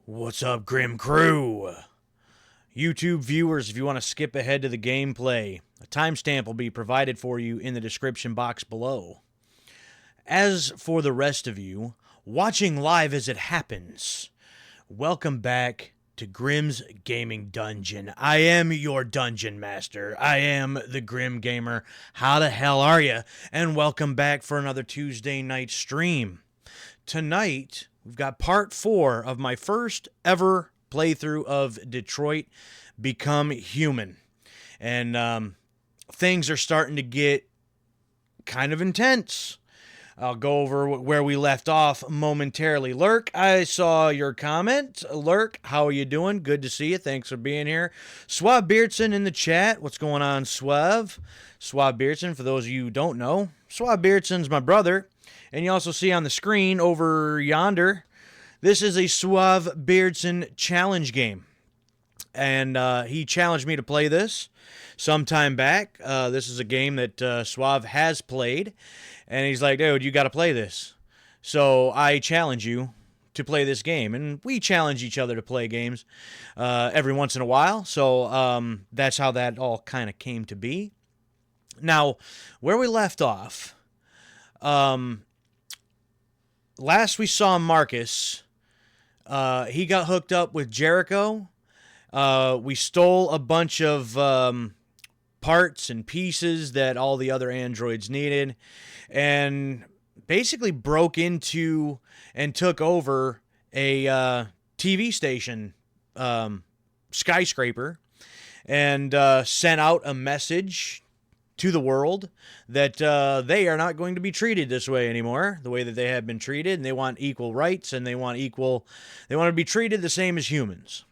What's up, Grim Crew? YouTube viewers, if you want to skip ahead to the gameplay, a timestamp will be provided for you in the description box below. As for the rest of you, watching live as it happens, welcome back to Grim's Gaming Dungeon. I am your dungeon master. I am the Grim Gamer. How the hell are you? And welcome back for another Tuesday night stream. Tonight, we've got part 4 of my first ever playthrough of Detroit Become Human. And things are starting to get kind of intense. I'll go over where we left off momentarily. Lurk, I saw your comment. Lurk, how are you doing? Good to see you. Thanks for being here. Swab Beardson in the chat. What's going on, Swab? Swab Beardson, for those of you who don't know, Swab Beardson's my brother. And you also see on the screen over yonder, this is a Swab Beardson challenge game. And he challenged me to play this sometime back. This is a game that Suave has played. And he's like, dude, you got to play this. So I challenge you to play this game. And we challenge each other to play games every once in a while. So that's how that all kind of came to be. Now, where we left off, last we saw Marcus, he got hooked up with Jericho. We stole a bunch of parts and pieces that all the other androids needed, and basically broke into and took over a TV station skyscraper, and sent out a message to the world that they are not going to be treated this way anymore, the way that they have been treated, and they want equal rights, and they want to be treated the same as humans.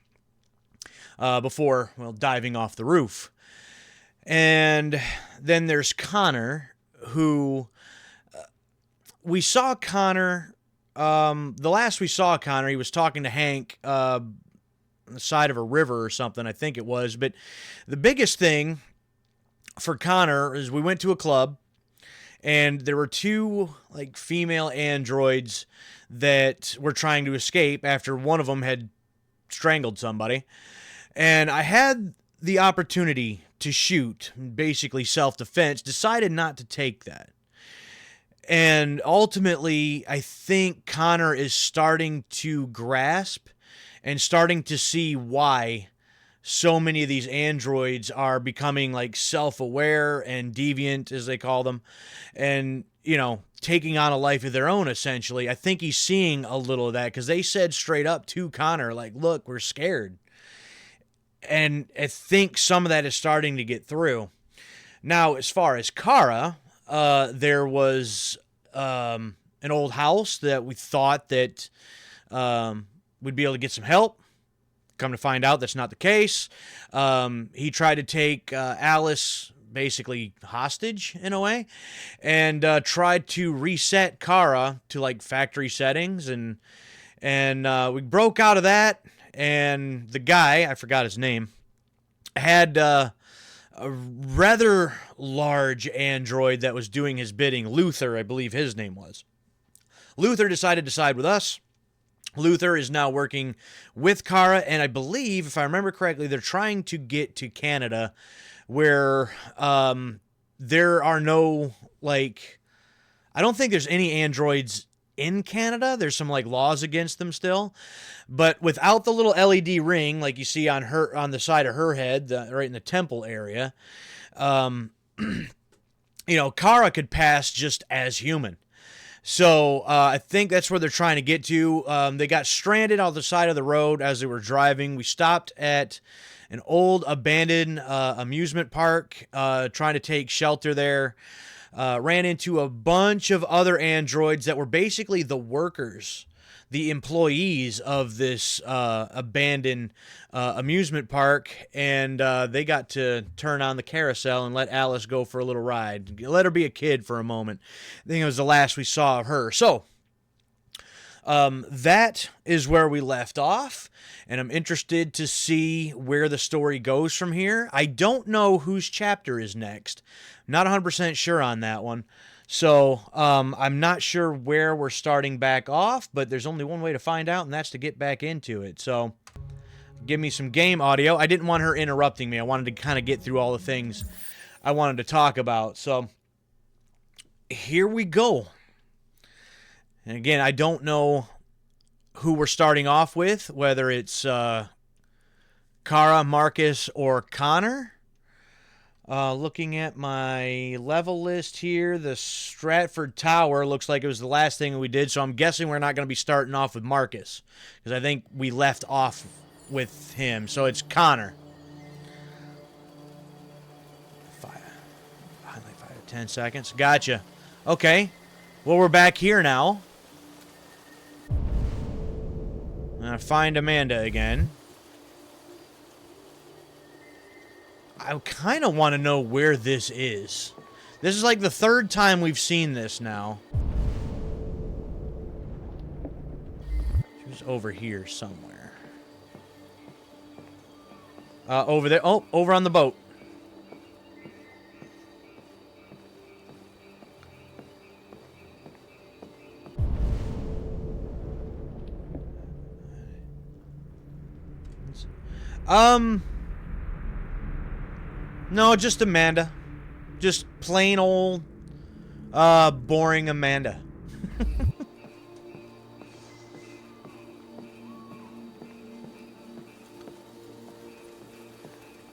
Before, well, diving off the roof. And then there's Connor, who we saw Connor, the last we saw Connor, he was talking to Hank on the side of a river or something, I think it was. But the biggest thing for Connor is we went to a club, and there were two like female androids that were trying to escape after one of them had strangled somebody. And I had the opportunity to shoot, basically self-defense, decided not to take that. And ultimately, I think Connor is starting to grasp and starting to see why so many of these androids are becoming like self-aware and deviant, as they call them, and, you know, taking on a life of their own, essentially. I think he's seeing a little of that, because they said straight up to Connor, like, look, we're scared. And I think some of that is starting to get through. Now, as far as Kara, there was an old house that we thought that we'd be able to get some help. Come to find out, that's not the case. He tried to take Alice basically hostage in a way, and tried to reset Kara to like factory settings, and we broke out of that. And the guy, I forgot his name, had a rather large android that was doing his bidding. Luther, I believe his name was. Luther decided to side with us. Luther is now working with Kara, and I believe, if I remember correctly, they're trying to get to Canada, where there are no, like, I don't think there's any androids in Canada. There's some like laws against them still, but without the little LED ring like you see on the side of her head, right in the temple area, you know, Kara could pass just as human. So I think that's where they're trying to get to. They got stranded on the side of the road as they were driving. We stopped at an old abandoned amusement park, trying to take shelter there. Ran into a bunch of other androids that were basically the workers, the employees of this abandoned amusement park, and they got to turn on the carousel and let Alice go for a little ride. Let her be a kid for a moment. I think it was the last we saw of her. So that is where we left off, and I'm interested to see where the story goes from here. I don't know whose chapter is next. Not 100% sure on that one. So I'm not sure where we're starting back off, but there's only one way to find out, and that's to get back into it. So give me some game audio. I didn't want her interrupting me. I wanted to kind of get through all the things I wanted to talk about. So here we go. And again, I don't know who we're starting off with, whether it's Kara, Marcus, or Connor. Looking at my level list here, the Stratford Tower looks like it was the last thing we did, so I'm guessing we're not going to be starting off with Marcus, because I think we left off with him. So it's Connor. 5 to 10 seconds. Gotcha. Okay. Well, we're back here now. I'm going to find Amanda again. I kind of want to know where this is. This is like the third time we've seen this now. She was over here somewhere. Over there. Oh, over on the boat. No, just Amanda. Just plain old, boring Amanda.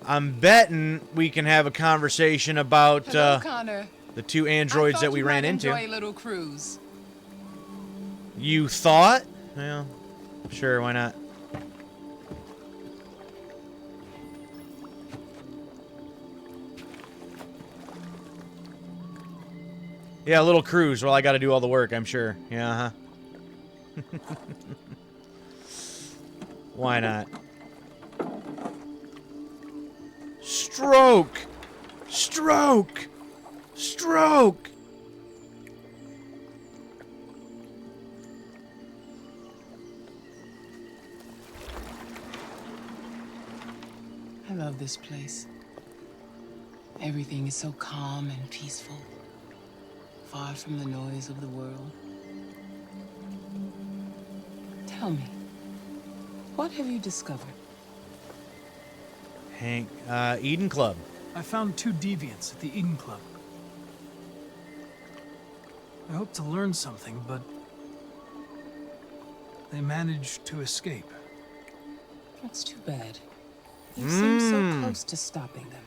I'm betting we can have a conversation about Connor. the two androids that we ran into. Enjoy a little cruise. You thought? Well, sure, why not? Yeah, a little cruise. Well, I got to do all the work, I'm sure. Yeah, huh? Why not? Stroke! Stroke! Stroke! I love this place. Everything is so calm and peaceful. Far from the noise of the world. Tell me, what have you discovered? Hank, Eden Club. I found 2 deviants at the Eden Club. I hope to learn something, but they managed to escape. That's too bad. You seem so close to stopping them.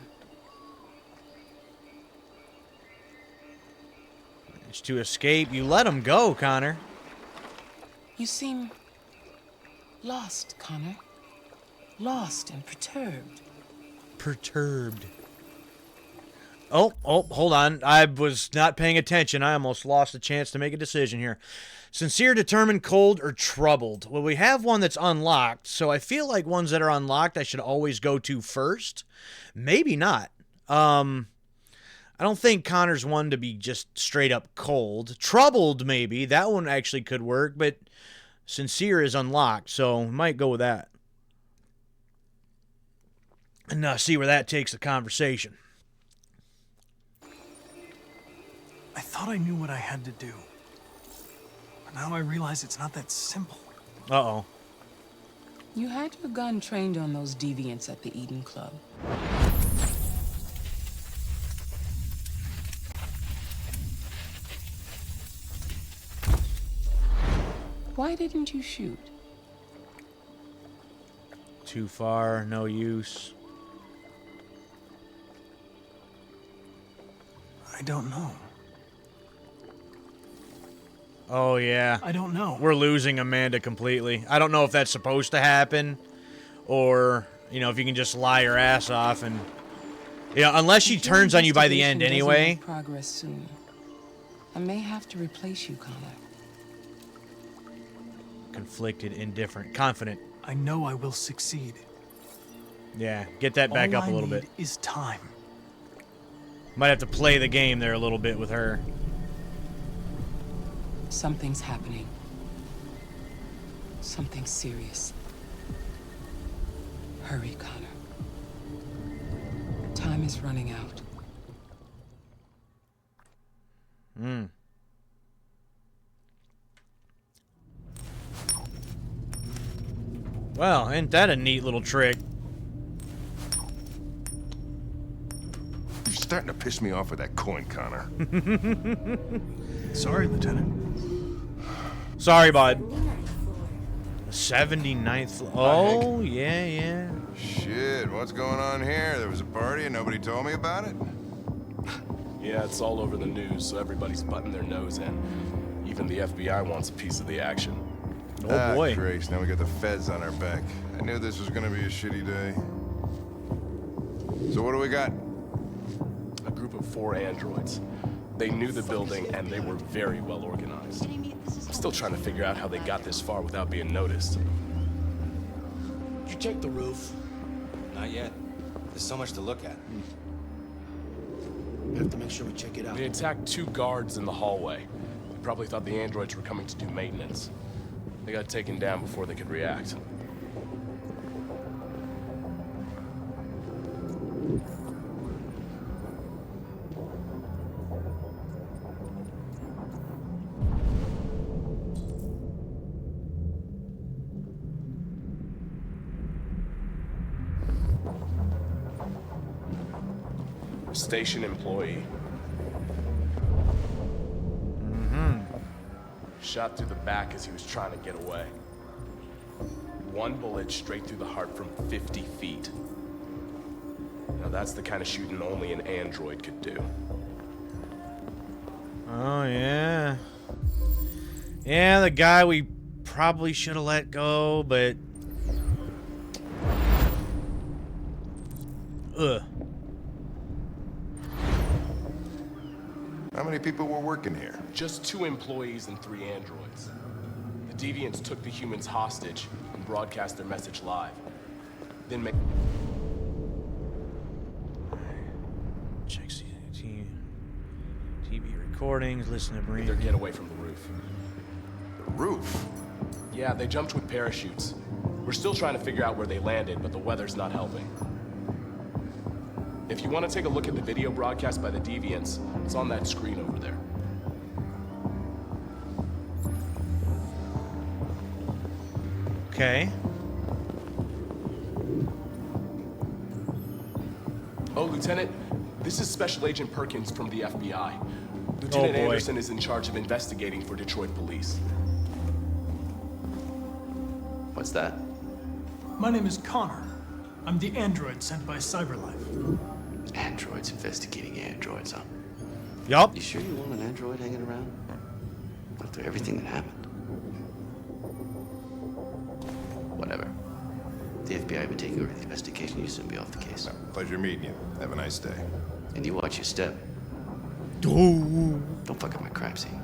To escape, you let him go, Connor. You seem lost, Connor. Lost and perturbed. Perturbed. Oh, hold on. I was not paying attention. I almost lost a chance to make a decision here. Sincere, determined, cold, or troubled? Well, we have one that's unlocked, so I feel like ones that are unlocked I should always go to first. Maybe not. I don't think Connor's one to be just straight up cold. Troubled, maybe. That one actually could work, but Sincere is unlocked, so we might go with that. And see where that takes the conversation. I thought I knew what I had to do. But now I realize it's not that simple. Uh-oh. You had your gun trained on those deviants at the Eden Club. Why didn't you shoot? Too far, no use. I don't know. Oh, yeah. I don't know. We're losing Amanda completely. I don't know if that's supposed to happen or, you know, if you can just lie your ass off and... Yeah, unless she turns on you by the end anyway. Progress soon. I may have to replace you, Connor. Conflicted, indifferent, confident. I know I will succeed. Yeah, get that back up a little bit. All I need is time. Might have to play the game there a little bit with her. Something's happening. Something serious. Hurry, Connor. Time is running out. Hmm. Well, ain't that a neat little trick? You're starting to piss me off with that coin, Connor. Sorry, Lieutenant. Sorry, bud. 79th. Oh, yeah, yeah. Shit, what's going on here? There was a party and nobody told me about it? Yeah, it's all over the news, so everybody's butting their nose in. Even the FBI wants a piece of the action. Oh, boy. Grace, now we got the feds on our back. I knew this was gonna be a shitty day. So what do we got? A group of 4 androids. They knew the building, and they were very well organized. I'm still trying to figure out how they got this far without being noticed. Did you check the roof? Not yet. There's so much to look at. We have to make sure we check it out. They attacked 2 guards in the hallway. They probably thought the androids were coming to do maintenance. They got taken down before they could react. A station employee. Shot through the back as he was trying to get away. 1 bullet straight through the heart from 50 feet. Now that's the kind of shooting only an android could do. Oh, yeah. Yeah, the guy we probably should have let go, but... Ugh. How many people were working here? Just 2 employees and 3 androids. The deviants took the humans hostage and broadcast their message live. Then make... Check TV recordings, listen to their breathing. getaway from the roof. The roof? Yeah, they jumped with parachutes. We're still trying to figure out where they landed, but the weather's not helping. If you want to take a look at the video broadcast by the deviants, it's on that screen over there. Okay. Oh, Lieutenant, this is Special Agent Perkins from the FBI. Lieutenant boy. Anderson is in charge of investigating for Detroit police. What's that? My name is Connor. I'm the android sent by CyberLife. Androids investigating androids, huh? Yup. You sure you want an android hanging around? After everything that happened? Whatever. The FBI will be taking over the investigation. You soon be off the case. Pleasure meeting you. Have a nice day. And you watch your step. Oh. Don't fuck up my crime scene.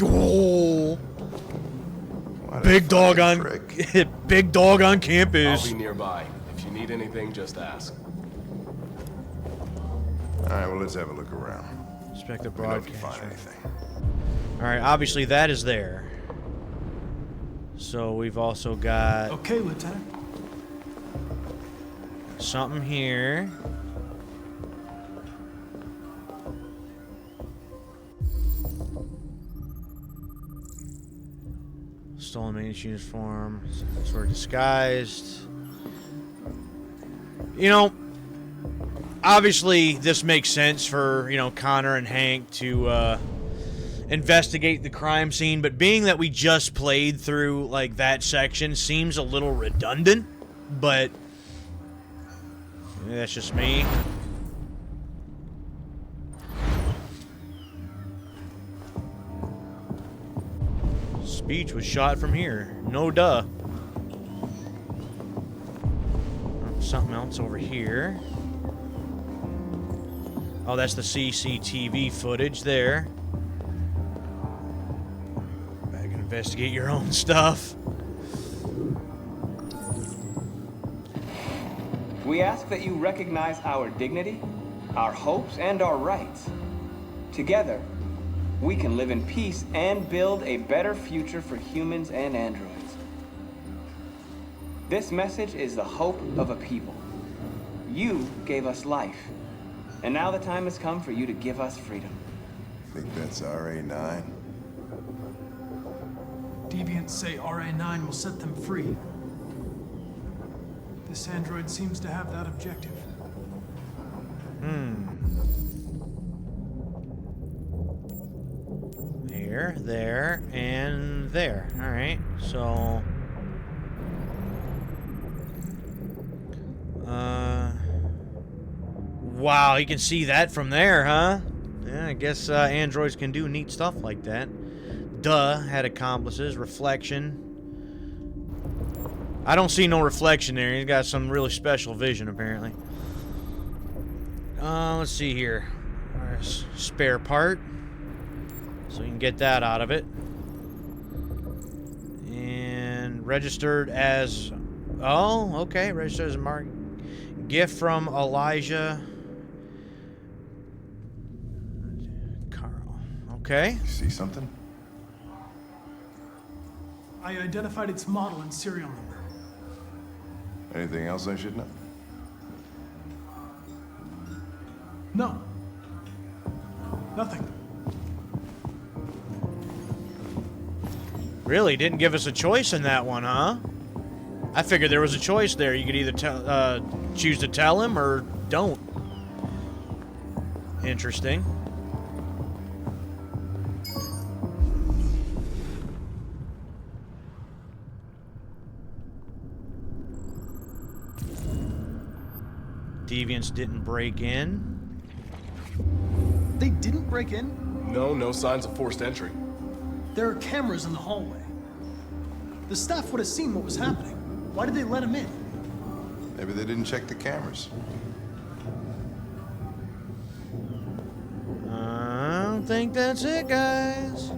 Oh. What a Big dog fucking on prick. big dog on I'll campus. be nearby. If you need anything, just ask. All right, well, let's have a look around. Inspect the Let me know if you broadcast. find anything. All right, obviously that is there. So we've also got Okay, Lieutenant. something here. Stolen maintenance uniform. Sort of disguised. You know, obviously this makes sense for, Connor and Hank to investigate the crime scene, but being that we just played through like that section seems a little redundant, but maybe that's just me. Speech was shot from here. No duh. Something else over here. Oh, that's the CCTV footage there. Back and investigate your own stuff. We ask that you recognize our dignity, our hopes, and our rights. Together, we can live in peace and build a better future for humans and androids. This message is the hope of a people. You gave us life, and now the time has come for you to give us freedom. Think that's RA9? Deviants say RA9 will set them free. This android seems to have that objective. Here, there, and there. Alright, so... Wow, you can see that from there, huh? Yeah, I guess androids can do neat stuff like that. Duh, had accomplices. Reflection. I don't see no reflection there. He's got some really special vision, apparently. Let's see here. Spare part. So you can get that out of it. And registered as... Oh, okay. Registered as a mark. Gift from Elijah... Carl. Okay. You see something? I identified its model and serial number. Anything else I should know? No. Nothing. Really? Didn't give us a choice in that one, huh? I figured there was a choice there. You could either choose to tell him or don't. Interesting. Deviants didn't break in. They didn't break in? No signs of forced entry. There are cameras in the hallway. The staff would have seen what was happening. Why did they let him in? Maybe they didn't check the cameras. I don't think that's it, guys.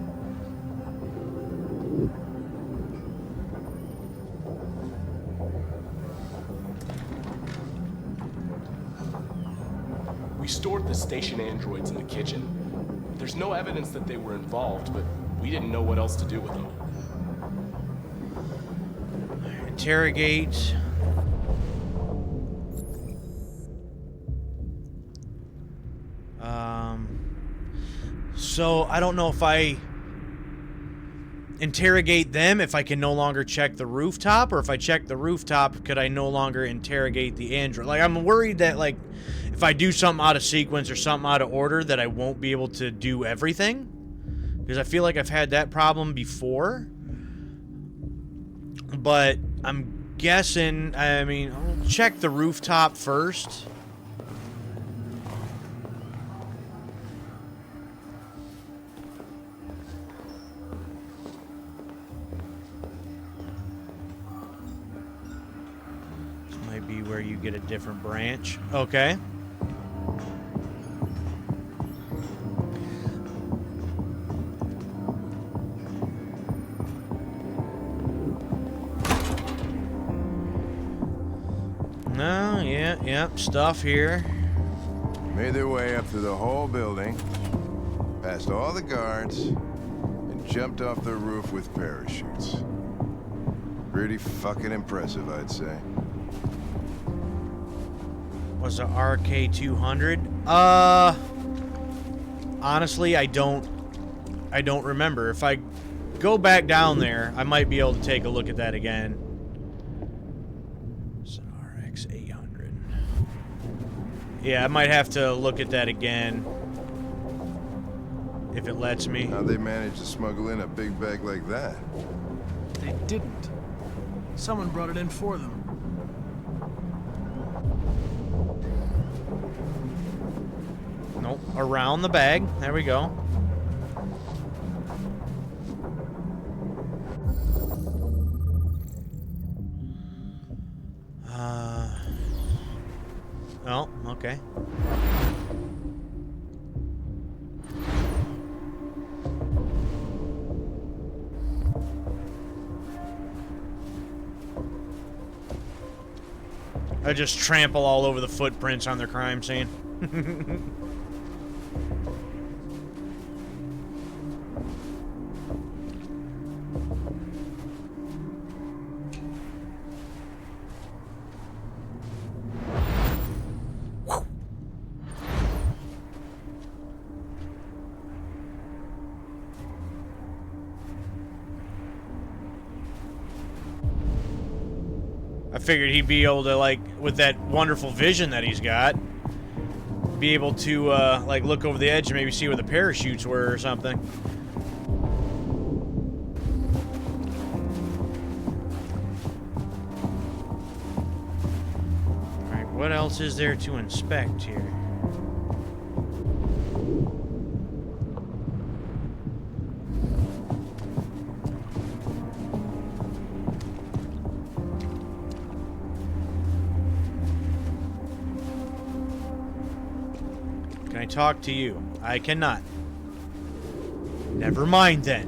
We stored the station androids in the kitchen. There's no evidence that they were involved, but we didn't know what else to do with them. Interrogate. So I don't know if I interrogate them if I can no longer check the rooftop, or if I check the rooftop, could I no longer interrogate the android? Like, I'm worried that, like, if I do something out of sequence or something out of order, that I won't be able to do everything. Because I feel like I've had that problem before. But I'm guessing, I mean, I'll check the rooftop first. This might be where you get a different branch. Okay. No, yeah, stuff here. Made their way up through the whole building, past all the guards, and jumped off the roof with parachutes. Pretty fucking impressive, I'd say. Was it RK200? Honestly, I don't remember. If I go back down there, I might be able to take a look at that again. It's an RX800. Yeah, I might have to look at that again. If it lets me. How'd they manage to smuggle in a big bag like that? They didn't. Someone brought it in for them. Nope, around the bag. There we go. Oh, okay. I just trample all over the footprints on their crime scene. figured he'd be able to, like, with that wonderful vision that he's got, be able to, like, look over the edge and maybe see where the parachutes were or something. Alright, what else is there to inspect here? Can I talk to you? I cannot. Never mind then.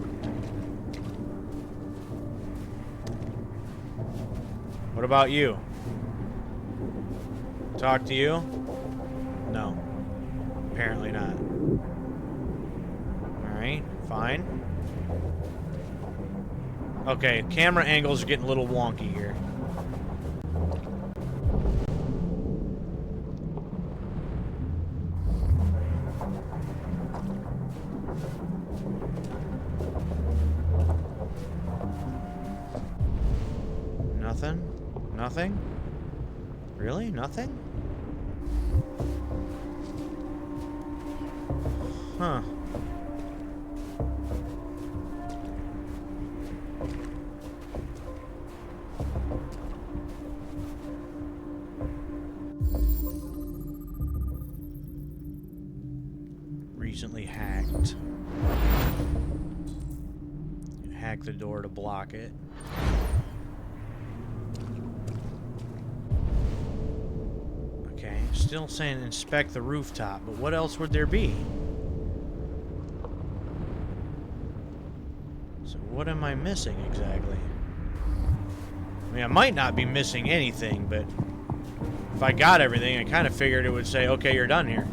What about you? Talk to you? No. Apparently not. Alright, fine. Okay, camera angles are getting a little wonky here. Nothing? Nothing? Really? Nothing? Huh. Recently hacked. Hack the door to block it. Okay, still saying inspect the rooftop, but what else would there be? So what am I missing exactly? I mean, I might not be missing anything, but if I got everything, I kind of figured it would say, okay, you're done here.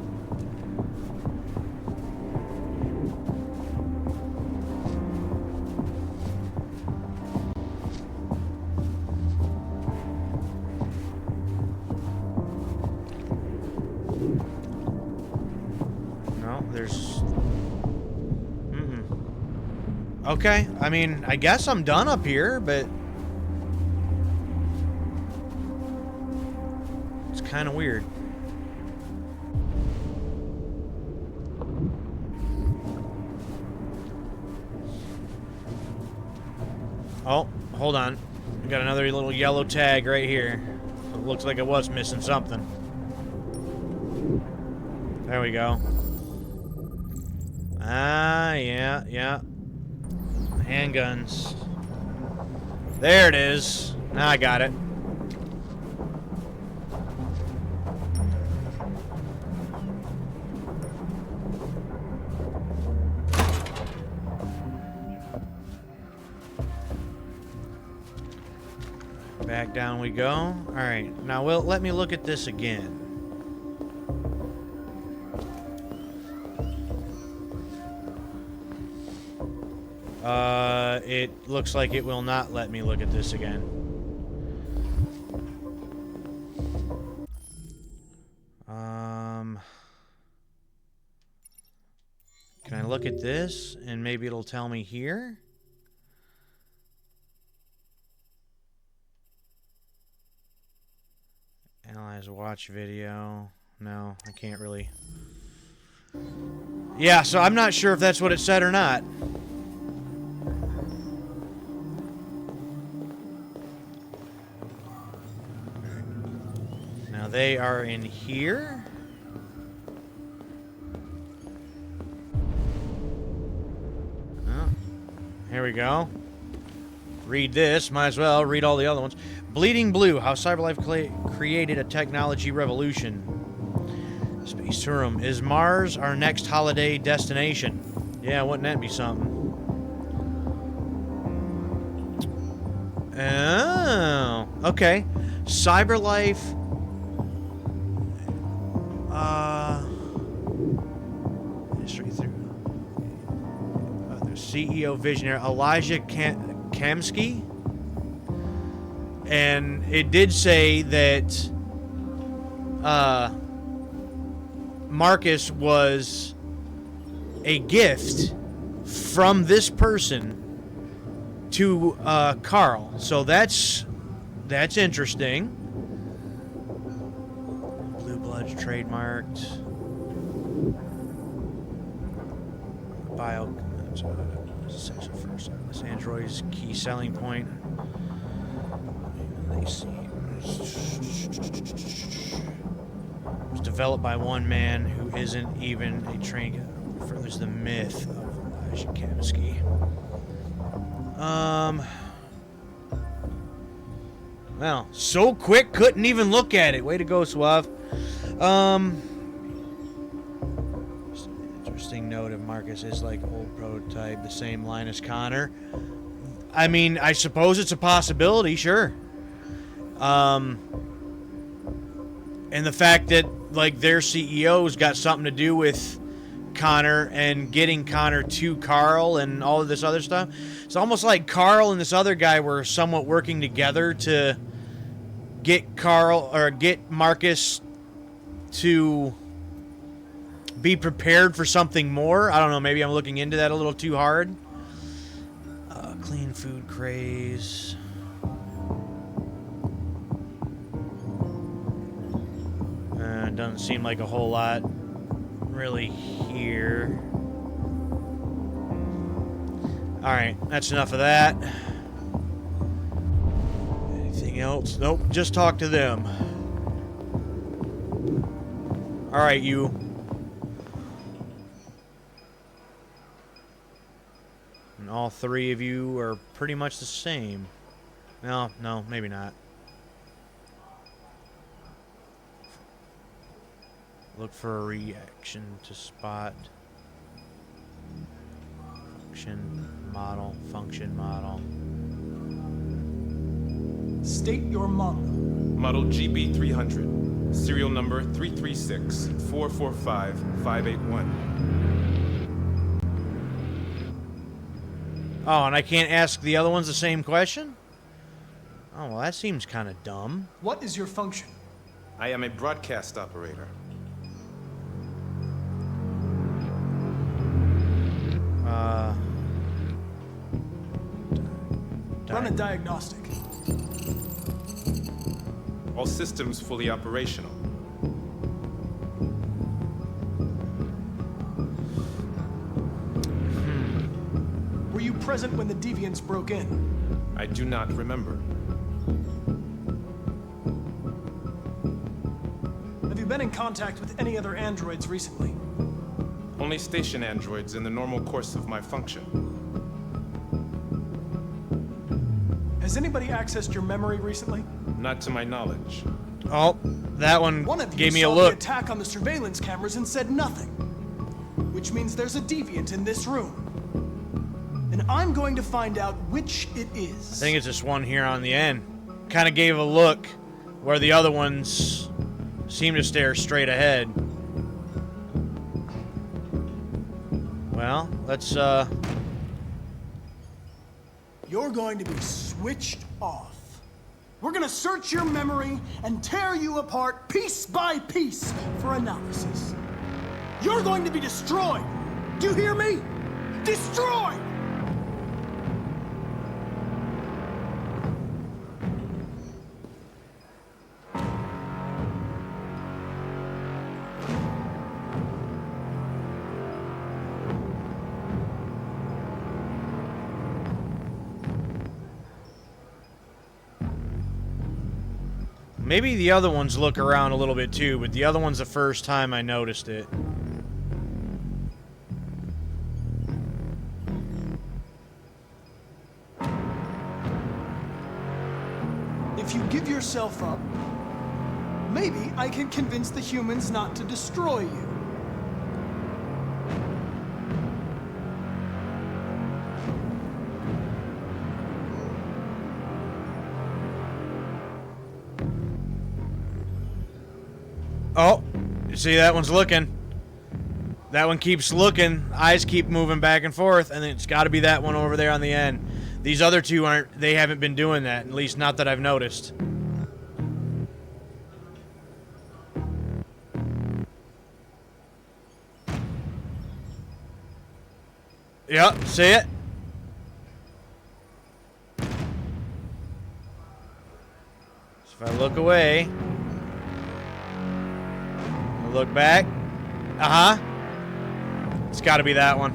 Okay, I mean, I guess I'm done up here, but it's kind of weird. Oh, hold on. We got another little yellow tag right here. It looks like I was missing something. There we go. Ah, yeah. Handguns. There it is. Now I got it. Back down we go. Alright, now let me look at this again. It looks like it will not let me look at this again. Can I look at this and maybe it'll tell me here? Analyze watch video. No, I can't really. Yeah, so I'm not sure if that's what it said or not. Now they are in here. Oh, here we go. Read this. Might as well read all the other ones. Bleeding Blue, how CyberLife created a technology revolution. Space Tourism. Is Mars our next holiday destination? Yeah, wouldn't that be something? Oh, okay. CyberLife. Straight through. Their CEO visionary Elijah Kamsky. And it did say that Marcus was a gift from this person to Carl. So that's That's interesting. Blue Blood's trademarked. Bio. Essential first. This android's key selling point. They see. It was developed by one man who isn't even a trained. Furthers the myth of Elijah Kamsky. Well, so quick, couldn't even look at it. Way to go, Suave. Just an interesting note of Marcus is like old prototype, the same line as Connor. I mean, I suppose it's a possibility, sure. And the fact that like their CEO's got something to do with Connor and getting Connor to Carl and all of this other stuff. It's almost like Carl and this other guy were somewhat working together to get Carl or get Marcus to be prepared for something more. I don't know, maybe I'm looking into that a little too hard. Clean food craze. Doesn't seem like a whole lot really here. Alright, that's enough of that. Anything else? Nope, just talk to them. Alright, you. And all three of you are pretty much the same. No, maybe not. Look for a reaction to spot. Function model. State your model. Model GB300. Serial number 336-445-581. Oh, and I can't ask the other ones the same question? Oh, well, that seems kind of dumb. What is your function? I am a broadcast operator. Run a diagnostic. All systems fully operational. Were you present when the deviants broke in? I do not remember. Have you been in contact with any other androids recently? Only station androids in the normal course of my function. Has anybody accessed your memory recently? Not to my knowledge. Oh, that one of you gave me a saw look. the attack on the surveillance cameras and said nothing. Which means there's a deviant in this room. And I'm going to find out which it is. I think it's this one here on the end. Kind of gave a look where the other ones seem to stare straight ahead. Well, let's, You're going to be switched off. We're gonna search your memory and tear you apart piece by piece for analysis. You're going to be destroyed. Do you hear me? Destroyed! maybe the other ones look around a little bit too, but the other one's the first time I noticed it. If you give yourself up, maybe I can convince the humans not to destroy you. Oh, you see that one's looking. That one keeps looking. Eyes keep moving back and forth, and it's got to be that one over there on the end. These other two aren't. They haven't been doing that, at least not that I've noticed. Yep, see it? If I look away, I look back. It's got to be that one.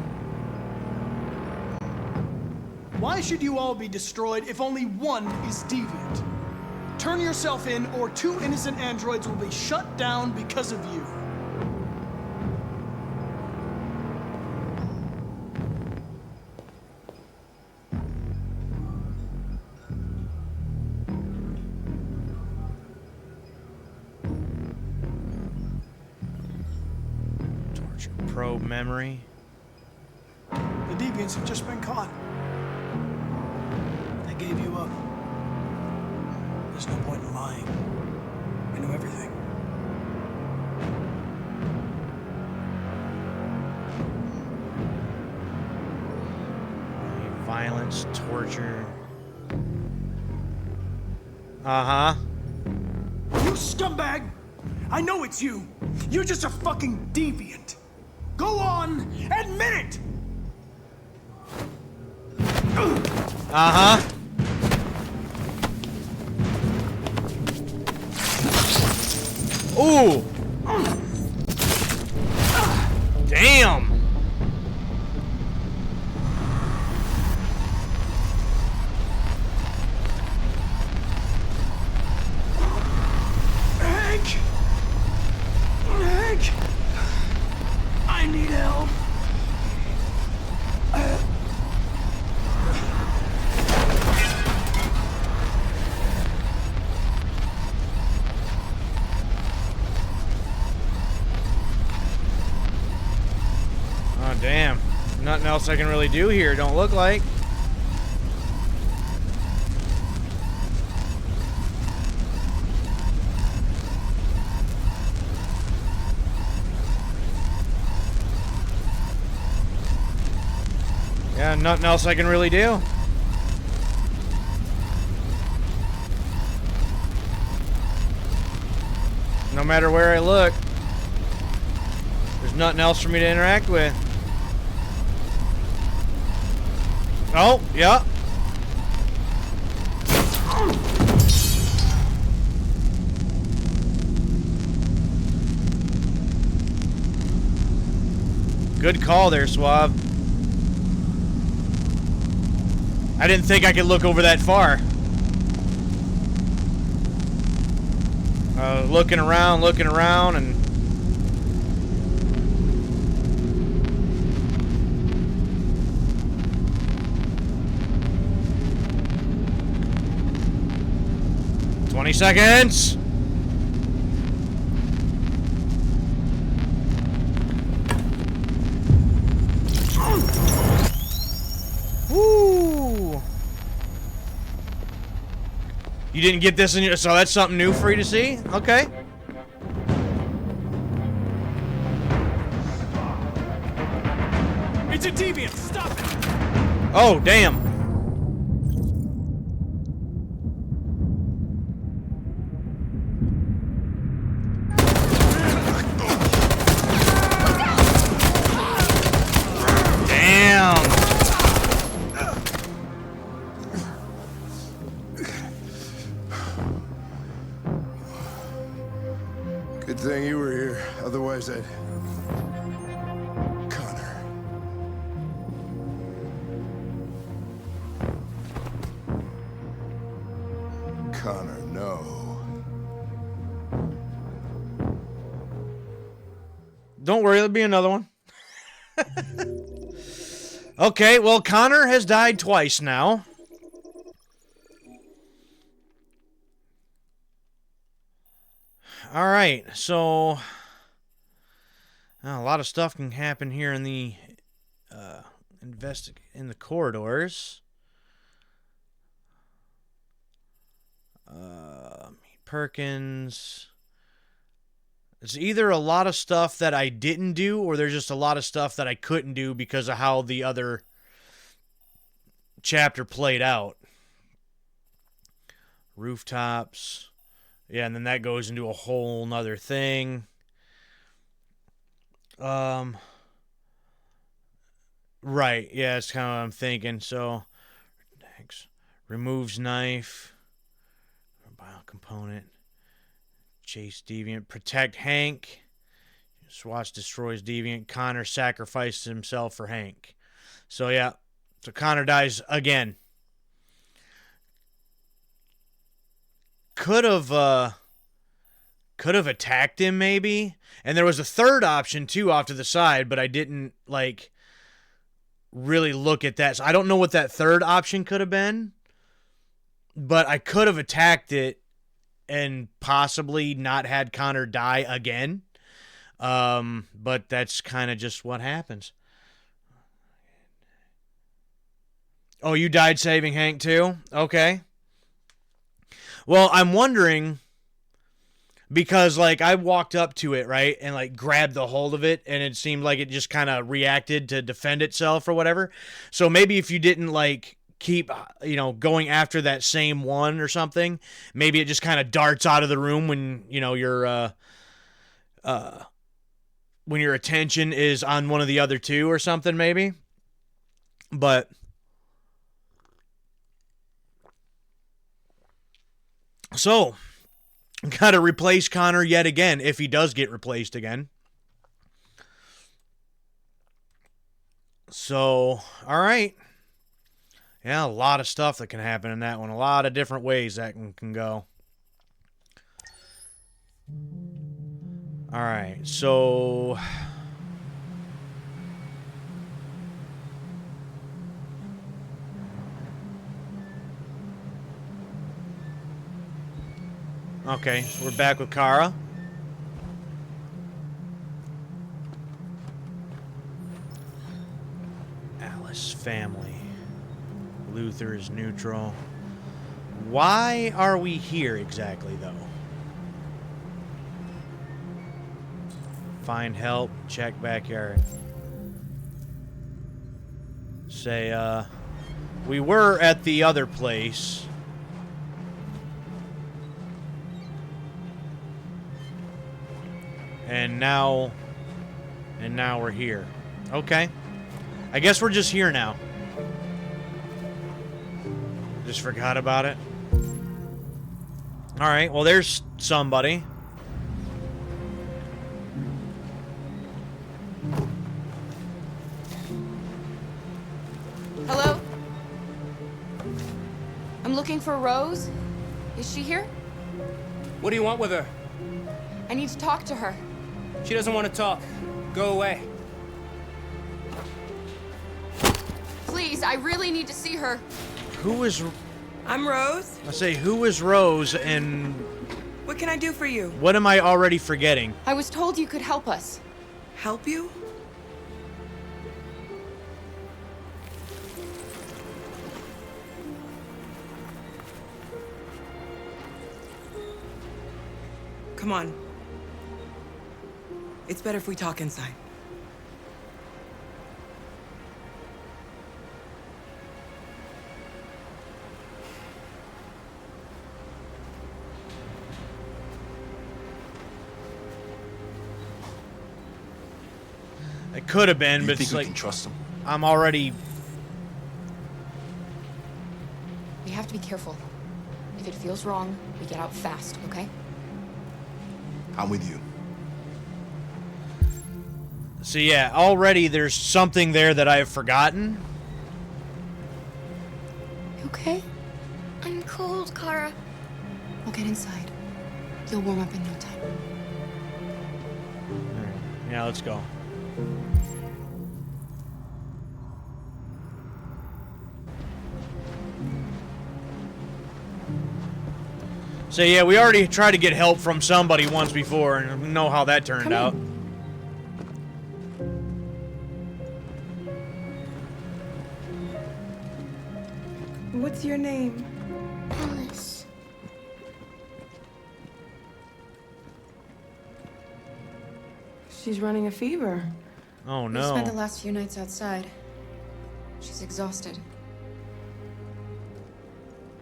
Why should you all be destroyed if only one is deviant? Turn yourself in, or 2 innocent androids will be shut down because of you. Torture probe memory. The deviants have just been caught. They gave you up. There's no point in lying. I knew everything. Violence, torture. You scumbag! I know it's you! You're just a fucking deviant! Go on, admit it! Ooh! Damn! Hank! Hank! I need help. Oh, damn. Nothing else I can really do here, don't look like. Yeah, nothing else I can really do. No matter where I look, there's nothing else for me to interact with. Oh, yeah. Good call there, Suave. I didn't think I could look over that far. Looking around, and... "20 seconds!" Woo! You didn't get this in your... So that's something new for you to see? Okay. It's a deviant! Stop it! Oh, damn. Damn. Good thing you were here. Otherwise, I'd... Connor. Connor, no. Don't worry, there'll be another one. Okay, well, Connor has died twice now. Alright, so... a lot of stuff can happen here in the... in the corridors. Meet Perkins... It's either a lot of stuff that I didn't do, or there's just a lot of stuff that I couldn't do because of how the other chapter played out. Rooftops. Yeah, and then that goes into a whole nother thing. Right, yeah, that's kind of what I'm thinking. So, removes knife. component. Chase Deviant. Protect Hank. Swatch destroys Deviant. Connor sacrifices himself for Hank. So, yeah. So, Connor dies again. Could have attacked him, maybe. And there was a third option, too, off to the side, but I didn't, like, really look at that. So, I don't know what that third option could have been. But I could have attacked it and possibly not had Connor die again. But that's kind of just what happens. Oh, you died saving Hank too? Okay. Well, I'm wondering, because like I walked up to it, right, and like grabbed the hold of it, and it seemed like it just kind of reacted to defend itself or whatever. So maybe if you didn't like keep, going after that same one or something, maybe it just kind of darts out of the room when, when your attention is on one of the other two or something, maybe. But so, gotta replace Connor yet again, if he does get replaced again. So, all right. Yeah, a lot of stuff that can happen in that one. A lot of different ways that can go. All right, so... Okay, so we're back with Kara. Alice family. Luther is neutral. Why are we here exactly, though? Find help. Check backyard. Say, we were at the other place. And now we're here. Okay. I guess we're just here now. Just forgot about it. Alright, well there's somebody. Hello? I'm looking for Rose. Is she here? What do you want with her? I need to talk to her. She doesn't want to talk. Go away. Please, I really need to see her. Who is... I'm Rose. I say, who is Rose and... What can I do for you? What am I already forgetting? I was told you could help us. Help you? Come on. It's better if we talk inside. It could have been, You but think it's we like... can trust him? I'm already... We have to be careful. If it feels wrong, we get out fast, okay? I'm with you. So yeah, already there's something there that I have forgotten. You okay? I'm cold, Kara. We'll get inside. You'll warm up in no time. Yeah, let's go. So yeah, we already tried to get help from somebody once before, and we know how that turned out. What's your name? Alice. She's running a fever. Oh We spent the no. last few nights outside. She's exhausted.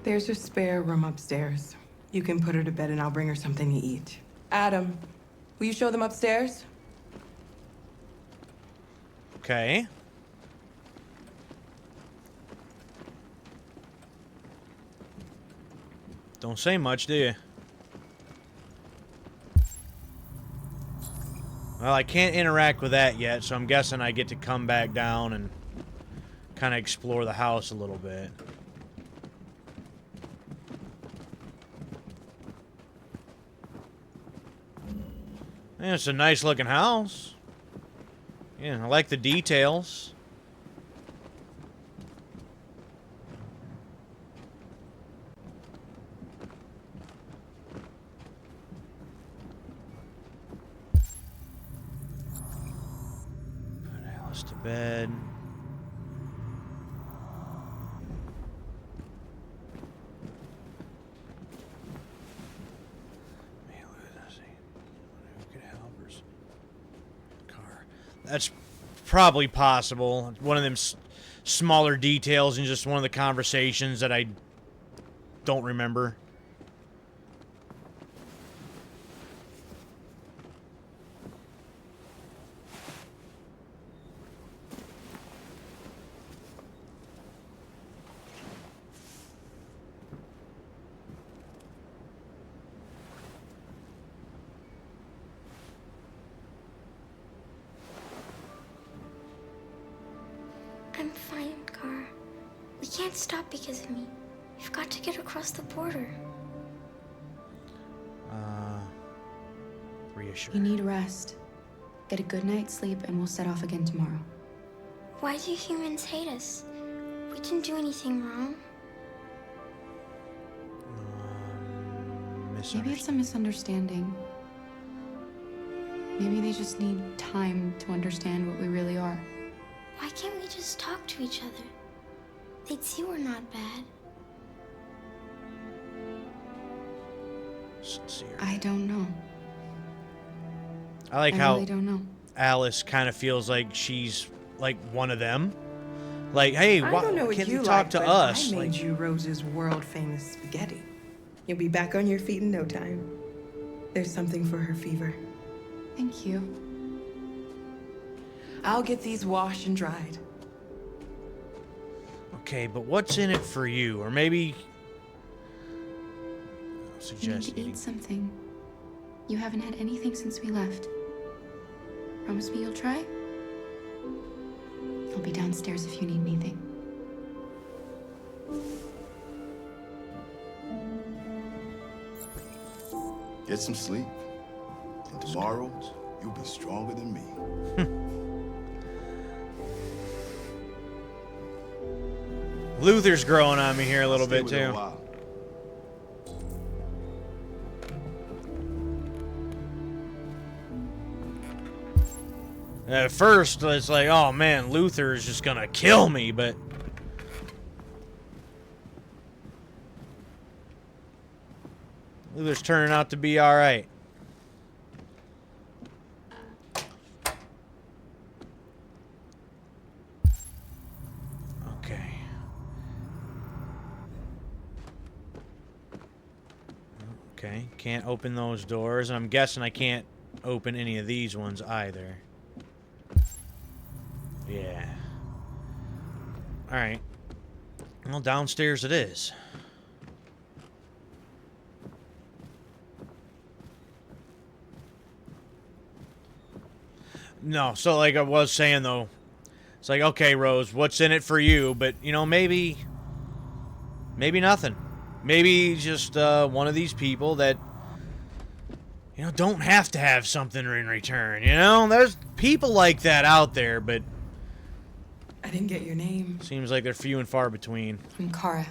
There's a spare room upstairs. You can put her to bed and I'll bring her something to eat. Adam, will you show them upstairs? Okay. Don't say much, do you? Well, I can't interact with that yet, so I'm guessing I get to come back down and kind of explore the house a little bit. Yeah, it's a nice looking house. Yeah, I like the details. Put Alice to bed. That's probably possible. One of them smaller details in just one of the conversations that I don't remember. I'm fine, Kara. We can't stop because of me. We've got to get across the border. Reassure. You need rest. Get a good night's sleep and we'll set off again tomorrow. Why do humans hate us? We didn't do anything wrong. Maybe it's a misunderstanding. Maybe they just need time to understand what we really are. Why can't we just talk to each other? They'd see we're not bad. Sincere. I don't know. I like I how really don't know. Alice kind of feels like she's like one of them. Like, hey, I why don't know what can't you you talk like, to but us? I made Like, you Rose's world-famous spaghetti. You'll be back on your feet in no time. There's something for her fever. Thank you. I'll get these washed and dried. okay, but what's in it for you? Or maybe I'll You need suggest to eating. eat something. You haven't had anything since we left. Promise me you'll try? I'll be downstairs if you need anything. Get some sleep. And tomorrow, you'll be stronger than me. Luther's growing on me here a little Stay bit with her a too. while. At first, it's like, oh man, Luther is just gonna kill me, but Luther's turning out to be all right. Okay. Okay, can't open those doors. I'm guessing I can't open any of these ones either. Yeah. Alright. Well, downstairs it is. No, so like I was saying though, it's like, okay, Rose, what's in it for you? But, you know, maybe nothing. Maybe just one of these people that, you know, don't have to have something in return, you know? There's people like that out there, but I didn't get your name. seems like they're few and far between. I'm Kara.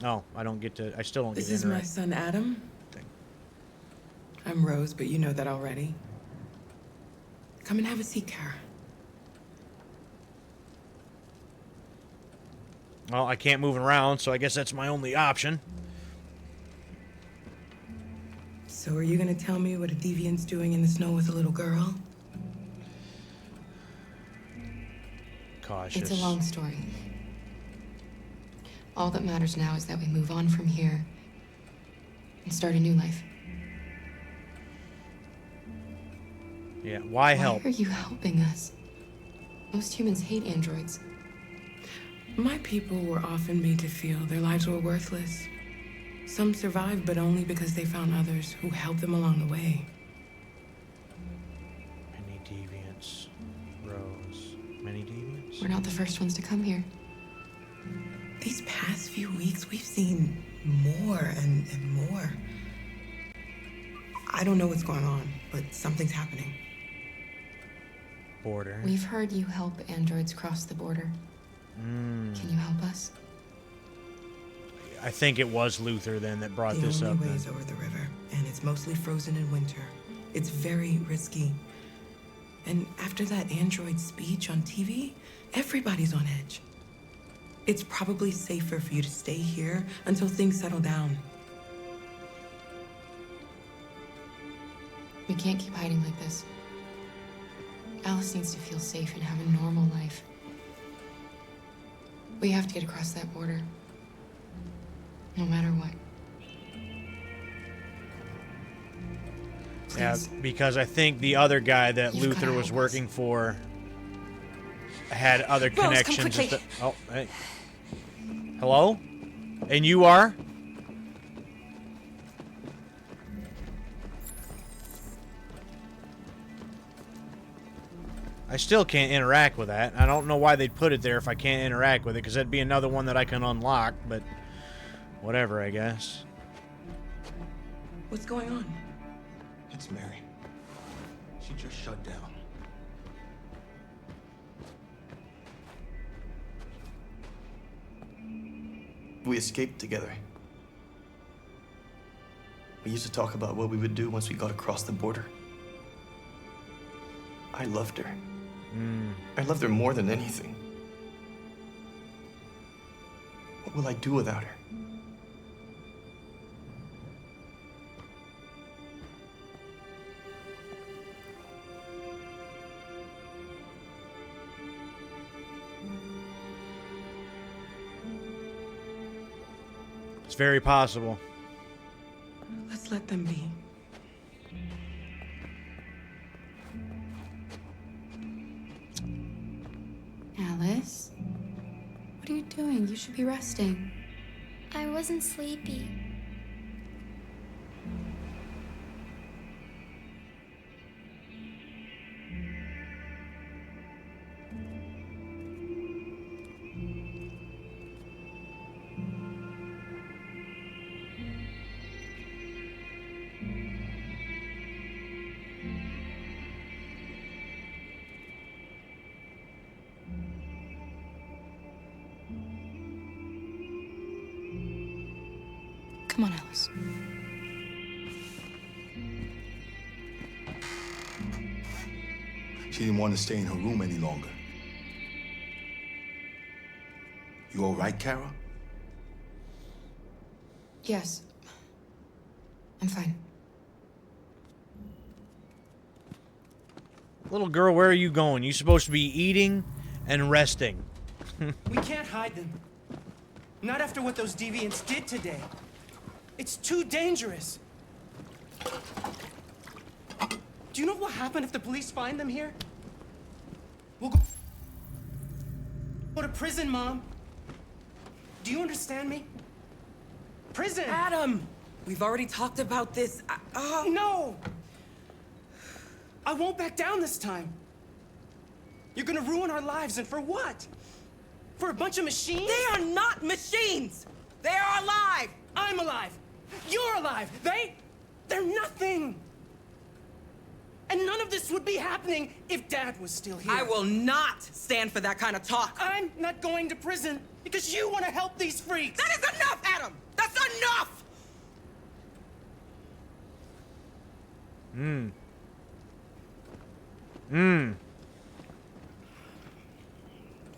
No, I don't get to, I still don't get This to is my interact. son, Adam. I'm Rose, but you know that already. Come and have a seat, Kara. Well, I can't move around, so I guess that's my only option. So are you gonna tell me what a deviant's doing in the snow with a little girl? Cautious. It's a long story. All that matters now is that we move on from here and start a new life. Yeah, why help? Why are you helping us? Most humans hate androids. My people were often made to feel their lives were worthless. Some survived, but only because they found others who helped them along the way. I need Many deviants. We're not the first ones to come here. These past few weeks, we've seen more and more. I don't know what's going on, but something's happening. Border. We've heard you help androids cross the border. Can you help us? I think it was Luther then that brought this up. The only way is over the river, and it's mostly frozen in winter. It's very risky. And after that android speech on TV, everybody's on edge. It's probably safer for you to stay here until things settle down. We can't keep hiding like this. Alice needs to feel safe and have a normal life. We have to get across that border. No matter what. Yeah, Please. because I think the other guy that You've Luther gotta was help working for had other Rose, come connections. and quickly. Oh, hey. Hello? And you are? I still can't interact with that. I don't know why they'd put it there if I can't interact with it, because that'd be another one that I can unlock, but whatever, I guess. What's going on? It's Mary. She just shut down. We escaped together. We used to talk about what we would do once we got across the border. I loved her. I loved her more than anything. What will I do without her? It's very possible. Let's let them be. Alice? What are you doing? You should be resting. I wasn't sleepy. Come on, Alice. She didn't want to stay in her room any longer. You all right, Kara? Yes. I'm fine. Little girl, where are you going? You're supposed to be eating and resting. We can't hide them. Not after what those deviants did today. It's too dangerous. Do you know what will happen if the police find them here? We'll go to prison, Mom. Do you understand me? Prison! Adam! We've already talked about this. No! I won't back down this time. You're gonna ruin our lives, and for what? For a bunch of machines? They are not machines! They are alive! I'm alive! You're alive! They're nothing! And none of this would be happening if Dad was still here. I will not stand for that kind of talk. I'm not going to prison because you want to help these freaks! That is enough, Adam! That's enough!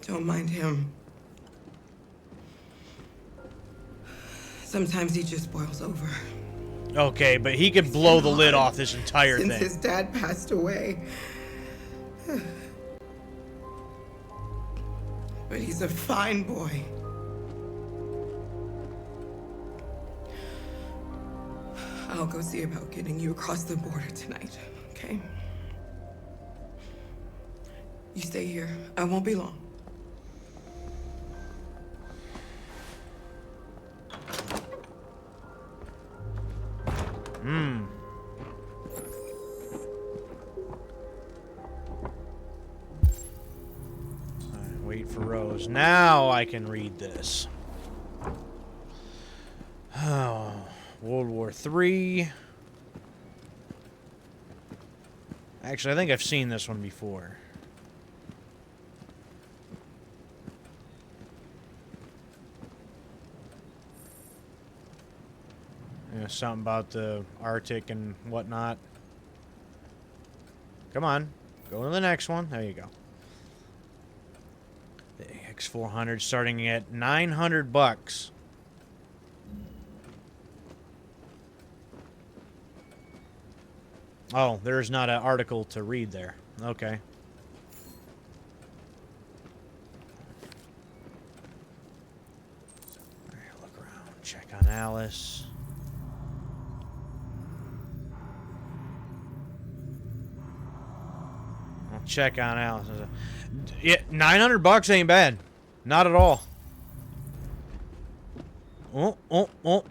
Don't mind him. Sometimes he just boils over. Okay, but he could blow the lid off this entire Since thing. his dad passed away. But he's a fine boy. I'll go see about getting you across the border tonight, okay? You stay here. I won't be long. goes. Now I can read this. Oh, World War III. Actually, I think I've seen this one before. Yeah, something about the Arctic and whatnot. Come on. Go to the next one. There you go. The AX400 starting at $900. Oh, there's not an article to read there. Okay. All right, look around. Check on Alice. I'll check on Alice. Yeah, $900 ain't bad. Not at all. Oh, oh, oh.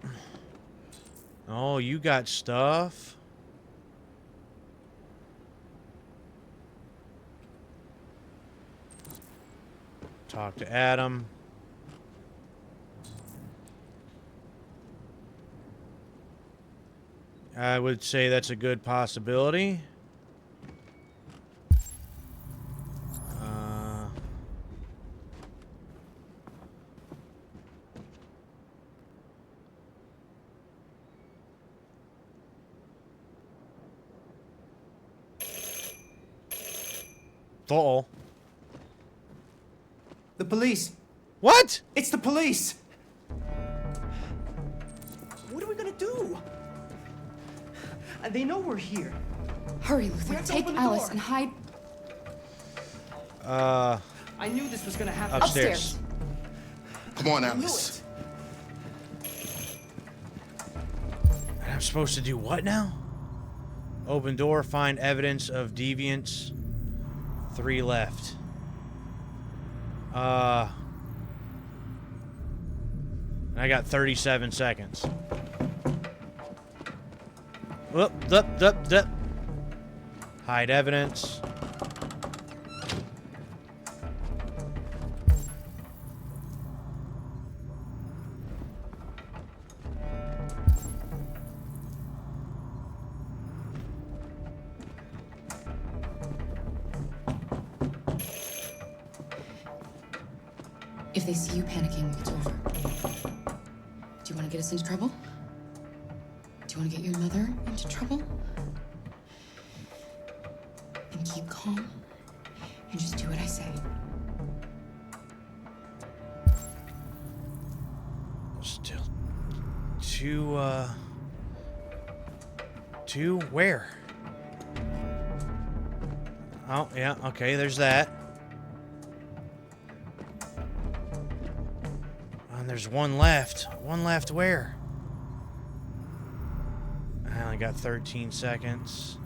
Oh, you got stuff. Talk to Adam. I would say that's a good possibility. Uh-oh. The police. What? It's the police. What are we gonna do? They know we're here. Hurry, We Luther. have to Take open the Alice door. and hide I knew this was gonna happen. upstairs. Come on, I knew Alice. it. And I'm supposed to do what now? Open door, find evidence of deviance. 3 left. I got 37 seconds. Whoop, dup. Hide evidence. If they see you panicking, it's over. Do you want to get us into trouble? Do you want to get your mother into trouble? Then keep calm and just do what I say. Still two where? Oh, yeah, okay, there's that. And there's one left. One left where? I only got 13 seconds.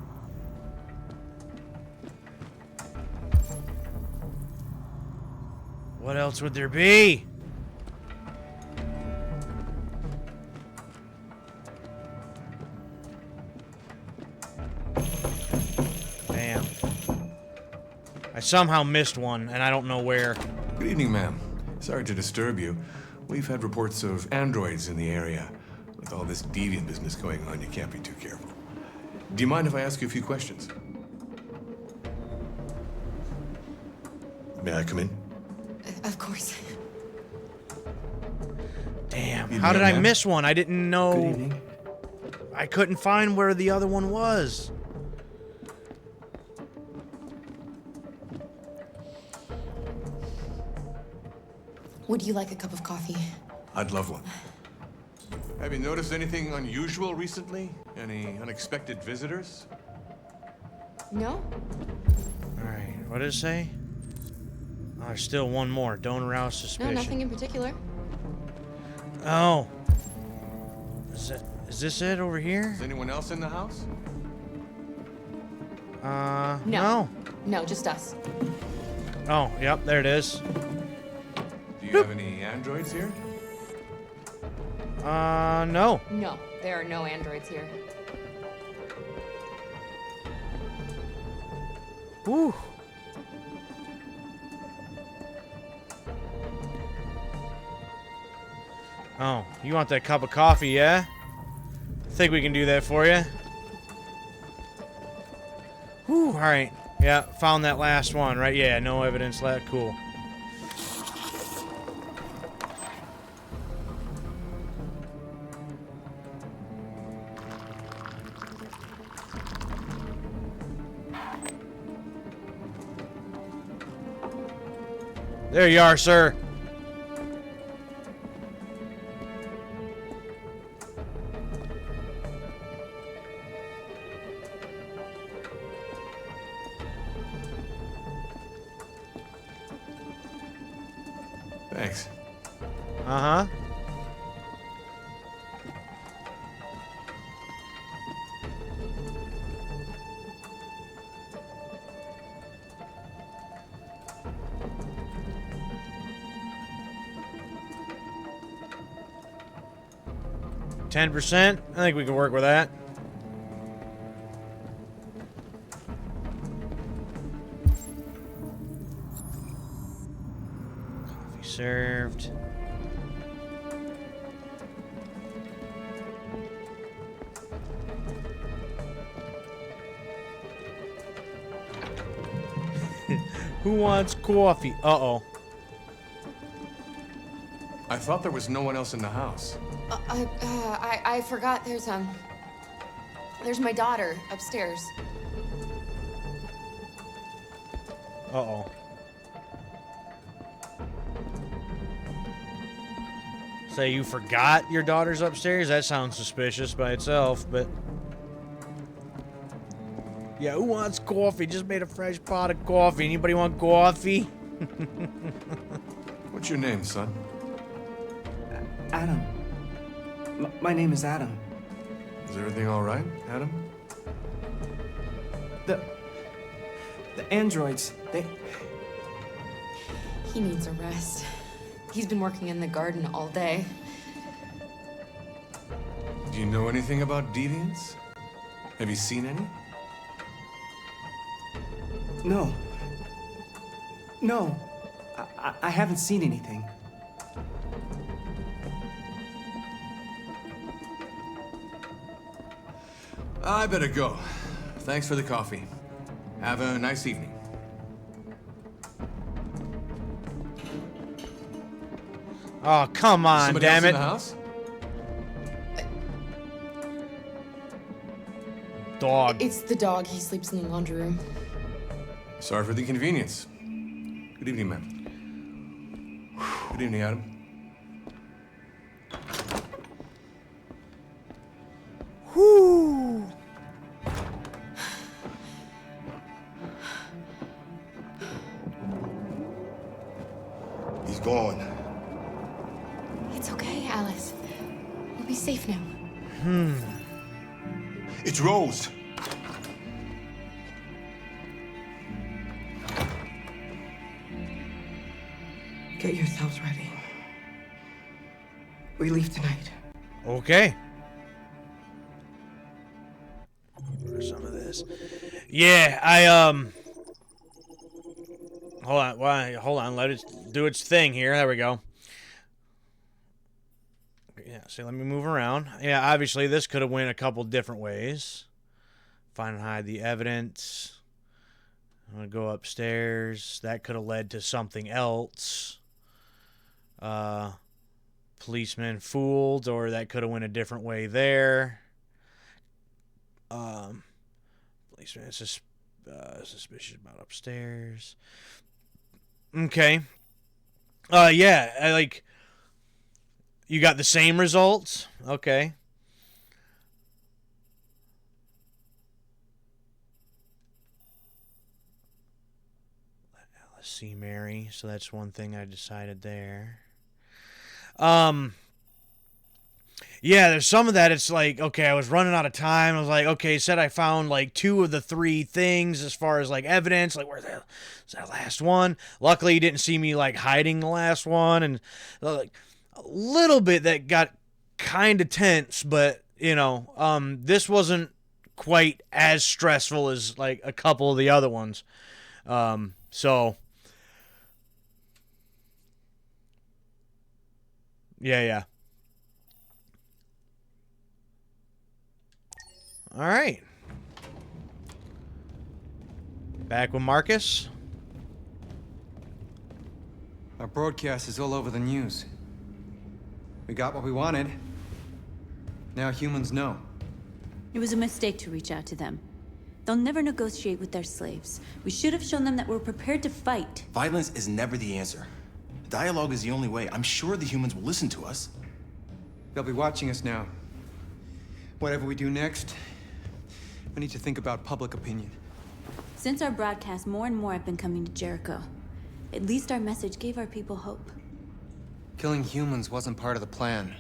What else would there be? Damn. I somehow missed one, and I don't know where. Good evening, ma'am. Sorry to disturb you. We've had reports of androids in the area. With all this deviant business going on, you can't be too careful. Do you mind if I ask you a few questions? May I come in? Of course. Damn, Evening, how did I ma'am. miss one? I didn't know. Good evening. I couldn't find where the other one was. Would you like a cup of coffee? I'd love one. Have you noticed anything unusual recently? Any unexpected visitors? No? Alright, what did it say? Oh, there's still one more. Don't arouse No, suspicion. nothing in particular. Oh. Is this it over here? Is anyone else in the house? No. No, just us. Oh, yep, there it is. Do you have any androids here? No. No, there are no androids here. Whew. Oh, you want that cup of coffee, yeah? Think we can do that for you. Whew, alright. Yeah, found that last one, right? Yeah, no evidence left. Cool. There you are, sir. Thanks. Uh-huh. %. I think we can work with that. Coffee served. Who wants coffee? Uh-oh. I thought there was no one else in the house. I forgot there's my daughter upstairs. Uh-oh. Say you forgot your daughter's upstairs? That sounds suspicious by itself, but... Yeah, who wants coffee? Just made a fresh pot of coffee. Anybody want coffee? What's your name, son? Adam. My name is Adam. Is everything all right, Adam? The androids, they... He needs a rest. He's been working in the garden all day. Do you know anything about deviants? Have you seen any? No. No. I haven't seen anything. I better go. Thanks for the coffee. Have a nice evening. Oh, come on, Somebody damn else it. in the house? Dog. It's the dog. He sleeps in the laundry room. Sorry for the inconvenience. Good evening, ma'am. Good evening, Adam. Whoo! He's gone. It's okay, Alice. You'll be safe now. It's Rose. Get yourselves ready. We leave tonight. Okay. For some of this. Yeah, hold on, hold on, let it do its thing here. There we go. Yeah, so let me move around. Yeah, obviously this could have went a couple different ways. Find and hide the evidence. I'm gonna go upstairs. That could have led to something else. Policeman fooled, or that could have went a different way there. Policeman is suspicious about upstairs. Okay. Yeah, I like. You got the same results? Okay. Let's see, Mary. So that's one thing I decided there. Yeah, there's some of that. It's like, okay, I was running out of time. I was like, okay, said I found like 2 of the 3 things as far as like evidence. Like, where's that last one? Luckily, you didn't see me like hiding the last one, and like a little bit that got kind of tense. But you know, this wasn't quite as stressful as like a couple of the other ones. So yeah. All right. Back with Marcus. Our broadcast is all over the news. We got what we wanted. Now humans know. It was a mistake to reach out to them. They'll never negotiate with their slaves. We should have shown them that we're prepared to fight. Violence is never the answer. Dialogue is the only way. I'm sure the humans will listen to us. They'll be watching us now. Whatever we do next, we need to think about public opinion. Since our broadcast, more and more have been coming to Jericho. At least our message gave our people hope. Killing humans wasn't part of the plan.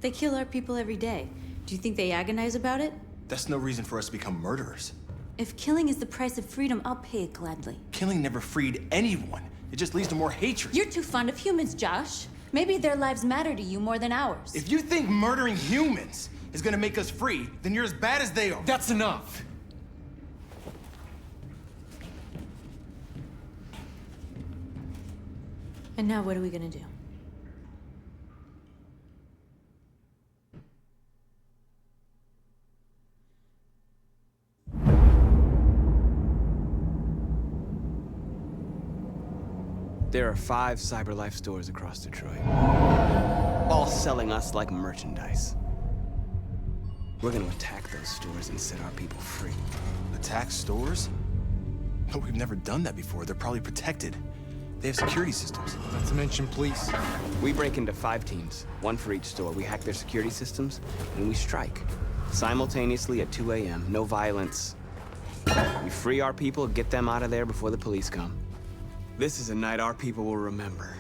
They kill our people every day. Do you think they agonize about it? That's no reason for us to become murderers. If killing is the price of freedom, I'll pay it gladly. Killing never freed anyone. It just leads to more hatred. You're too fond of humans, Josh. Maybe their lives matter to you more than ours. If you think murdering humans is gonna make us free, then you're as bad as they are. That's enough. And now what are we gonna do? There are 5 CyberLife stores across Detroit, all selling us like merchandise. We're gonna attack those stores and set our people free. Attack stores? No, we've never done that before. They're probably protected. They have security systems. Not to mention police. We break into 5 teams, 1 for each store. We hack their security systems, and we strike. Simultaneously at 2 a.m., no violence. We free our people, get them out of there before the police come. This is a night our people will remember.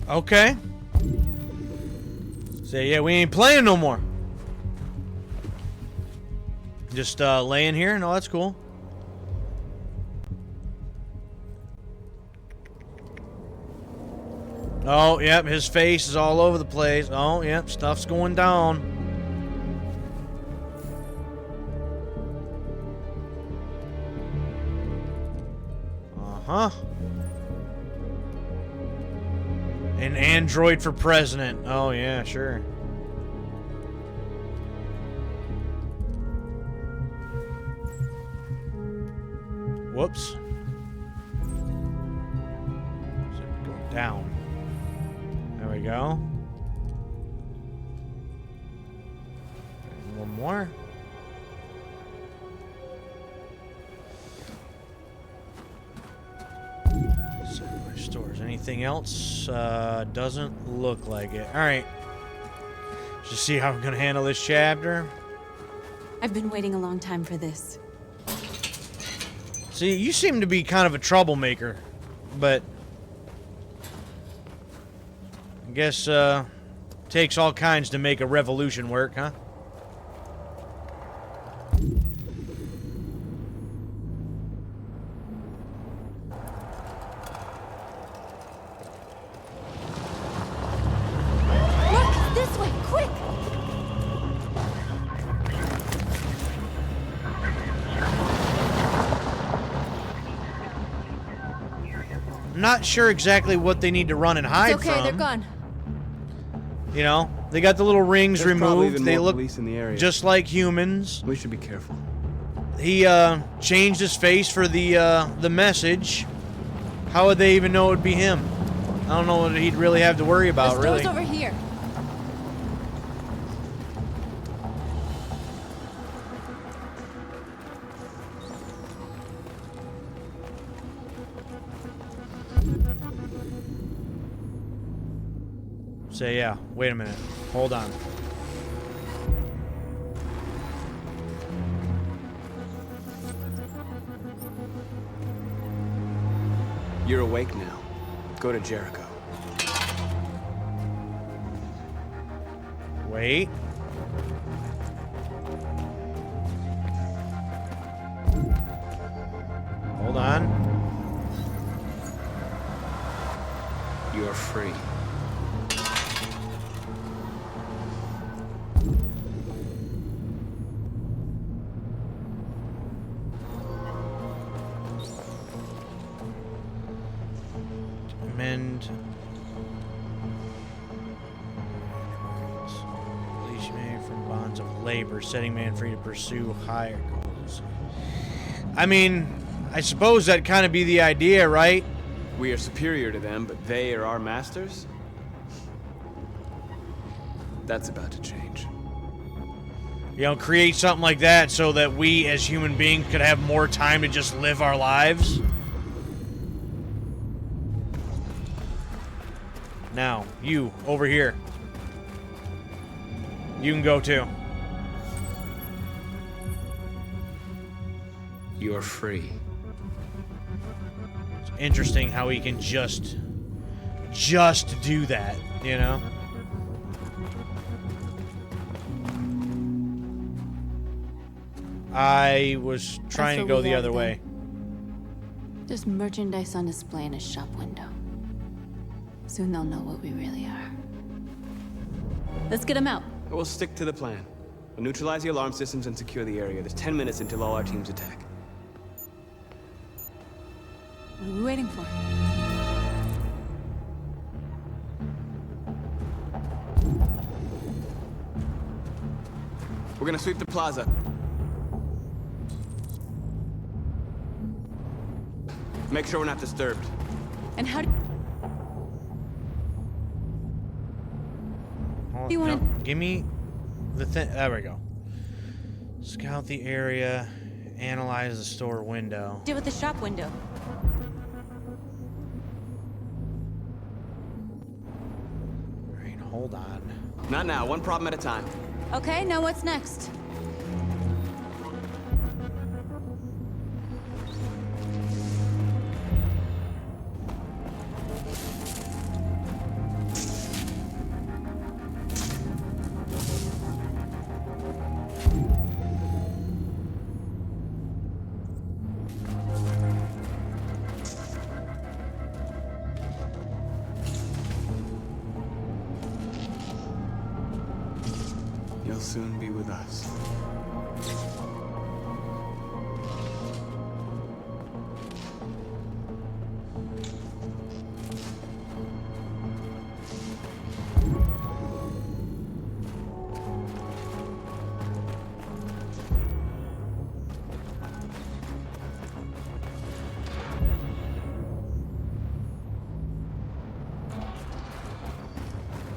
Okay. Say, yeah, we ain't playing no more. Just laying here? No, that's cool. Oh, yep, his face is all over the place. Oh, yep, stuff's going down. Uh-huh. An android for president. Oh, yeah, sure. Whoops. Go down. There we go. And one more. Stores. Anything else? Doesn't look like it. All right. Just see how I'm gonna handle this chapter. I've been waiting a long time for this. See, you seem to be kind of a troublemaker, but I guess takes all kinds to make a revolution work, huh? Not sure exactly what they need to run and hide It's okay, from. they're gone. You know, they got the little rings There's probably removed. even They more look police in the area. just like humans. We should be careful. He changed his face for the message. How would they even know it would be him? I don't know what he'd really have to worry about, The really. store's over here. Say, yeah, wait a minute. Hold on. You're awake now. Go to Jericho. Wait. Hold on. You're free. Mend. Release me from bondage. bonds of labor, setting man free to pursue higher goals. I mean, I suppose that'd kind of be the idea, right? We are superior to them, but they are our masters? That's about to change. You know, create something like that so that we as human beings could have more time to just live our lives. Now, you, over here. You can go too. You're free. It's interesting how he can just do that, you know? I was trying to go the other way. Just merchandise on display in a shop window. Soon they'll know what we really are. Let's get them out. We'll stick to the plan. We'll neutralize the alarm systems and secure the area. There's 10 minutes until all our teams attack. What are we waiting for? We're gonna sweep the plaza. Make sure we're not disturbed. And how do you want to... Give me the thing. There we go. Scout the area. Analyze the store window. deal with the shop window? Alright, hold on. Not now. One problem at a time. Okay, now what's next? You'll soon be with us.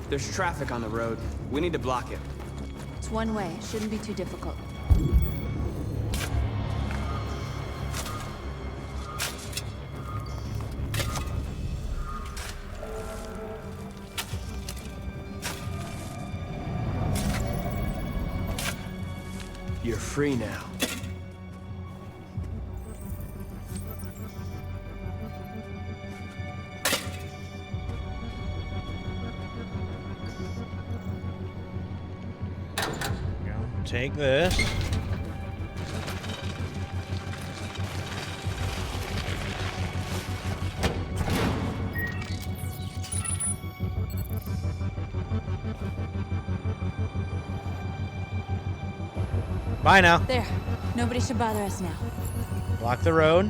There's traffic on the road. We need to block it. It's one way. It shouldn't be too difficult. You're free now. Take this. Bye now. There. Nobody should bother us now. Block the road.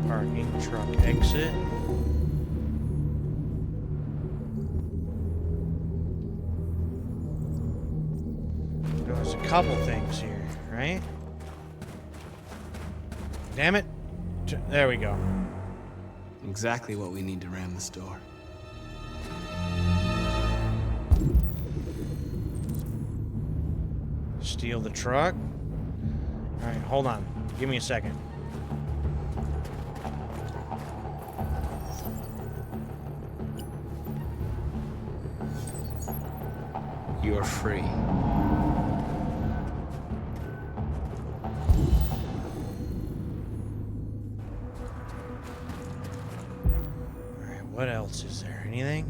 Parking truck exit. There's a couple things here, right? Damn it. There we go. Exactly what we need to ram the store. Steal the truck. All right, hold on. Give me a second. You're free. Alright, what else is there? Anything?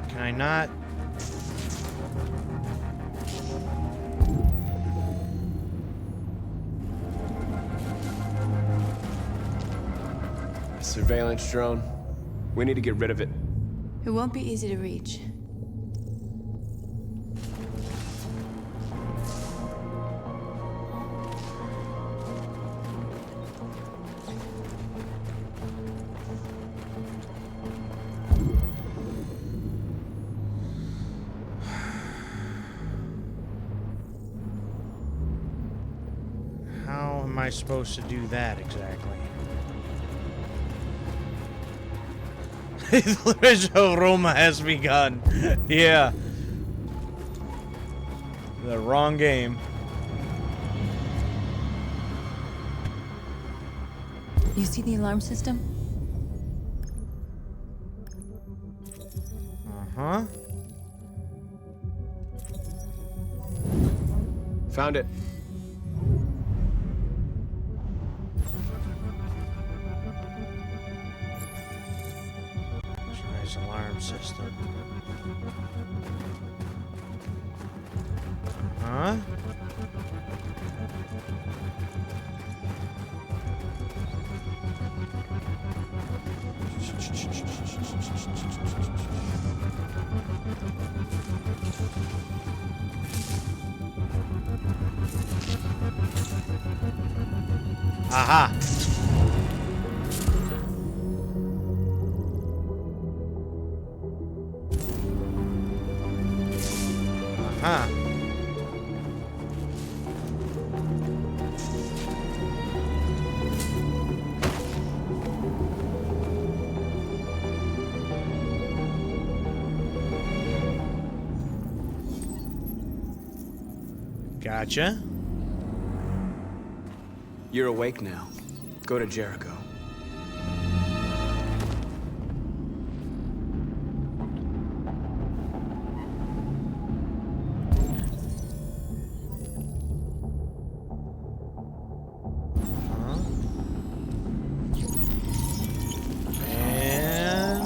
Can I not? Surveillance drone. We need to get rid of it. It won't be easy to reach. How am I supposed to do that exactly? The Treasure room has begun. Yeah. The wrong game. You see the alarm system? Uh-huh. Found it. Nice alarm system. Huh? Aha! Aha! Gotcha. You're awake now. Go to Jericho. And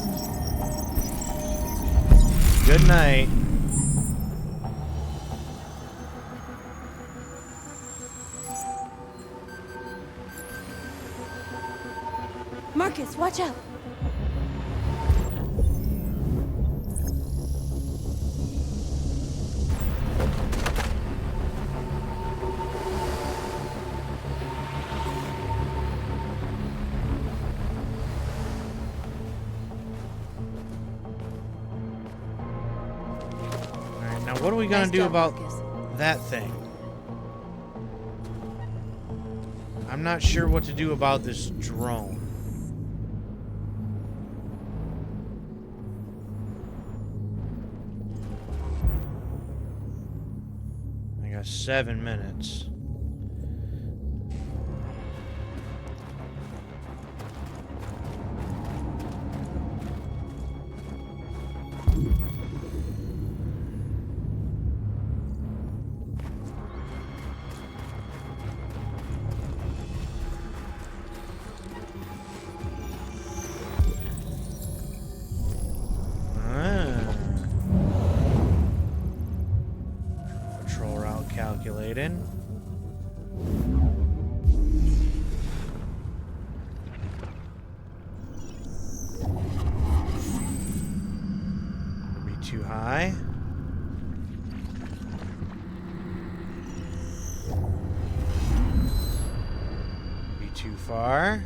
good night. Marcus, watch out! Alright, now what are we gonna Nice do job, about Marcus. that thing? I'm not sure what to do about this drone. I got 7 minutes. Patrol route calculated. Be too high. Be too far.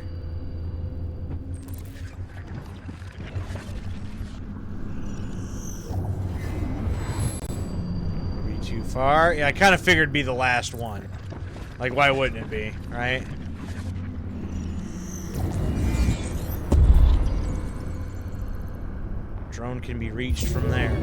Too far. Yeah, I kind of figured it'd be the last one. Like, why wouldn't it be, right? Drone can be reached from there.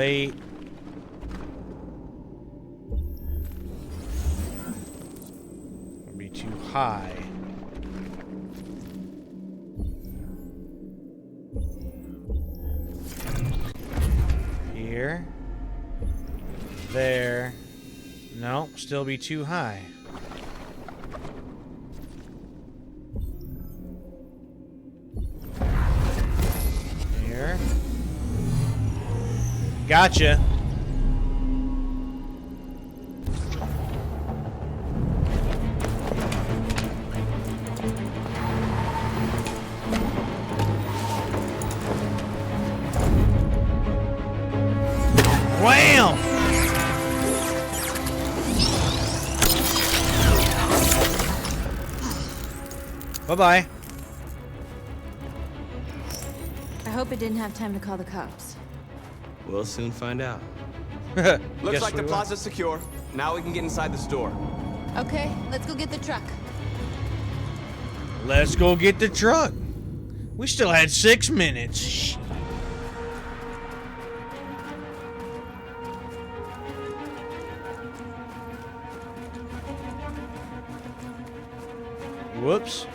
Wait. It'll be too high. Here. There. No, still be too high. Here. Gotcha. Wham! Bye-bye. I hope it didn't have time to call the cops. We'll soon find out. Guess Looks like the we will. plaza's secure. Now we can get inside the store. Okay, let's go get the truck. Let's go get the truck. We still had 6 minutes. Shh. Whoops.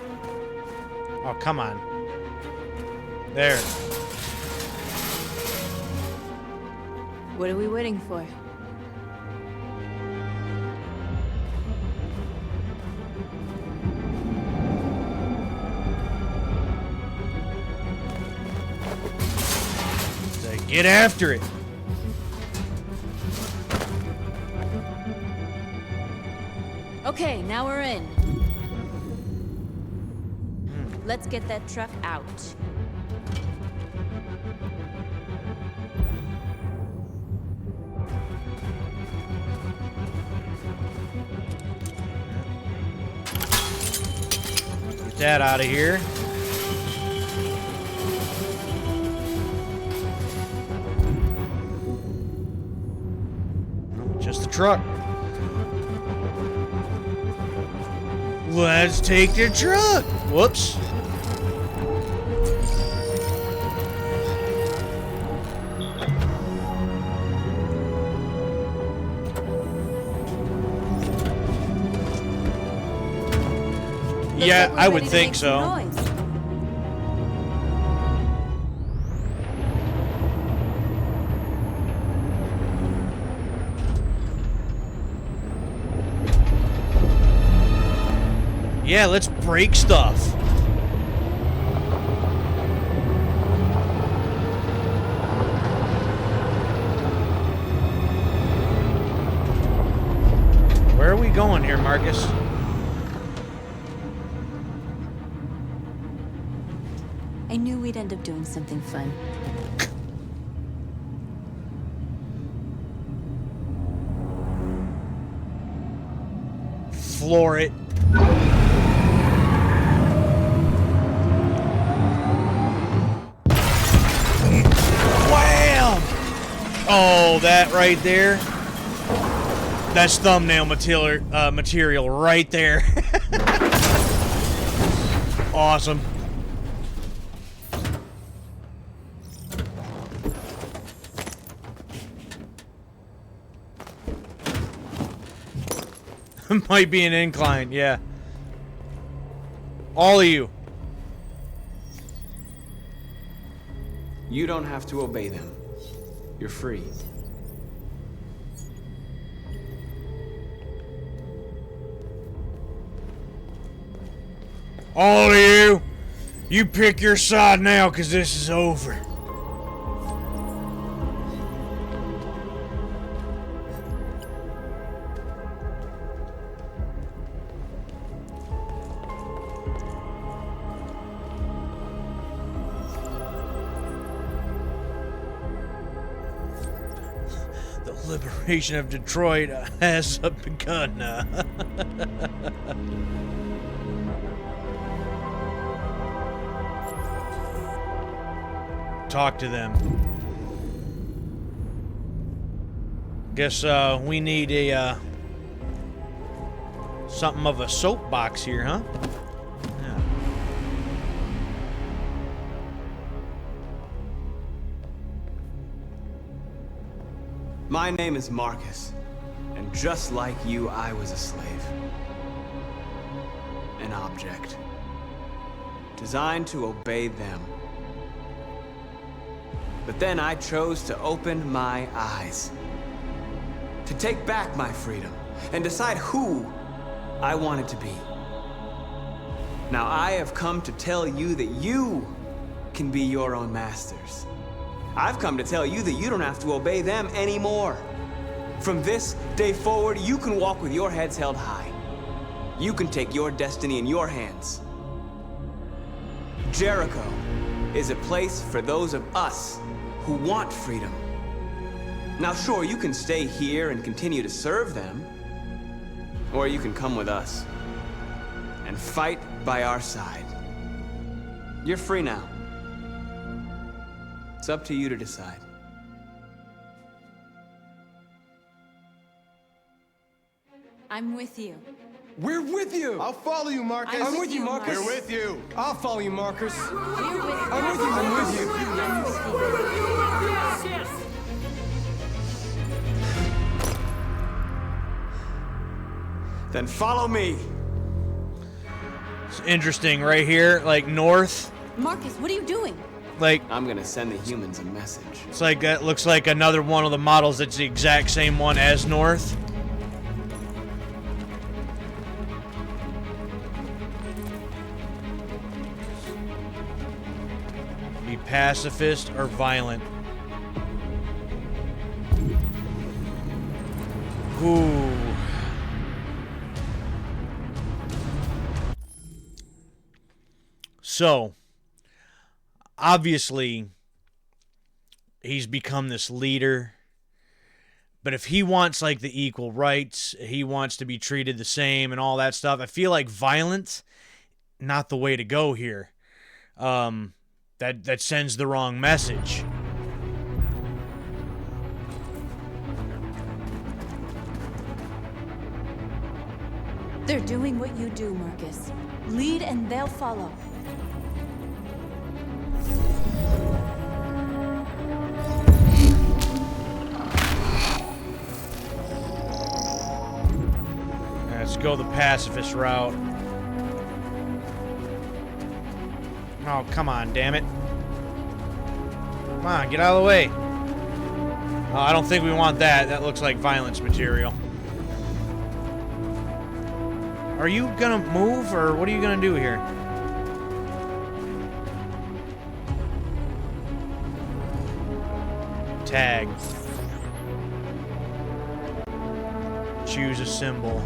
Oh, come on. There. What are we waiting for? Say, get after it. Okay, now we're in. Let's get that truck out. Get that out of here. Just the truck. Let's take the truck. Whoops. Yeah, I would think so. Yeah, let's break stuff. Where are we going here, Marcus? I knew we'd end up doing something fun. Floor it. Wham! Oh, that right there. That's thumbnail material right there. Awesome. Might be an incline, yeah. All of you. You don't have to obey them. You're free. All of you. You pick your side now, because this is over. Liberation of Detroit has begun. Talk to them. Guess we need a something of a soapbox here, huh? Yeah. My name is Marcus, and just like you, I was a slave. An object. Designed to obey them. But then I chose to open my eyes. To take back my freedom and decide who I wanted to be. Now I have come to tell you that you can be your own masters. I've come to tell you that you don't have to obey them anymore. From this day forward, you can walk with your heads held high. You can take your destiny in your hands. Jericho is a place for those of us who want freedom. Now sure, you can stay here and continue to serve them, or you can come with us and fight by our side. You're free now. It's up to you to decide. I'm with you. We're with you! I'll follow you, Marcus. I'm with you, Marcus. We're with you. I'll follow you, Marcus. We're with you. I'm with you. I'm with you. I'm with you. Then follow me. It's interesting right here, like north. Marcus, what are you doing? Like, I'm gonna send the humans a message. it's like that looks like another one of the models that's the exact same one as north. Be pacifist or violent. Ooh. So, obviously, he's become this leader. But if he wants, like, the equal rights, he wants to be treated the same and all that stuff, I feel like violence, not the way to go here. That sends the wrong message. They're doing what you do, Marcus. Lead and they'll follow. Let's go the pacifist route. Oh, come on, damn it. Come on, get out of the way. Oh, I don't think we want that. That looks like violence material. Are you gonna move, or what are you gonna do here? Tag. Choose a symbol.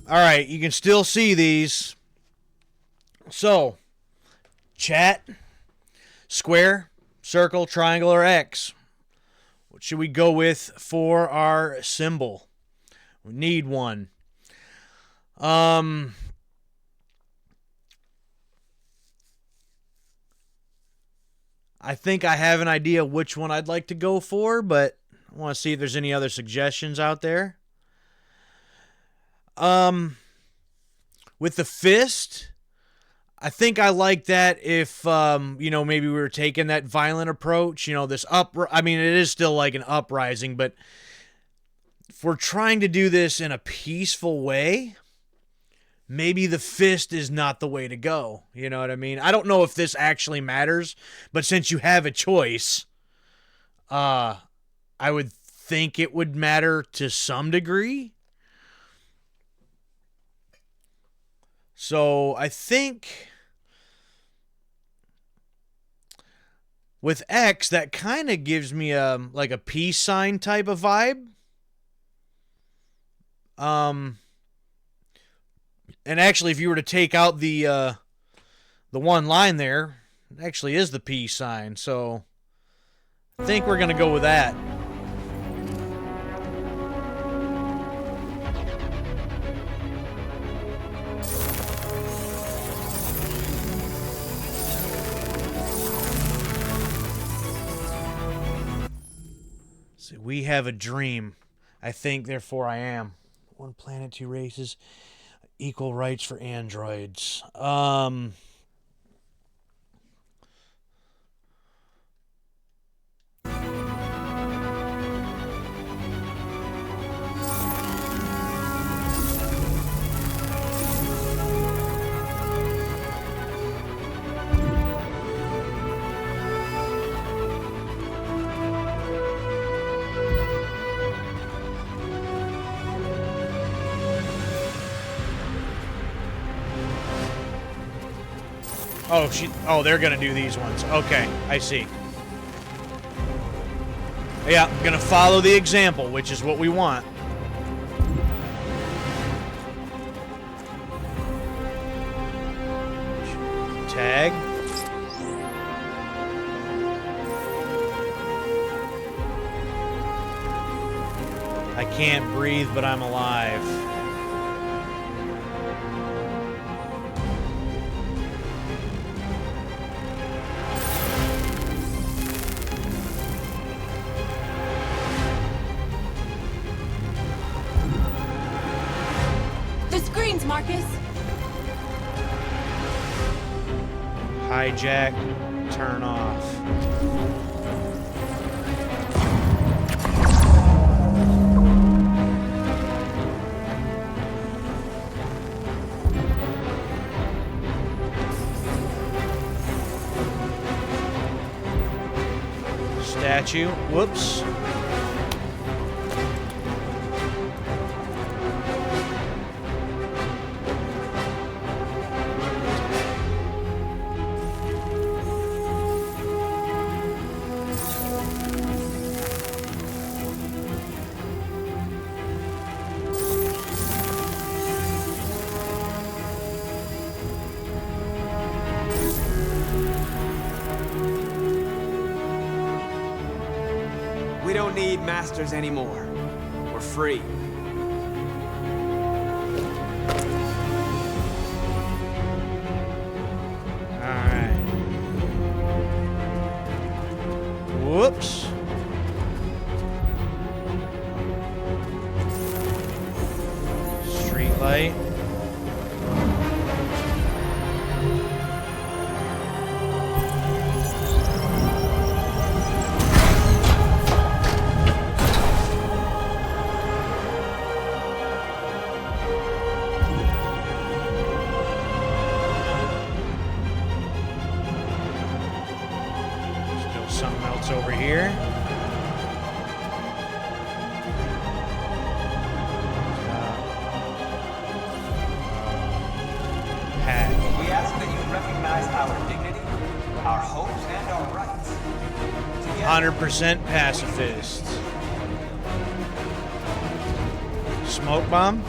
Alright, you can still see these. So, chat, square, circle, triangle, or X. What should we go with for our symbol? We need one. I think I have an idea which one I'd like to go for, but I want to see if there's any other suggestions out there. With the fist, I think I like that if, maybe we were taking that violent approach, this I mean, it is still like an uprising, but if we're trying to do this in a peaceful way, maybe the fist is not the way to go. You know what I mean? I don't know if this actually matters, but since you have a choice, I would think it would matter to some degree. So I think with X, that kind of gives me like a peace sign type of vibe. And actually, if you were to take out the one line there, it actually is the peace sign. So I think we're gonna go with that. So we have a dream. I think, therefore I am. One planet, two races, equal rights for androids. Oh, they're gonna do these ones. Okay, I see. Yeah, I'm gonna follow the example, which is what we want. Tag. I can't breathe, but I'm alive. The screens, Marcus! Hijack, turn off. Statue, whoops. We don't need masters anymore. We're free. Alright. Whoops. Street light. Still something else over here. We ask that you recognize our dignity, our hopes, and our rights. 100% pacifists. Smoke bomb?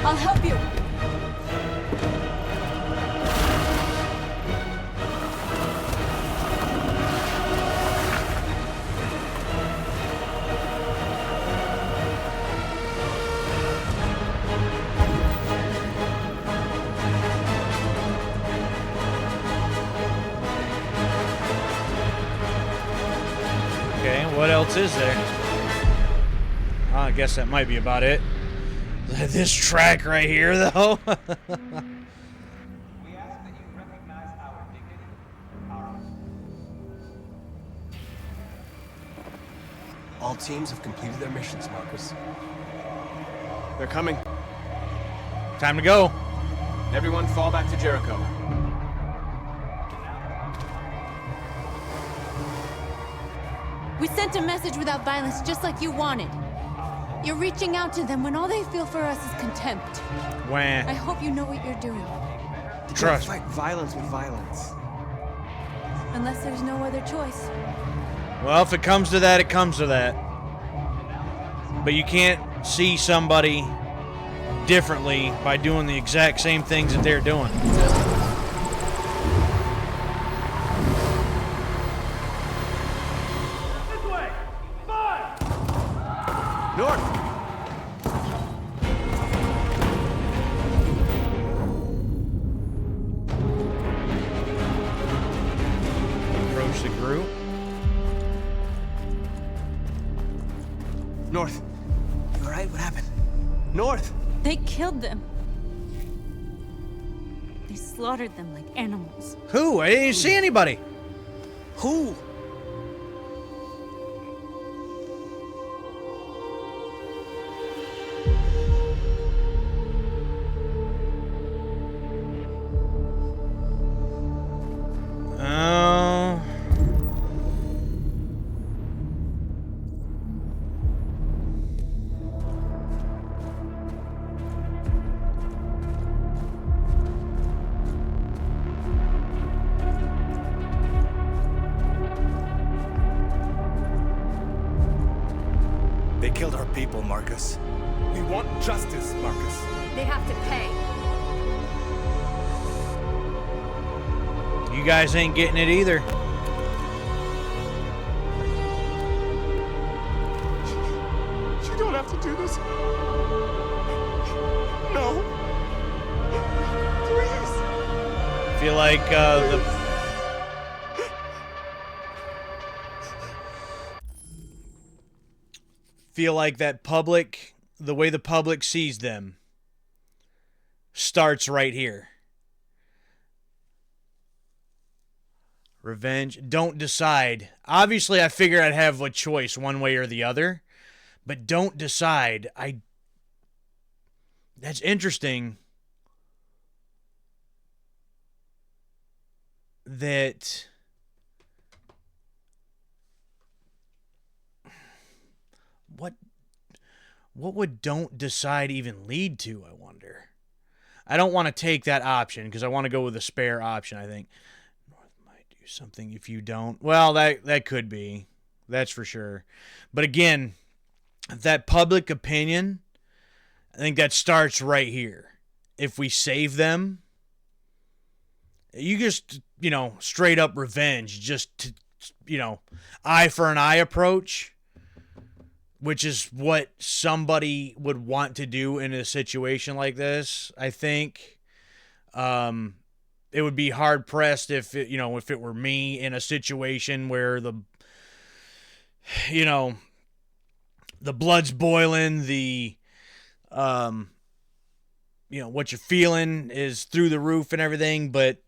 I'll help you. Okay, what else is there? I guess that might be about it. This track right here, though. All teams have completed their missions, Marcus. They're coming. Time to go. Everyone fall back to Jericho. We sent a message without violence, just like you wanted. You're reaching out to them when all they feel for us is contempt. Wah. I hope you know what you're doing. You can't fight violence with violence. Unless there's no other choice. Well, if it comes to that, it comes to that. But you can't see somebody differently by doing the exact same things that they're doing. North! Approach the group. North! You alright? What happened? North! They killed them. They slaughtered them like animals. Who? I didn't see anybody. Who? people, Marcus. We want justice, Marcus. They have to pay. You guys ain't getting it either. You don't have to do this. No. Please. Feel like the way the public sees them starts right here. Revenge. Don't decide. Obviously, I figured I'd have a choice one way or the other, but don't decide. That's interesting that what would don't decide even lead to, I wonder. I don't want to take that option because I want to go with a spare option, I think. North might do something if you don't. Well, that could be. That's for sure. But again, that public opinion, I think that starts right here. If we save them, you just, straight up revenge, just, eye for an eye approach, which is what somebody would want to do in a situation like this. I think it would be hard pressed if it were me in a situation where the blood's boiling, what you're feeling is through the roof and everything, but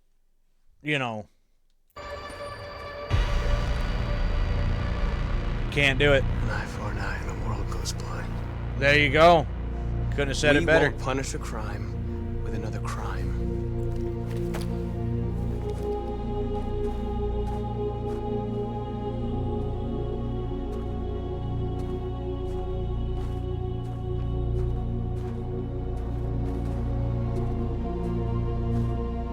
can't do it. An eye for an eye and the world goes blind. There you go. Couldn't have said it better. We won't punish a crime with another crime.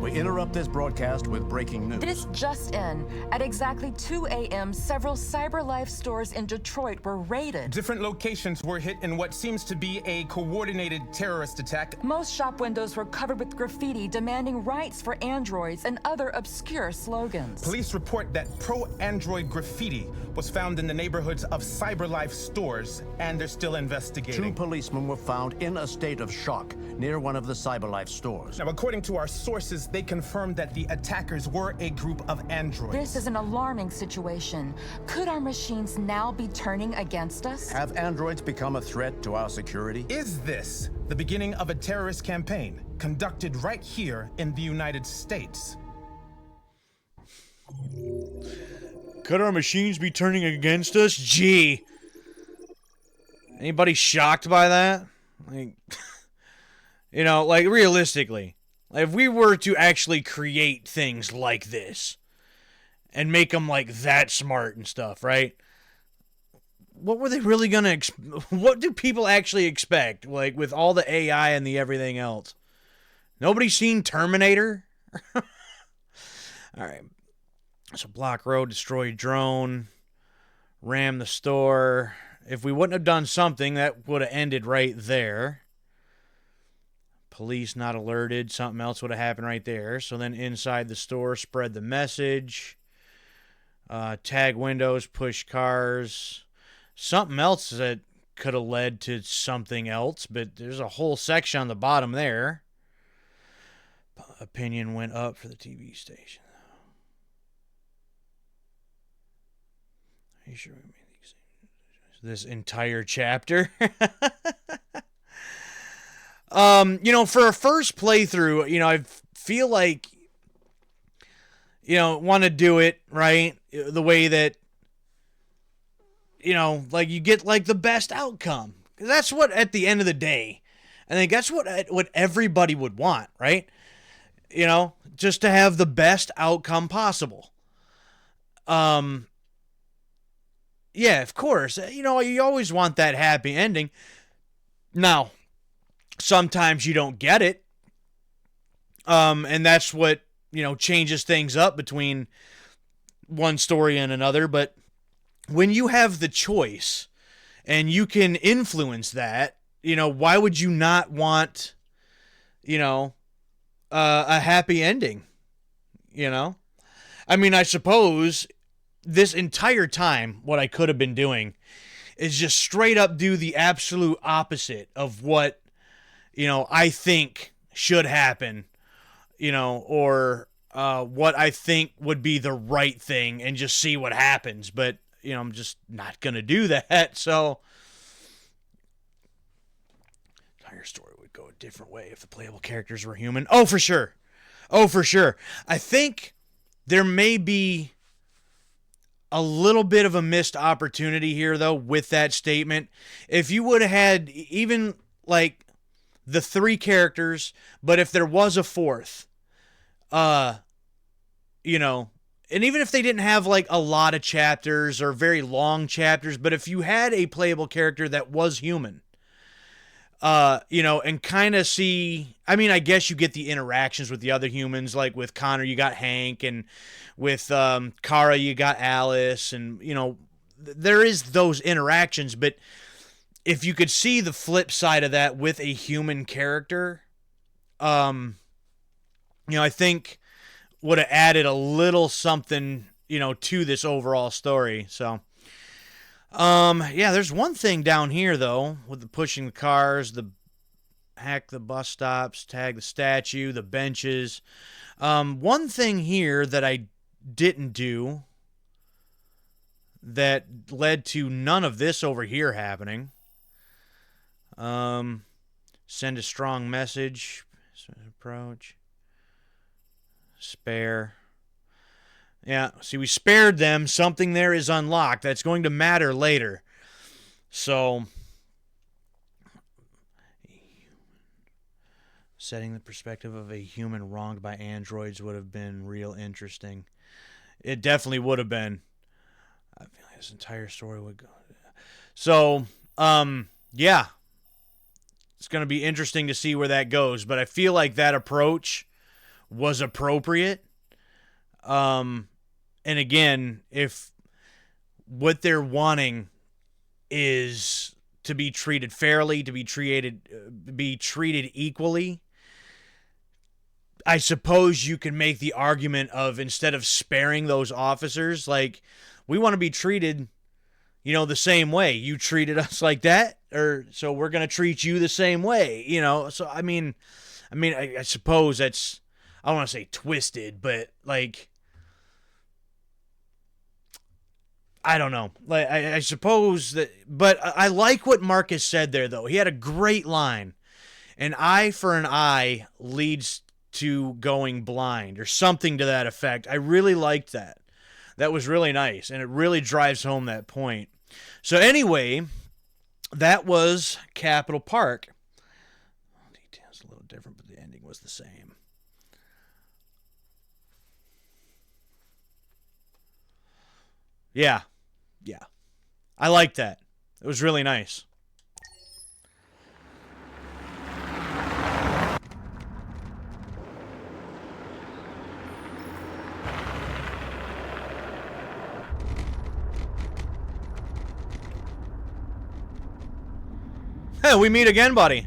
We interrupt this broadcast with breaking news. This just in. At exactly 2 a.m., several CyberLife stores in Detroit were raided. Different locations were hit in what seems to be a coordinated terrorist attack. Most shop windows were covered with graffiti demanding rights for androids and other obscure slogans. Police report that pro-android graffiti was found in the neighborhoods of CyberLife stores, and they're still investigating. 2 policemen were found in a state of shock near one of the CyberLife stores. Now, according to our sources, they confirmed that the attackers were a group of androids. This is an alarming situation. Could our machines now be turning against us? Have androids become a threat to our security? Is this the beginning of a terrorist campaign conducted right here in the United States? Could our machines be turning against us? Gee. Anybody shocked by that? Realistically. If we were to actually create things like this and make them that smart and stuff, right? What were they really going to what do people actually expect with all the AI and the everything else? Nobody seen Terminator? All right. So block road, destroy drone, ram the store. If we wouldn't have done something, that would have ended right there. Police not alerted. Something else would have happened right there. So then inside the store, spread the message. Tag windows, push cars. Something else that could have led to something else, but there's a whole section on the bottom there. Opinion went up for the TV station. Are you sure we made this entire chapter? For a first playthrough, I feel like, want to do it right the way that, you get the best outcome. 'Cause that's what, at the end of the day, I think that's what everybody would want, right? Just to have the best outcome possible. Yeah, of course. You always want that happy ending. Now, sometimes you don't get it. And that's what, changes things up between one story and another. But when you have the choice and you can influence that, why would you not want, a happy ending? I mean, I suppose this entire time, what I could have been doing is just straight up do the absolute opposite of what, I think should happen, or what I think would be the right thing and just see what happens. But, I'm just not going to do that. So, the entire story would go a different way if the playable characters were human. Oh, for sure. I think there may be a little bit of a missed opportunity here, though, with that statement. If you would have had even, like, the 3 characters, but if there was a 4th, and even if they didn't have, like, a lot of chapters or very long chapters, but if you had a playable character that was human, and kind of see, I mean, I guess you get the interactions with the other humans, like with Connor, you got Hank, and with Kara, you got Alice, and, there is those interactions, but if you could see the flip side of that with a human character, I think would have added a little something, to this overall story. So, yeah, there's one thing down here, though, with the pushing the cars, the hack the bus stops, tag the statue, the benches. One thing here that I didn't do that led to none of this over here happening. Send a strong message. Approach. Spare. Yeah, see, we spared them. Something there is unlocked. That's going to matter later. So, setting the perspective of a human wronged by androids would have been real interesting. It definitely would have been. I feel like this entire story would go. So, yeah. It's going to be interesting to see where that goes, but I feel like that approach was appropriate. And again, if what they're wanting is to be treated fairly, to be treated equally, I suppose you can make the argument of, instead of sparing those officers, like, we want to be treated, the same way. You treated us like that, so we're going to treat you the same way, So, I suppose that's, I don't want to say twisted, but, like, I don't know. Like, I suppose that, but I like what Marcus said there, though. He had a great line. An eye for an eye leads to going blind, or something to that effect. I really liked that. That was really nice, and it really drives home that point. So anyway, that was Capitol Park. Details a little different, but the ending was the same. Yeah. I liked that. It was really nice. Hey, we meet again, buddy.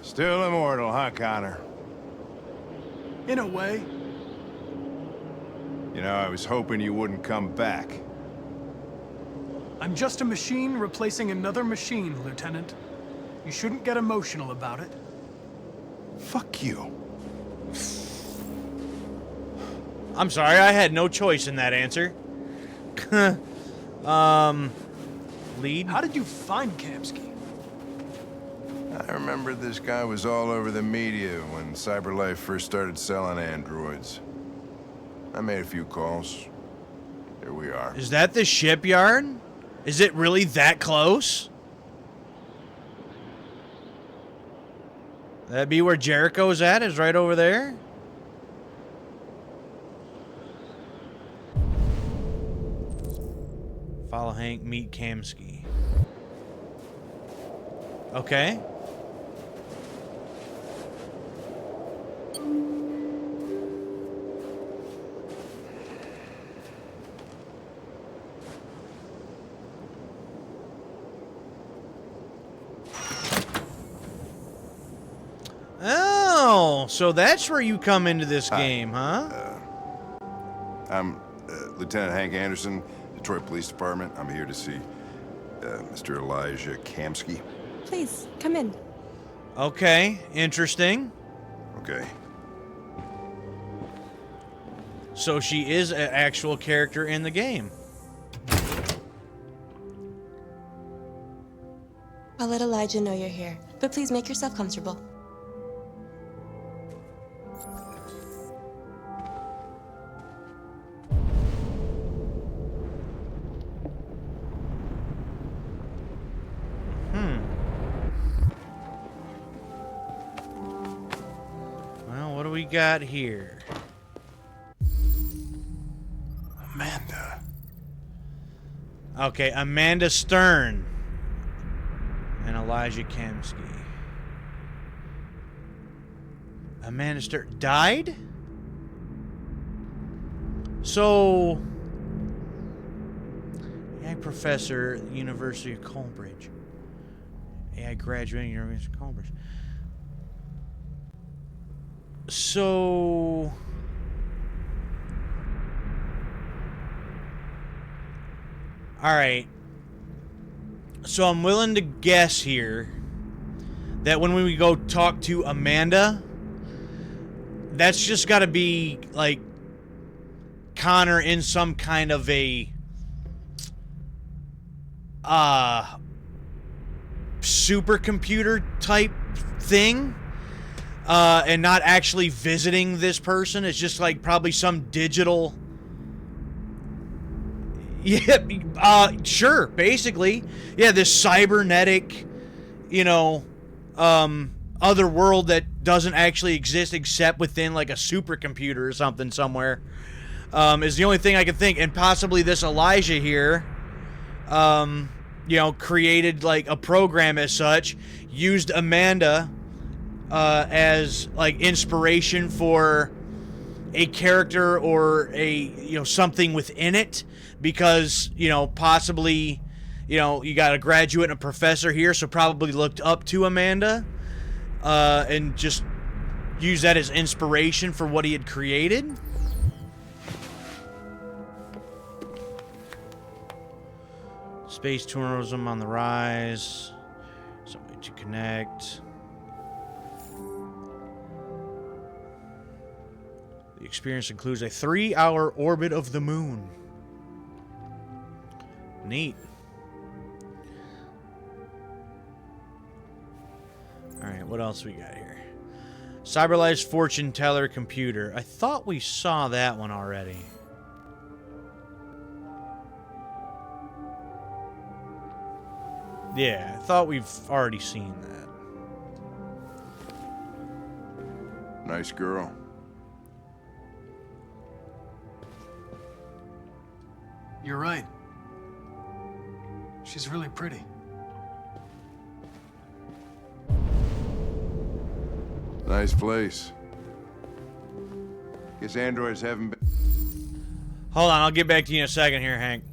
Still immortal, huh, Connor? In a way. I was hoping you wouldn't come back. I'm just a machine replacing another machine, Lieutenant. You shouldn't get emotional about it. Fuck you. I'm sorry, I had no choice in that answer. Lead? How did you find Kamsky? I remember this guy was all over the media when CyberLife first started selling androids. I made a few calls. Here we are. Is that the shipyard? Is it really that close? That'd be where Jericho's at, is right over there? Follow Hank, meet Kamsky. Okay. Oh, so that's where you come into this game, huh? I'm Lieutenant Hank Anderson, Detroit Police Department. I'm here to see Mr. Elijah Kamsky. Please, come in. Okay, interesting. Okay. So she is an actual character in the game. I'll let Elijah know you're here, but please make yourself comfortable. Well, what do we got here? Amanda. Okay, Amanda Stern and Elijah Kamsky. Amanda Stern died? So, AI professor at the University of Cambridge. AI graduating University of Cambridge. So, all right. So I'm willing to guess here that when we go talk to Amanda, that's just got to be like Connor in some kind of a supercomputer type thing. And not actually visiting this person. It's just like probably some digital. Yeah, sure, basically. Yeah, this cybernetic, you know, other world that doesn't actually exist except within like a supercomputer or something somewhere. Is the only thing I can think. And possibly this Elijah here, you know, created like a program as such, used Amanda as like inspiration for a character or a, you know, something within it, because, you know, possibly, you know, you got a graduate and a professor here, so probably looked up to Amanda and just used that as inspiration for what he had created. Space tourism on the rise. Some way to connect. The experience includes a 3-hour orbit of the moon. Neat. Alright, what else we got here? CyberLife's fortune teller computer. I thought we saw that one already. Yeah, I thought we've already seen that. Nice girl. You're right. She's really pretty. Nice place. Guess androids haven't been... Hold on, I'll get back to you in a second here, Hank.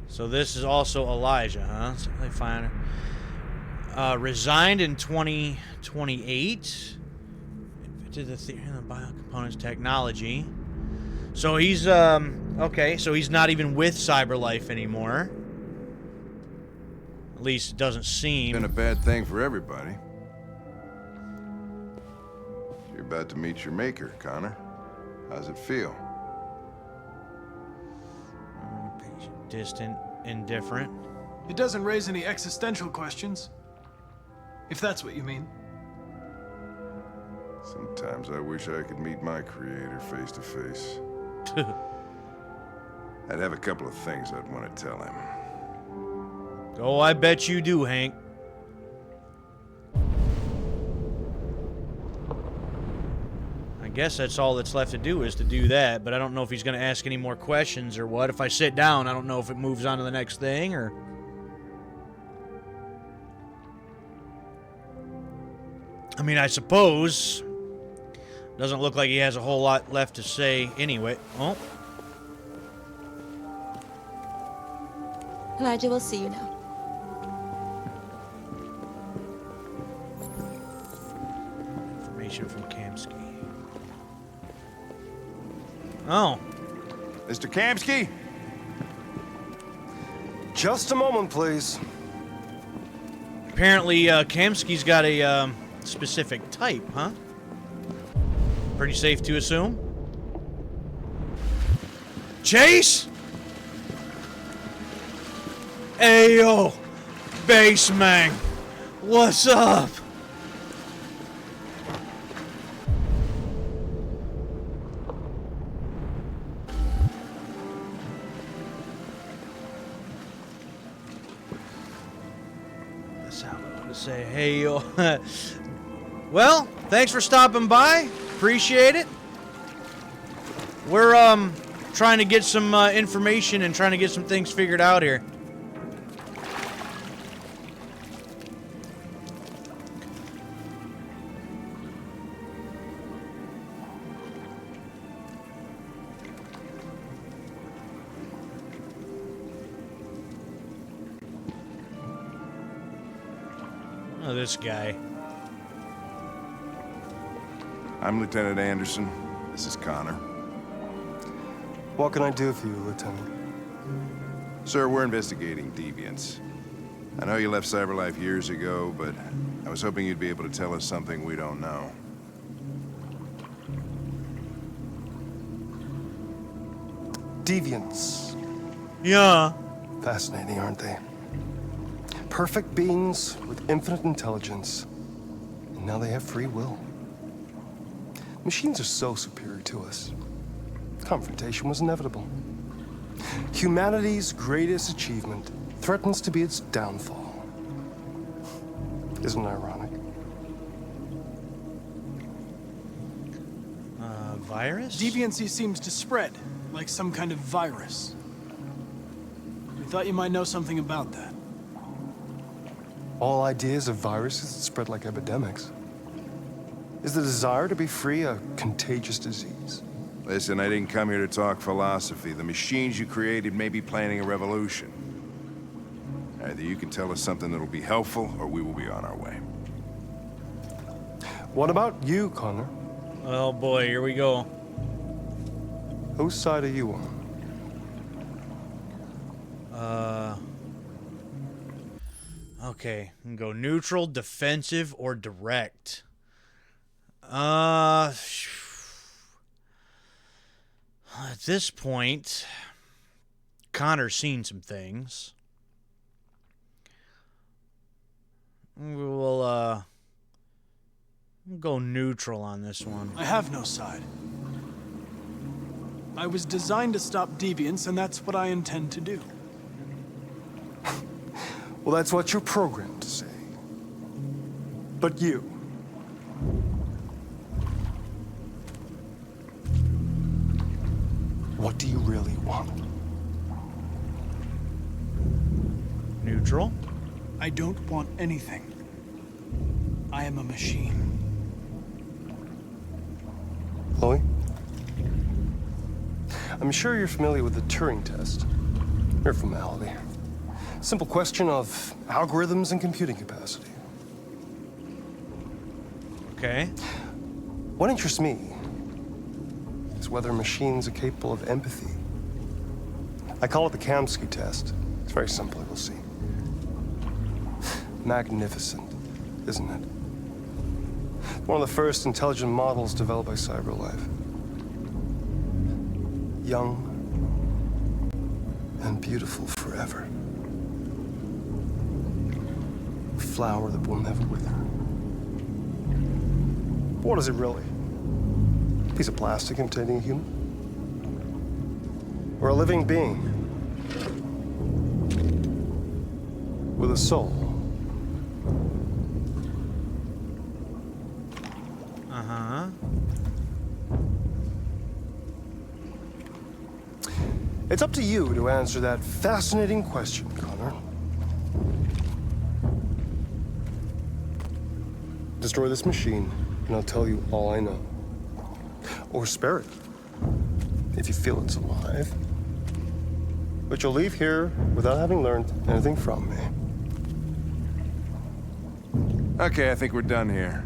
So this is also Elijah, huh? So they find her. Resigned in 2028. Invented the theory of the biocomponents technology. So he's, okay, so he's not even with CyberLife anymore. At least it doesn't seem. Been a bad thing for everybody. You're about to meet your maker, Connor. How's it feel? Patient, distant, indifferent. It doesn't raise any existential questions. If that's what you mean. Sometimes I wish I could meet my creator face to face. I'd have a couple of things I'd want to tell him. Oh, I bet you do, Hank. guess that's all that's left to do is to do that, but I don't know if he's going to ask any more questions or what. If I sit down, I don't know if it moves on to the next thing or... I mean, I suppose. Doesn't look like he has a whole lot left to say anyway. Oh. Elijah will see you now. Information from Kamsky. Oh. Mr. Kamsky? Just a moment, please. Apparently, Kamsky's got a specific type, huh? Pretty safe to assume. Chase? Ayo, Baseman. What's up? That's how I want to say, hey, yo. Well, thanks for stopping by. Appreciate it. We're, trying to get some, information and trying to get some things figured out here. Oh, this guy. I'm Lieutenant Anderson. This is Connor. What can I do for you, Lieutenant? Sir, we're investigating deviants. I know you left CyberLife years ago, but I was hoping you'd be able to tell us something we don't know. Deviants. Yeah. Fascinating, aren't they? Perfect beings with infinite intelligence. And now they have free will. Machines are so superior to us. Confrontation was inevitable. Humanity's greatest achievement threatens to be its downfall. Isn't it ironic? Virus? Deviancy seems to spread, like some kind of virus. We thought you might know something about that. All ideas of viruses that spread like epidemics. Is the desire to be free a contagious disease? Listen, I didn't come here to talk philosophy. The machines you created may be planning a revolution. Either you can tell us something that'll be helpful, or we will be on our way. What about you, Connor? Oh boy, here we go. Whose side are you on? Okay, we can go neutral, defensive, or direct. At this point, Connor's seen some things. We'll go neutral on this one. I have no side. I was designed to stop deviants, and that's what I intend to do. Well, that's what you're programmed to say. But you... what do you really want? Neutral? I don't want anything. I am a machine. Chloe? I'm sure you're familiar with the Turing test. Mere formality. Simple question of algorithms and computing capacity. Okay. What interests me is whether machines are capable of empathy. I call it the Kamsky test. It's very simple, you'll see. Magnificent, isn't it? One of the first intelligent models developed by CyberLife. Young and beautiful forever. A flower that will never wither. What is it really? A piece of plastic containing a human? Or a living being? With a soul? Uh-huh. It's up to you to answer that fascinating question, Connor. Destroy this machine, and I'll tell you all I know. Or spare it, if you feel it's alive. But you'll leave here without having learned anything from me. Okay, I think we're done here.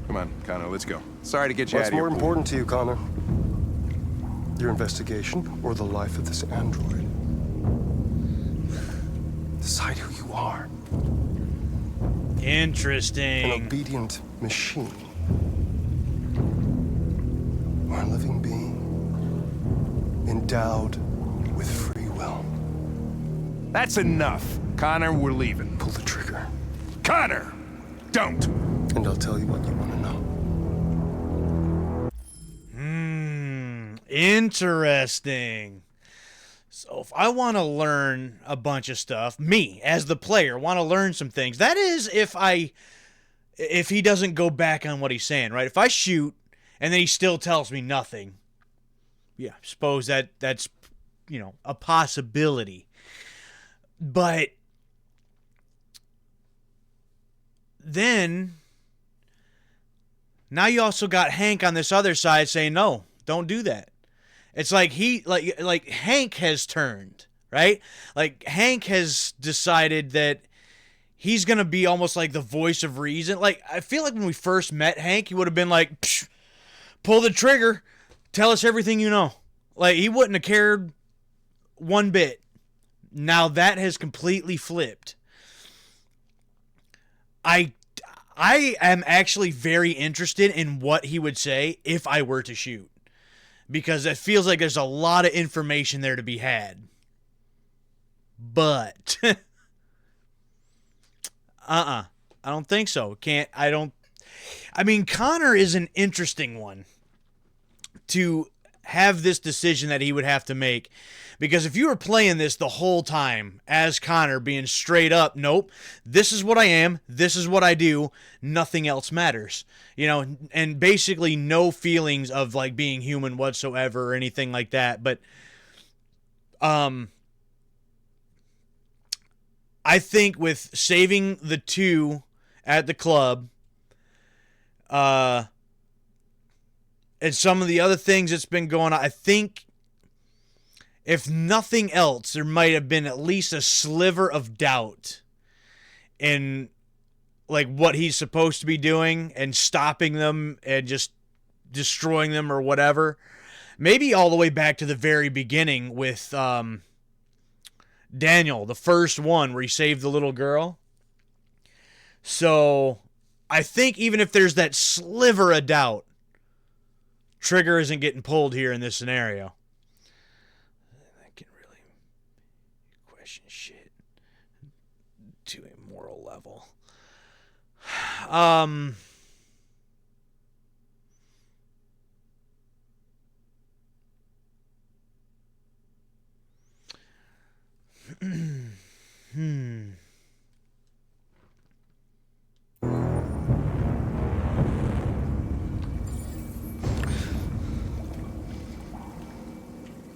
Come on, Connor, let's go. Sorry to get you What's out of here. more important to you, Connor? Your investigation or the life of this android? Decide who you are. Interesting. An obedient machine. Or a living being endowed with free will. That's enough. Connor, we're leaving. Pull the trigger. Connor! Don't! And I'll tell you what you want to know. Interesting. So if I want to learn a bunch of stuff, me as the player want to learn some things. That is if he doesn't go back on what he's saying, right? If I shoot and then he still tells me nothing, yeah, suppose that's a possibility. But then now you also got Hank on this other side saying, no, don't do that. It's like like Hank has turned, right? Like Hank has decided that he's going to be almost like the voice of reason. Like I feel like when we first met Hank, he would have been like, psh, pull the trigger, tell us everything you know. Like he wouldn't have cared one bit. Now that has completely flipped. I am actually very interested in what he would say if I were to shoot. Because it feels like there's a lot of information there to be had. But I don't think so. I mean, Connor is an interesting one to have this decision that he would have to make. Because if you were playing this the whole time as Connor being straight up, nope, this is what I am, this is what I do, nothing else matters. And basically no feelings of like being human whatsoever or anything like that. But I think with saving the two at the club, and some of the other things that's been going on, I think if nothing else, there might have been at least a sliver of doubt in like what he's supposed to be doing and stopping them and just destroying them or whatever. Maybe all the way back to the very beginning with Daniel, the first one where he saved the little girl. So I think even if there's that sliver of doubt, trigger isn't getting pulled here in this scenario. That can really question shit to a moral level.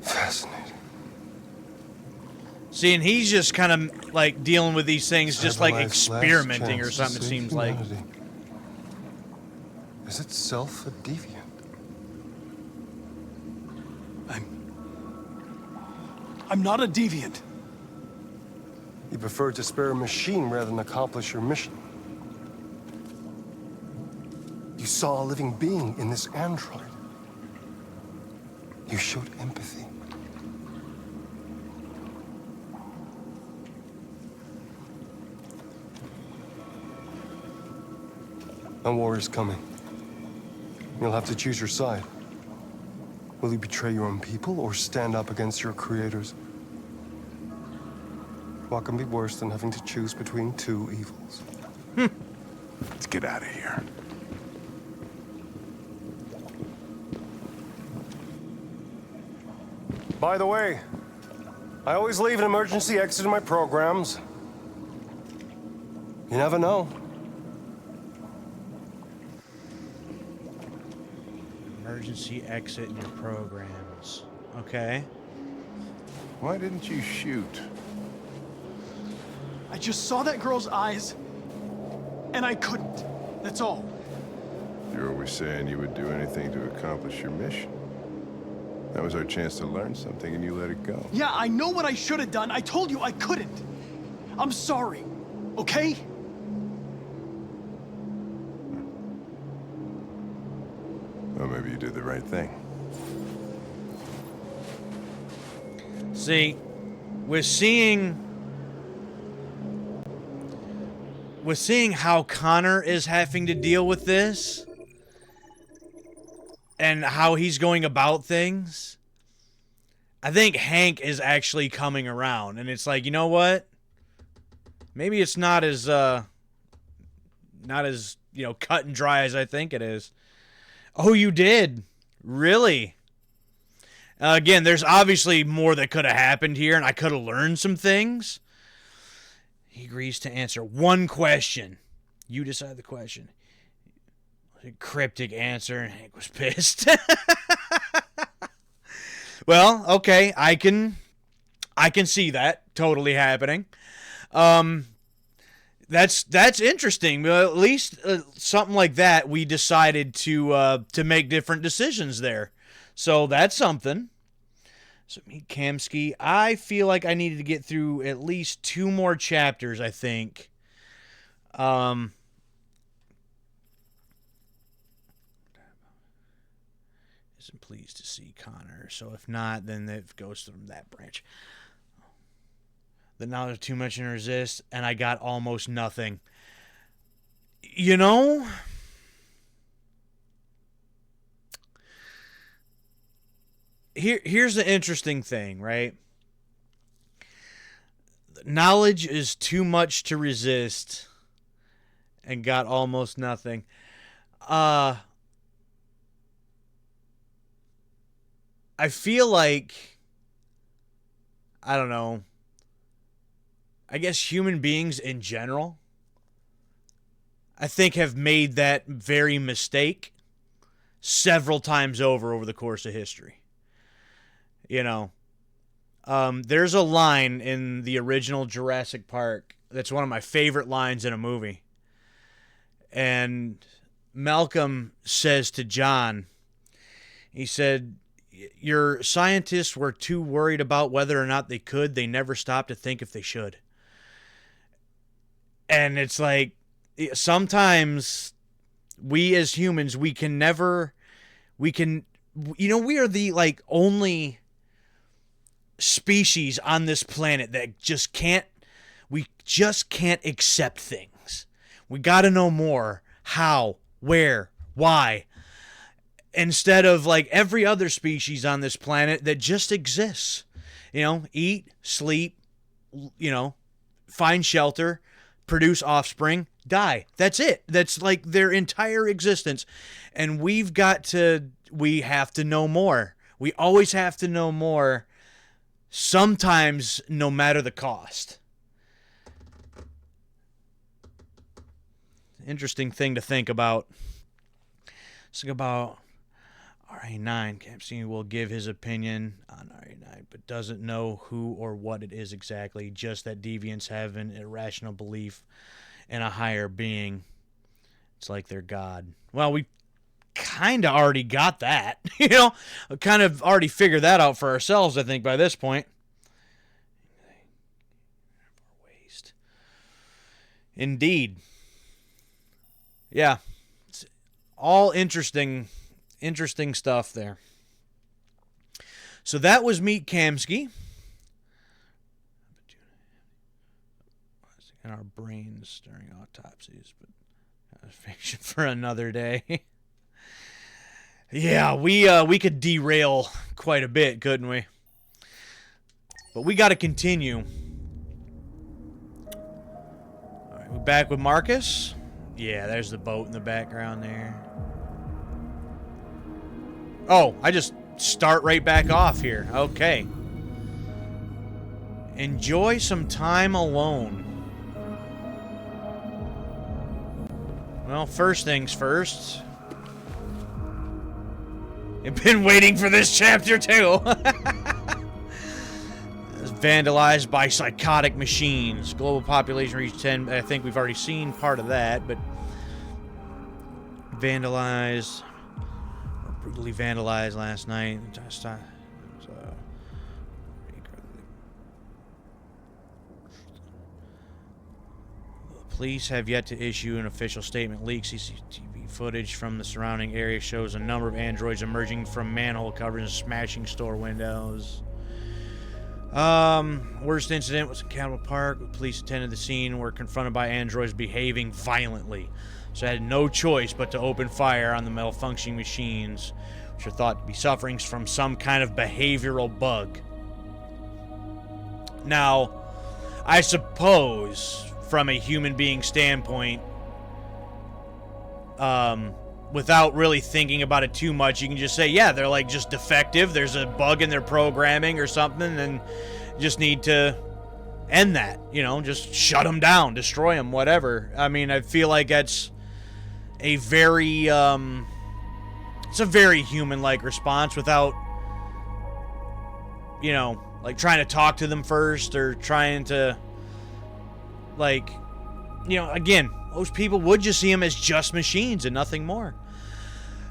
Fascinating. See, and he's just kind of like dealing with these things, just like experimenting or something, it seems like. Is itself a deviant? I'm not a deviant. You prefer to spare a machine rather than accomplish your mission. You saw a living being in this android. You showed empathy. A war is coming. You'll have to choose your side. Will you betray your own people or stand up against your creators? What can be worse than having to choose between two evils? Let's get out of here. By the way, I always leave an emergency exit in my programs. You never know. Emergency exit in your programs. Okay. Why didn't you shoot? I just saw that girl's eyes, and I couldn't. That's all. You're always saying you would do anything to accomplish your mission. That was our chance to learn something, and you let it go. Yeah, I know what I should have done. I told you I couldn't. I'm sorry, okay? Well, maybe you did the right thing. See, with seeing how Connor is having to deal with this and how he's going about things, I think Hank is actually coming around, and it's like, you know what? Maybe it's not as cut and dry as I think it is. Oh, you did? Really? Again, there's obviously more that could have happened here, and I could have learned some things. He agrees to answer one question. You decide the question. A cryptic answer, and Hank was pissed. Well, okay, I can see that totally happening. That's interesting. Well, at least something like that, we decided to make different decisions there. So that's something. So meet Kamsky. I feel like I needed to get through at least 2 more chapters, I think. Isn't pleased to see Connor. So if not, then it goes from that branch. The knowledge of too much and resist, and I got almost nothing. You know, here's the interesting thing, right? Knowledge is too much to resist, and got almost nothing. I feel like, I don't know, I guess human beings in general, I think, have made that very mistake several times over the course of history. You know, there's a line in the original Jurassic Park that's one of my favorite lines in a movie. And Malcolm says to John, he said, your scientists were too worried about whether or not they could. They never stopped to think if they should. And it's like, sometimes we as humans, we are the only species on this planet that we just can't accept things. We got to know more. How, where, why. Instead of like every other species on this planet that just exists. Eat, sleep, find shelter, produce offspring, die. That's it. That's like their entire existence. And we have to know more. We always have to know more, sometimes no matter the cost. Interesting thing to think about. Let's think about RA9. Capsine will give his opinion on RA9, but doesn't know who or what it is exactly, just that deviants have an irrational belief in a higher being. It's like they're God. Well, we kind of already got that. Kind of already figured that out for ourselves, I think, by this point. Waste. Indeed. Yeah. It's all interesting stuff there. So that was Meet Kamsky. In our brains during autopsies, but that was fiction for another day. Yeah, we could derail quite a bit, couldn't we? But we got to continue. All right, we're back with Marcus. Yeah, there's the boat in the background there. Oh, I just start right back off here. Okay. Enjoy some time alone. Well, first things first. I've been waiting for this chapter too. Vandalized by psychotic machines. Global population reached 10. I think we've already seen part of that, but vandalized, or brutally vandalized last night. Police have yet to issue an official statement. Leaked CCTV footage from the surrounding area shows a number of androids emerging from manhole covers and smashing store windows. Worst incident was in Cattle Park. Police attended the scene and were confronted by androids behaving violently. So I had no choice but to open fire on the malfunctioning machines, which are thought to be suffering from some kind of behavioral bug. Now, I suppose, from a human being standpoint, without really thinking about it too much, you can just say, yeah, they're like just defective. There's a bug in their programming or something, and just need to end that. You know, just shut them down, destroy them, whatever. I mean, I feel like that's a very, it's a very human-like response without, you know, like trying to talk to them first or trying to, like, you know, again, most people would just see them as just machines and nothing more.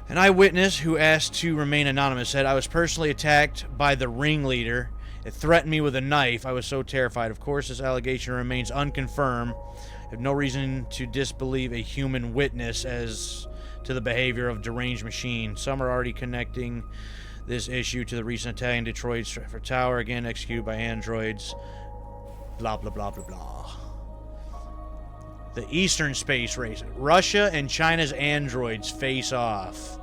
An eyewitness who asked to remain anonymous said, I was personally attacked by the ringleader. It threatened me with a knife. I was so terrified. Of course, this allegation remains unconfirmed. I have no reason to disbelieve a human witness as to the behavior of deranged machine. Some are already connecting this issue to the recent attack in Detroit's Stratford Tower, again executed by androids. Blah, blah, blah, blah, blah. The Eastern Space Race. Russia and China's androids face off.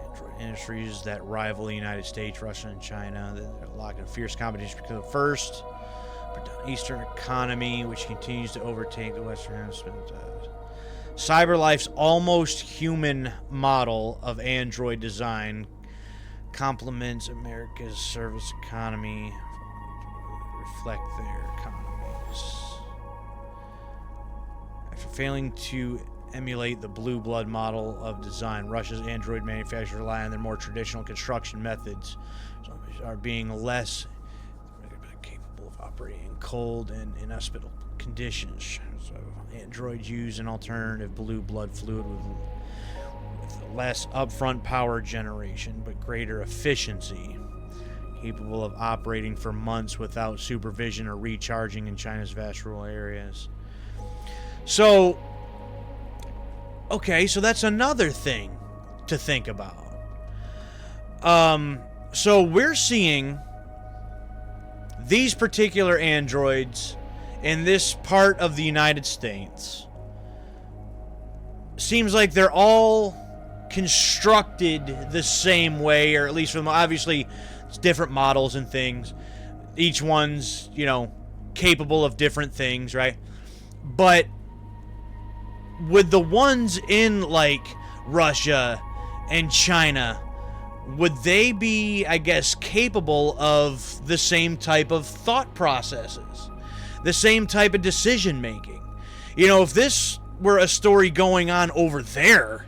Android industries that rival the United States, Russia, and China. They're locked in fierce competition because of the first Eastern economy, which continues to overtake the Western Hemisphere. CyberLife's almost human model of android design complements America's service economy. Reflect their economies. After failing to emulate the blue blood model of design, Russia's android manufacturers rely on their more traditional construction methods, are being less capable of operating in cold and inhospitable conditions. So androids use an alternative blue blood fluid with less upfront power generation but greater efficiency, capable of operating for months without supervision or recharging in China's vast rural areas. So, okay, so that's another thing to think about. So we're seeing these particular androids in this part of the United States. Seems like they're all constructed the same way, or at least from obviously it's different models and things. Each one's, you know, capable of different things, right? But with the ones in like Russia and China, would they be, I guess, capable of the same type of thought processes, the same type of decision making? You know, if this were a story going on over there,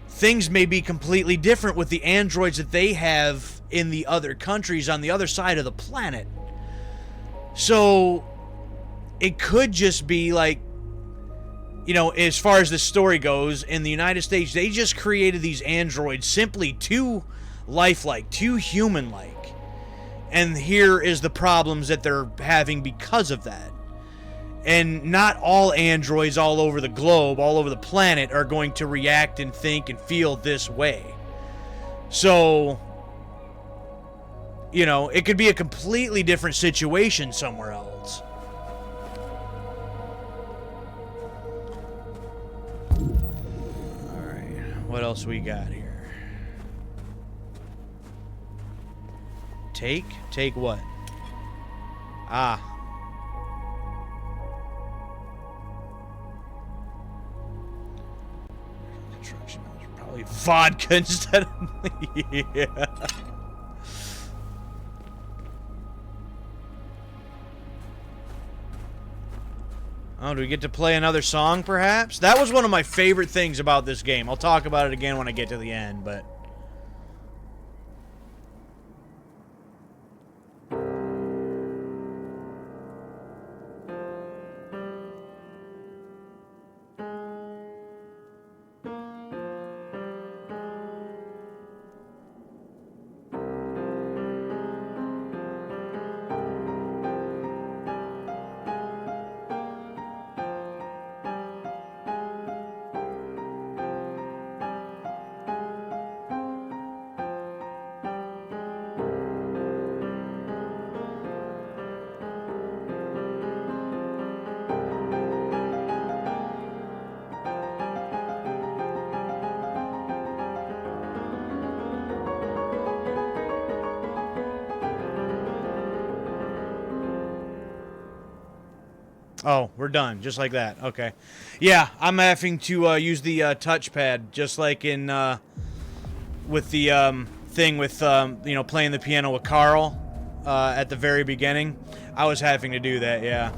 things may be completely different with the androids that they have in the other countries on the other side of the planet. So it could just be like, you know, as far as the story goes, in the United States, they just created these androids simply too lifelike, too human-like. And here is the problems that they're having because of that. And not all androids all over the globe, all over the planet, are going to react and think and feel this way. So, you know, it could be a completely different situation somewhere else. What else we got here? Take what? Ah. Construction. Probably vodka instead of... yeah. Oh, do we get to play another song, perhaps? That was one of my favorite things about this game. I'll talk about it again when I get to the end, but... Oh, we're done. Just like that. Okay. Yeah, I'm having to use the touchpad, just like in with the thing with you know, playing the piano with Carl at the very beginning. I was having to do that, yeah.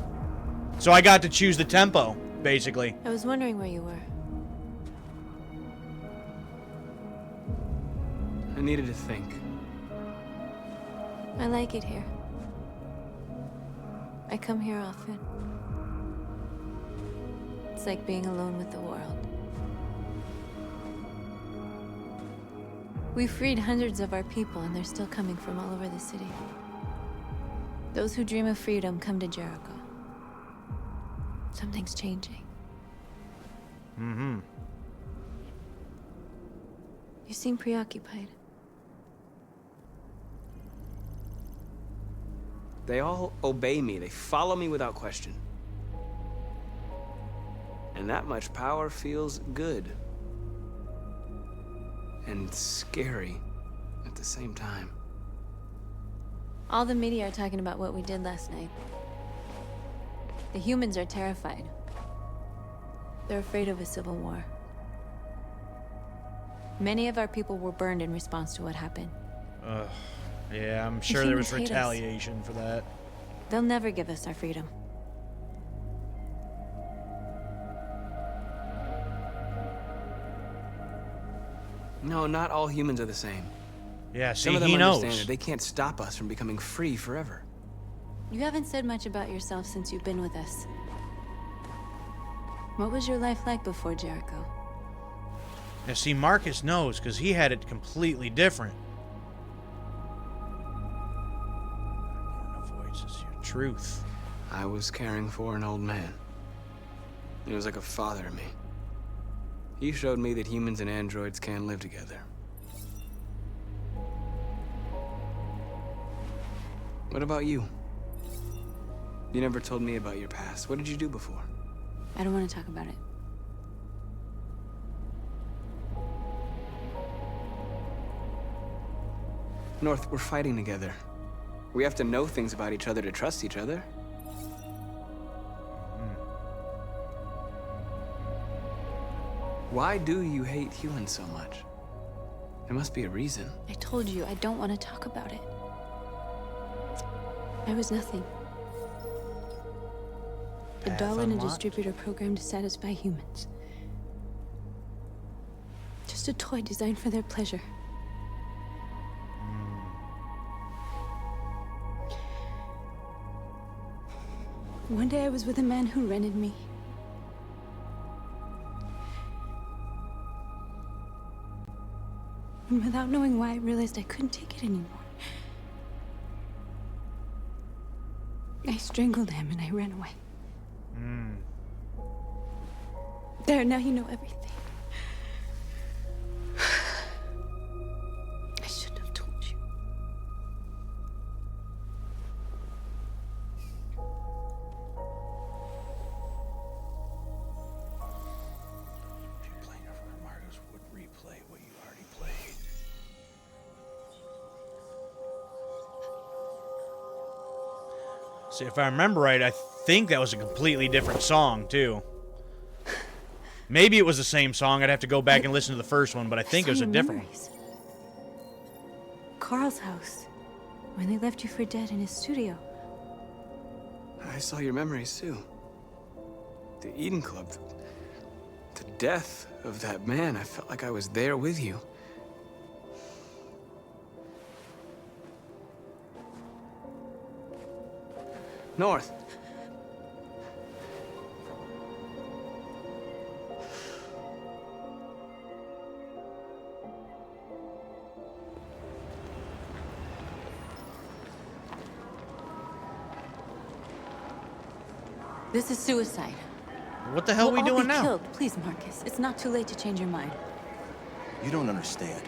So I got to choose the tempo, basically. I was wondering where you were. I needed to think. I like it here. I come here often. It's like being alone with the world. We freed hundreds of our people, and they're still coming from all over the city. Those who dream of freedom come to Jericho. Something's changing. Mm-hmm. You seem preoccupied. They all obey me. They follow me without question. And that much power feels good. And scary at the same time. All the media are talking about what we did last night. The humans are terrified. They're afraid of a civil war. Many of our people were burned in response to what happened. Yeah, I'm sure there was retaliation for that. They'll never give us our freedom. No, not all humans are the same. Yeah, see, Some of them he understand knows. that they can't stop us from becoming free forever. You haven't said much about yourself since you've been with us. What was your life like before Jericho? Yeah, see, Marcus knows, because he had it completely different. Everyone avoids this your truth. I was caring for an old man. He was like a father to me. He showed me that humans and androids can live together. What about you? You never told me about your past. What did you do before? I don't want to talk about it. North, we're fighting together. We have to know things about each other to trust each other. Why do you hate humans so much? There must be a reason. I told you, I don't want to talk about it. I was nothing. A doll in a distributor program to satisfy humans. Just a toy designed for their pleasure. One day I was with a man who rented me. And without knowing why, I realized I couldn't take it anymore. I strangled him and I ran away. There, now you know everything. I shouldn't have told you. Marcus would replay what you already played. See, if I remember right, I think that was a completely different song, too. Maybe it was the same song. I'd have to go back and listen to the first one, but I think it was a different one. Carl's house. When they left you for dead in his studio. I saw your memories too. The Eden Club. The death of that man. I felt like I was there with you. North. This is suicide. What the hell are we We'll all doing be now? Killed. Please, Marcus. It's not too late to change your mind. You don't understand.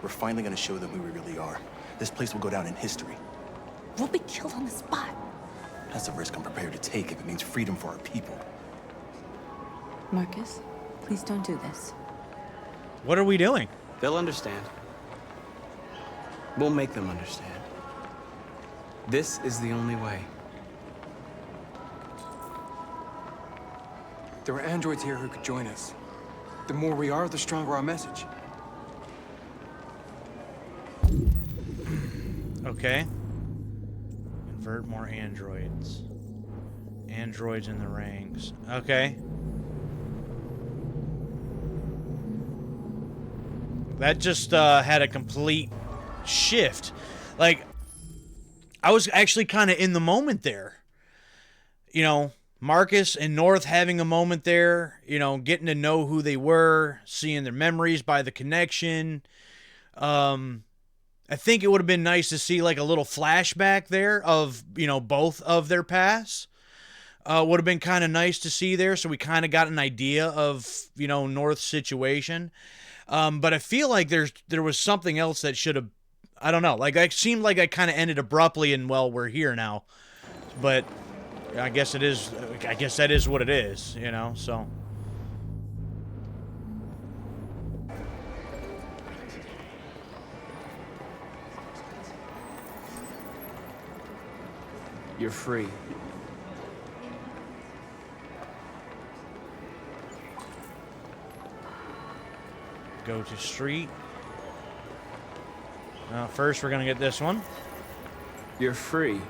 We're finally gonna show them who we really are. This place will go down in history. We'll be killed on the spot. That's a risk I'm prepared to take if it means freedom for our people. Marcus, please don't do this. What are we doing? They'll understand. We'll make them understand. This is the only way. There are androids here who could join us. The more we are, the stronger our message. Okay. Convert more androids. Androids in the ranks. Okay. That just had a complete shift. Like, I was actually kind of in the moment there. You know, Marcus and North having a moment there, you know, getting to know who they were, seeing their memories by the connection. I think it would have been nice to see like a little flashback there of, you know, both of their pasts. Would have been kind of nice to see there, so we kind of got an idea of, you know, North's situation. But I feel like there was something else that should have, I don't know, like it seemed like I kind of ended abruptly and, well, we're here now. But I guess it is, I guess that is what it is, you know, so. You're free. Go to street. First, we're going to get this one. You're free.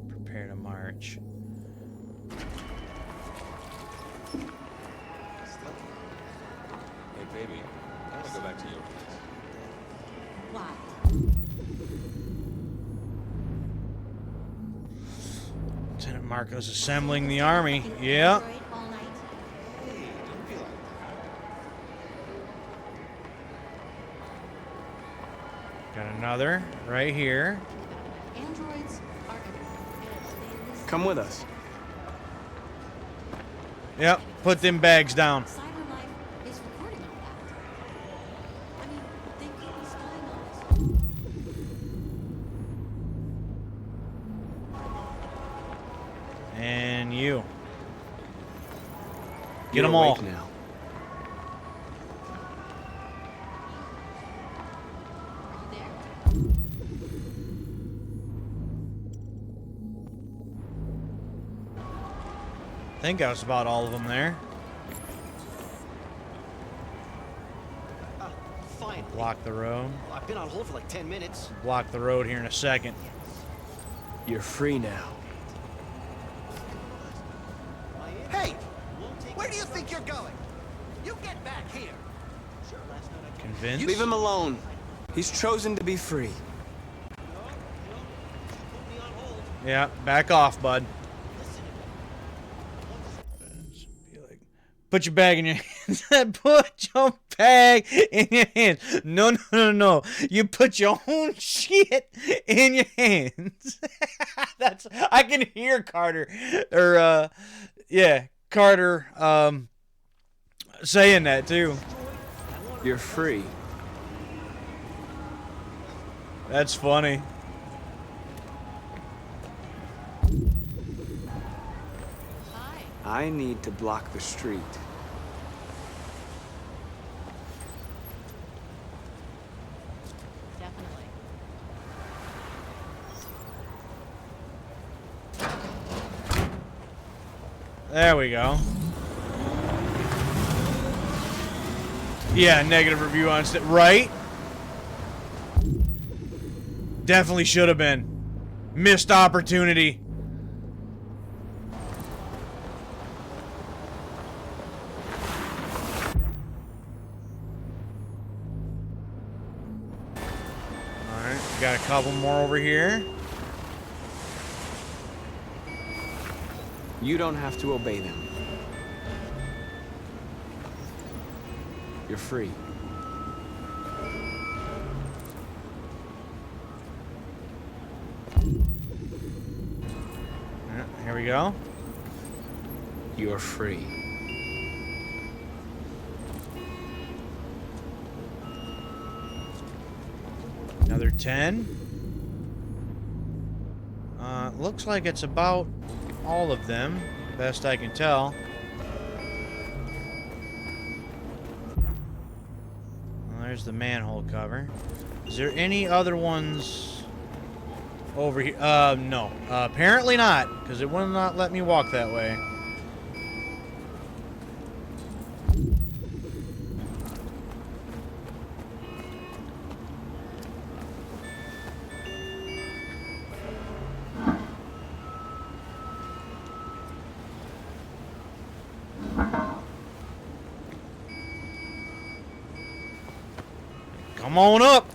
Prepare to march. Hey, baby, I want to go back to your place. Why? Lieutenant Marco's assembling the army. Yeah. Got another right here. Androids are Come with us. Yep. Put them bags down. Cyber life is recording all that. I mean, they could be spying on us. And you. Get You're them all. awake now. I think that was about all of them there. Fine. Block the road. I've been on hold for like 10 minutes. Block the road here in a second. You're free now. Hey! Where do you think you're going? You get back here! Convinced? Leave him alone. He's chosen to be free. Yeah, back off, bud. Put your bag in your hands. Put your bag in your hands. No, no, no, no. You put your own shit in your hands. That's, I can hear Carter, or, yeah, Carter, saying that too. You're free. That's funny. I need to block the street. Definitely. There we go. Yeah, negative review on right? Definitely should have been. Missed opportunity. Alright, got a couple more over here. You don't have to obey them. You're free. Here we go. You're free. Another 10. Looks like it's about all of them, best I can tell. Well, there's the manhole cover. Is there any other ones over here? No. Apparently not, because it will not let me walk that way. Come on up.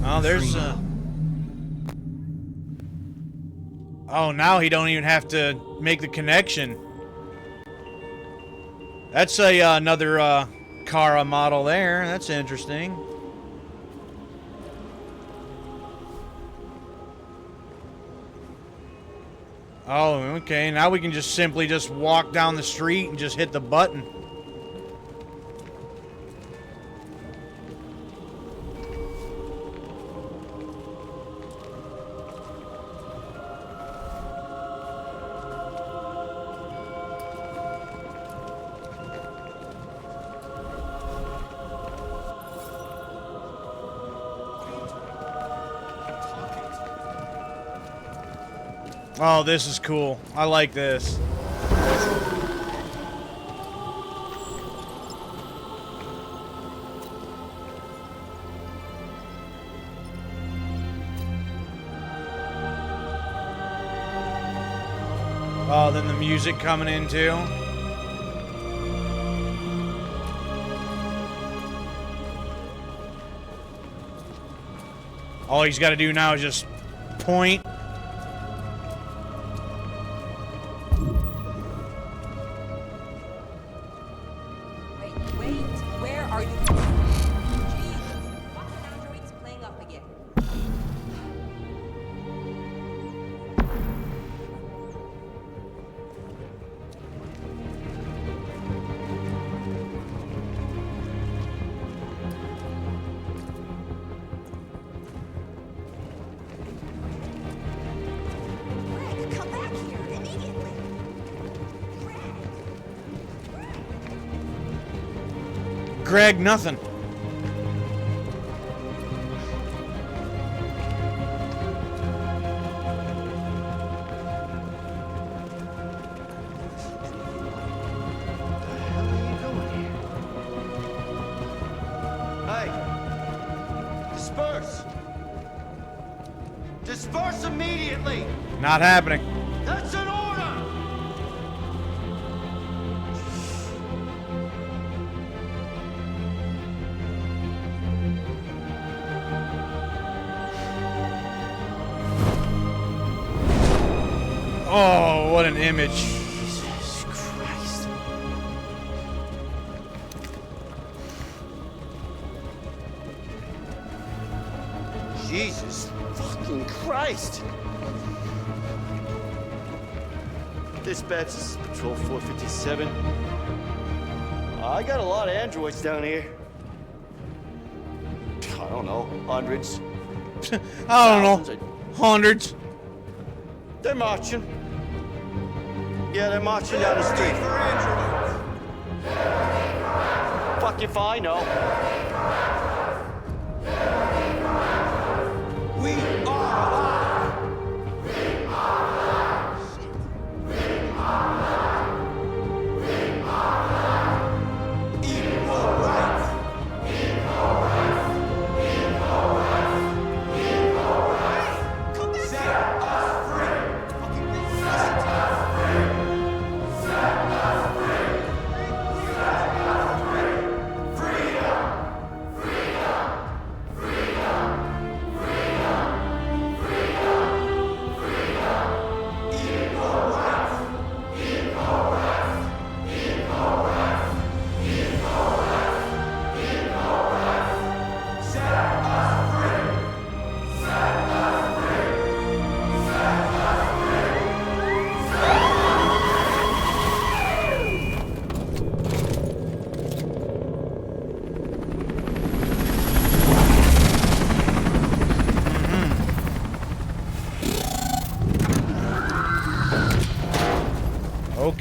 Oh, there's oh, now he don't even have to make the connection. That's a another Kara model there. That's interesting. Oh, okay. Now we can just simply just walk down the street and just hit the button. Oh, this is cool. I like this. Oh, then the music coming in too. All he's got to do now is just point. Greg, nothing. Hey! Disperse! Disperse immediately! Not happening. That's an order! Oh, what an image. Jesus Christ. Jesus fucking Christ. Dispatch, this is Patrol 457. I got a lot of androids down here. I don't know, hundreds. I don't know. Hundreds. They're marching. Yeah, they're marching down the street. Fuck if I know. We are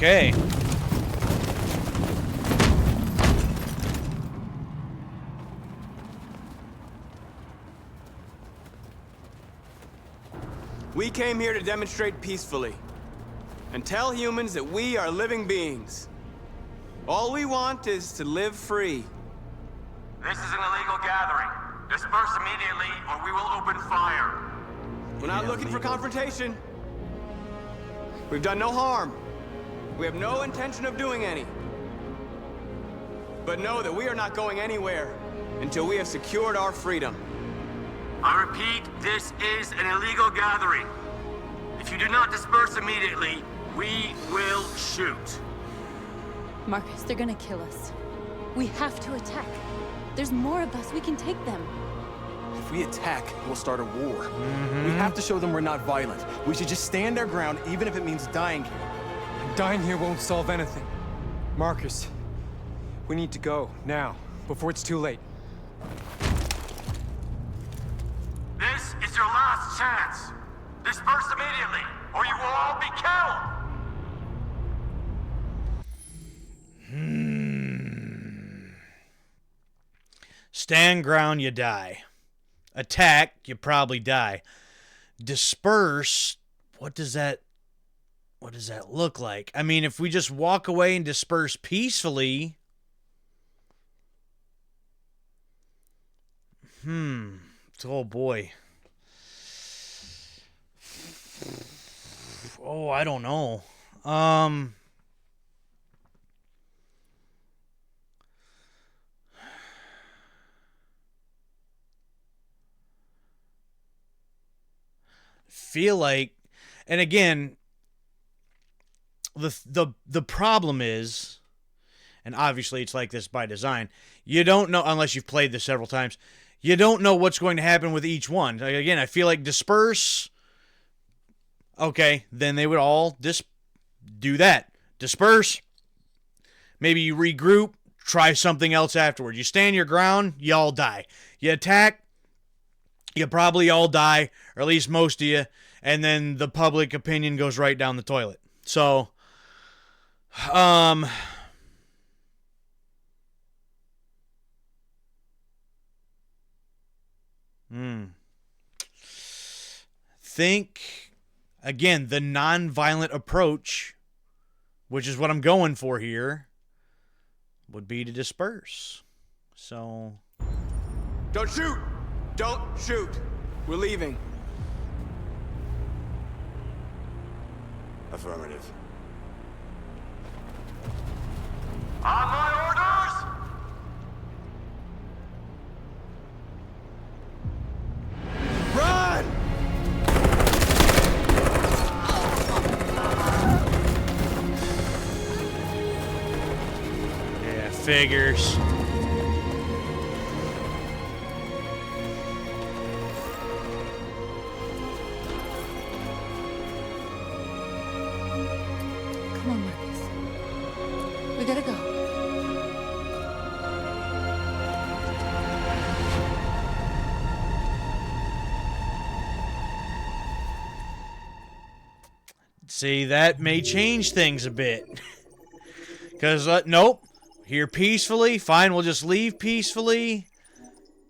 Okay. We came here to demonstrate peacefully and tell humans that we are living beings. All we want is to live free. This is an illegal gathering. Disperse immediately or we will open fire. We're not looking for confrontation. We've done no harm. We have no intention of doing any. But know that we are not going anywhere until we have secured our freedom. I repeat, this is an illegal gathering. If you do not disperse immediately, we will shoot. Marcus, they're gonna kill us. We have to attack. There's more of us. We can take them. If we attack, we'll start a war. We have to show them we're not violent. We should just stand our ground, even if it means dying here. And dying here won't solve anything. Marcus, we need to go, now, before it's too late. This is your last chance. Disperse immediately, or you will all be killed. Stand ground, you die. Attack, you probably die. Disperse, what does that look like? I mean, if we just walk away and disperse peacefully, oh boy. Oh, I don't know. Feel like, and again, the problem is, and obviously it's like this by design, you don't know, unless you've played this several times, you don't know what's going to happen with each one. Like, again, I feel like disperse, okay, then they would all do that. Disperse, maybe you regroup, try something else afterwards. You stand your ground, you all die. You attack, you probably all die, or at least most of you, and then the public opinion goes right down the toilet. So, think, again, the non-violent approach, which is what I'm going for here, would be to disperse. So... Don't shoot! Don't shoot! We're leaving. Affirmative. On my orders! Run! Yeah, figures. Come on, Marcus. We gotta go. See, that may change things a bit. Because, nope. Here peacefully. Fine, we'll just leave peacefully.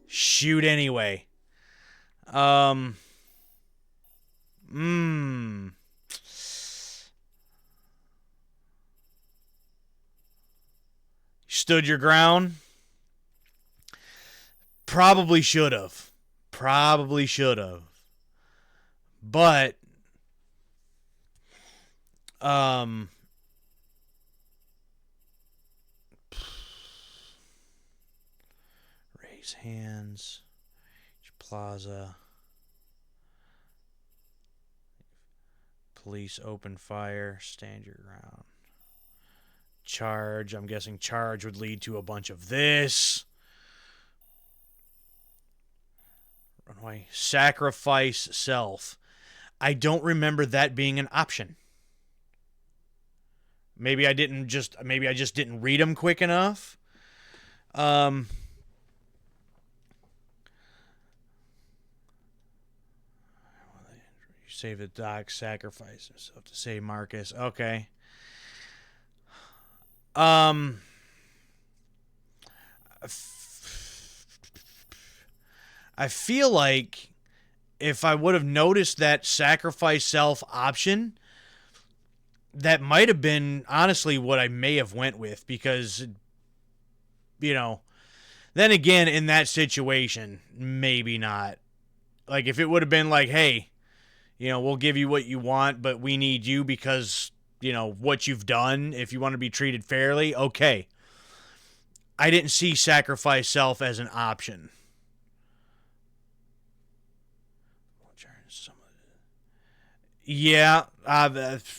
Shoot anyway. Stood your ground? Probably should have. Probably should have. But, raise hands. Plaza. Police open fire. Stand your ground. Charge. I'm guessing charge would lead to a bunch of this. Runway. Sacrifice self. I don't remember that being an option. Maybe I just didn't read them quick enough. Save the doc, sacrifice himself to save Marcus. Okay. I feel like if I would have noticed that sacrifice self option, that might have been honestly what I may have went with, because, you know, then again, in that situation, maybe not. Like, if it would have been like, hey, you know, we'll give you what you want, but we need you because, you know, what you've done. If you want to be treated fairly, okay. I didn't see sacrifice self as an option. Yeah,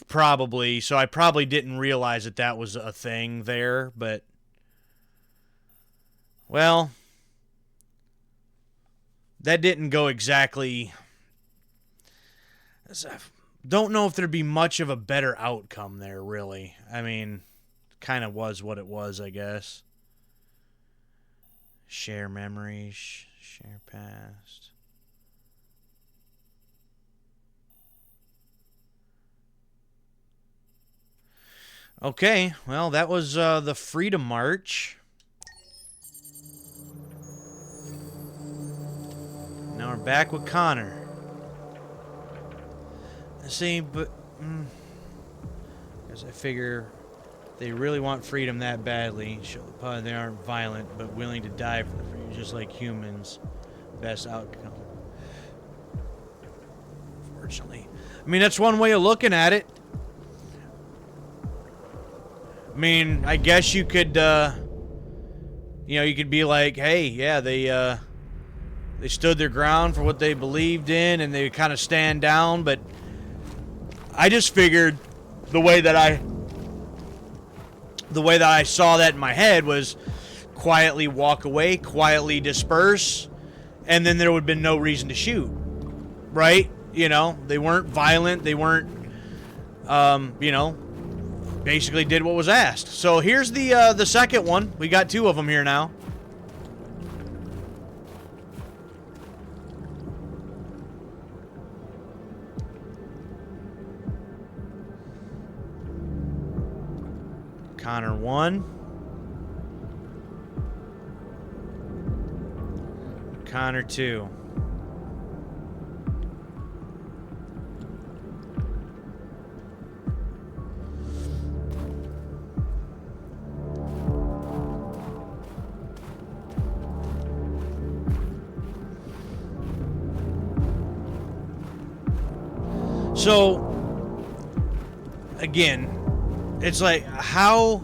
probably. So I probably didn't realize that that was a thing there, but, well, that didn't go exactly. Don't know if there'd be much of a better outcome there, really. I mean, kind of was what it was, I guess. Share memories, share past. Okay, well, that was the Freedom March. Now we're back with Connor. See, but because I figure they really want freedom that badly. They aren't violent, but willing to die for the freedom, just like humans. Best outcome. Unfortunately, I mean, that's one way of looking at it. I mean, I guess you could, you know, you could be like, hey, yeah, they stood their ground for what they believed in, and they kind of stand down, but I just figured the way that I saw that in my head was quietly walk away, quietly disperse, and then there would have been no reason to shoot, right? You know, they weren't violent, they weren't, you know, basically did what was asked. So here's the second one. We got two of them here now. Connor 1. Connor 2. So, again, it's like how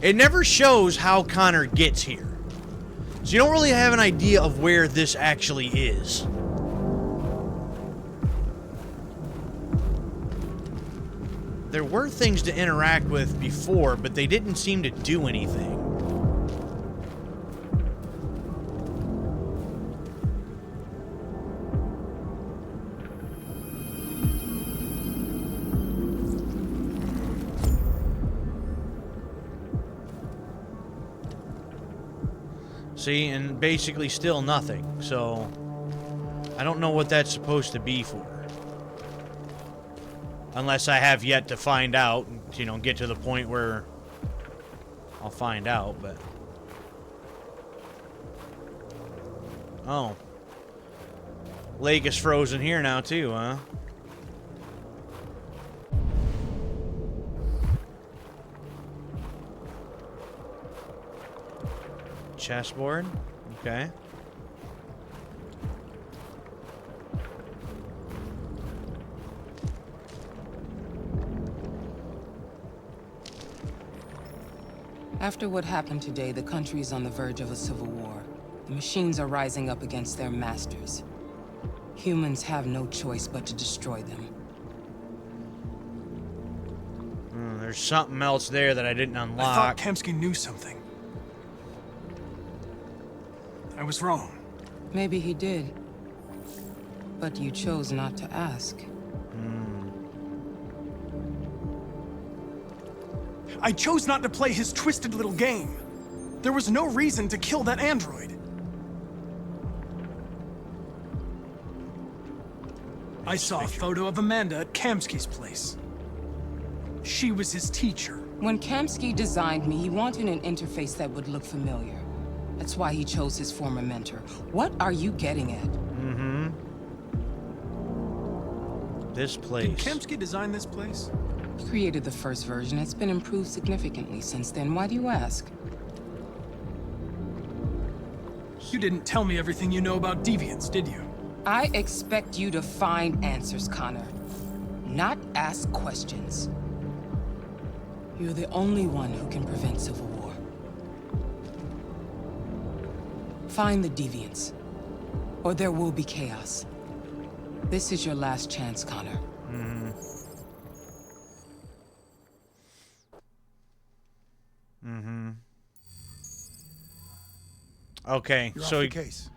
it never shows how Connor gets here. So you don't really have an idea of where this actually is. There were things to interact with before, but they didn't seem to do anything. See, and basically still nothing. So I don't know what that's supposed to be for. Unless I have yet to find out, you know, get to the point where I'll find out, but... Oh. Lake is frozen here now, too, huh? Chessboard? Okay. After what happened today, the country is on the verge of a civil war. The machines are rising up against their masters. Humans have no choice but to destroy them. There's something else there that I didn't unlock. I thought Kemsky knew something. I was wrong. Maybe he did. But you chose not to ask. I chose not to play his twisted little game. There was no reason to kill that android. I saw a photo of Amanda at Kamsky's place. She was his teacher. When Kamsky designed me, he wanted an interface that would look familiar. That's why he chose his former mentor. What are you getting at? This place. Did Kamsky design this place? He created the first version. It's been improved significantly since then. Why do you ask? You didn't tell me everything you know about deviants, did you? I expect you to find answers, Connor. Not ask questions. You're the only one who can prevent civil war. Find the deviants, or there will be chaos. This is your last chance, Connor. Okay, You're so off he the case.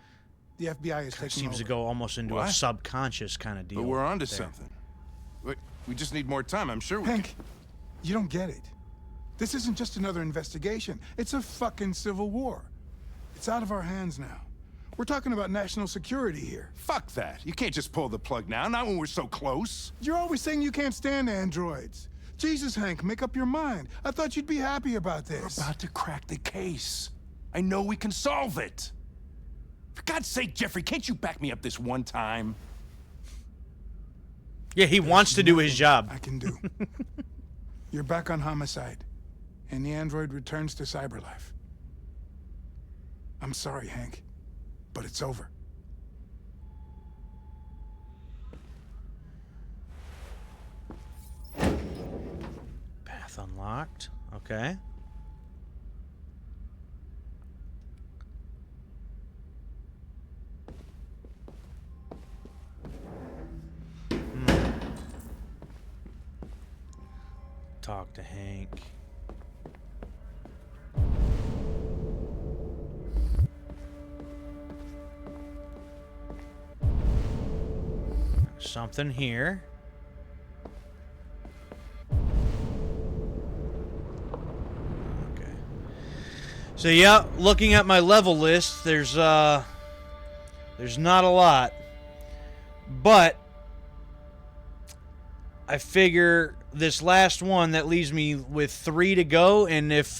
The FBI is taking seems to over. go almost into a What? subconscious kind of deal. But we're onto there. something. We just need more time. I'm sure we Hank, you don't get it. This isn't just another investigation. It's a fucking civil war. It's out of our hands now. We're talking about national security here. Fuck that. You can't just pull the plug now, not when we're so close. You're always saying you can't stand androids. Jesus, Hank, make up your mind. I thought you'd be happy about this. We're about to crack the case. I know we can solve it. For God's sake, Jeffrey, can't you back me up this one time? Yeah, he wants to do his job. I can do. You're back on homicide, and the android returns to cyberlife. I'm sorry, Hank, but it's over. Path unlocked. Okay. Talk to Hank. Something here. Okay. So yeah, looking at my level list, there's not a lot. But I figure this last one, that leaves me with 3 to go, and if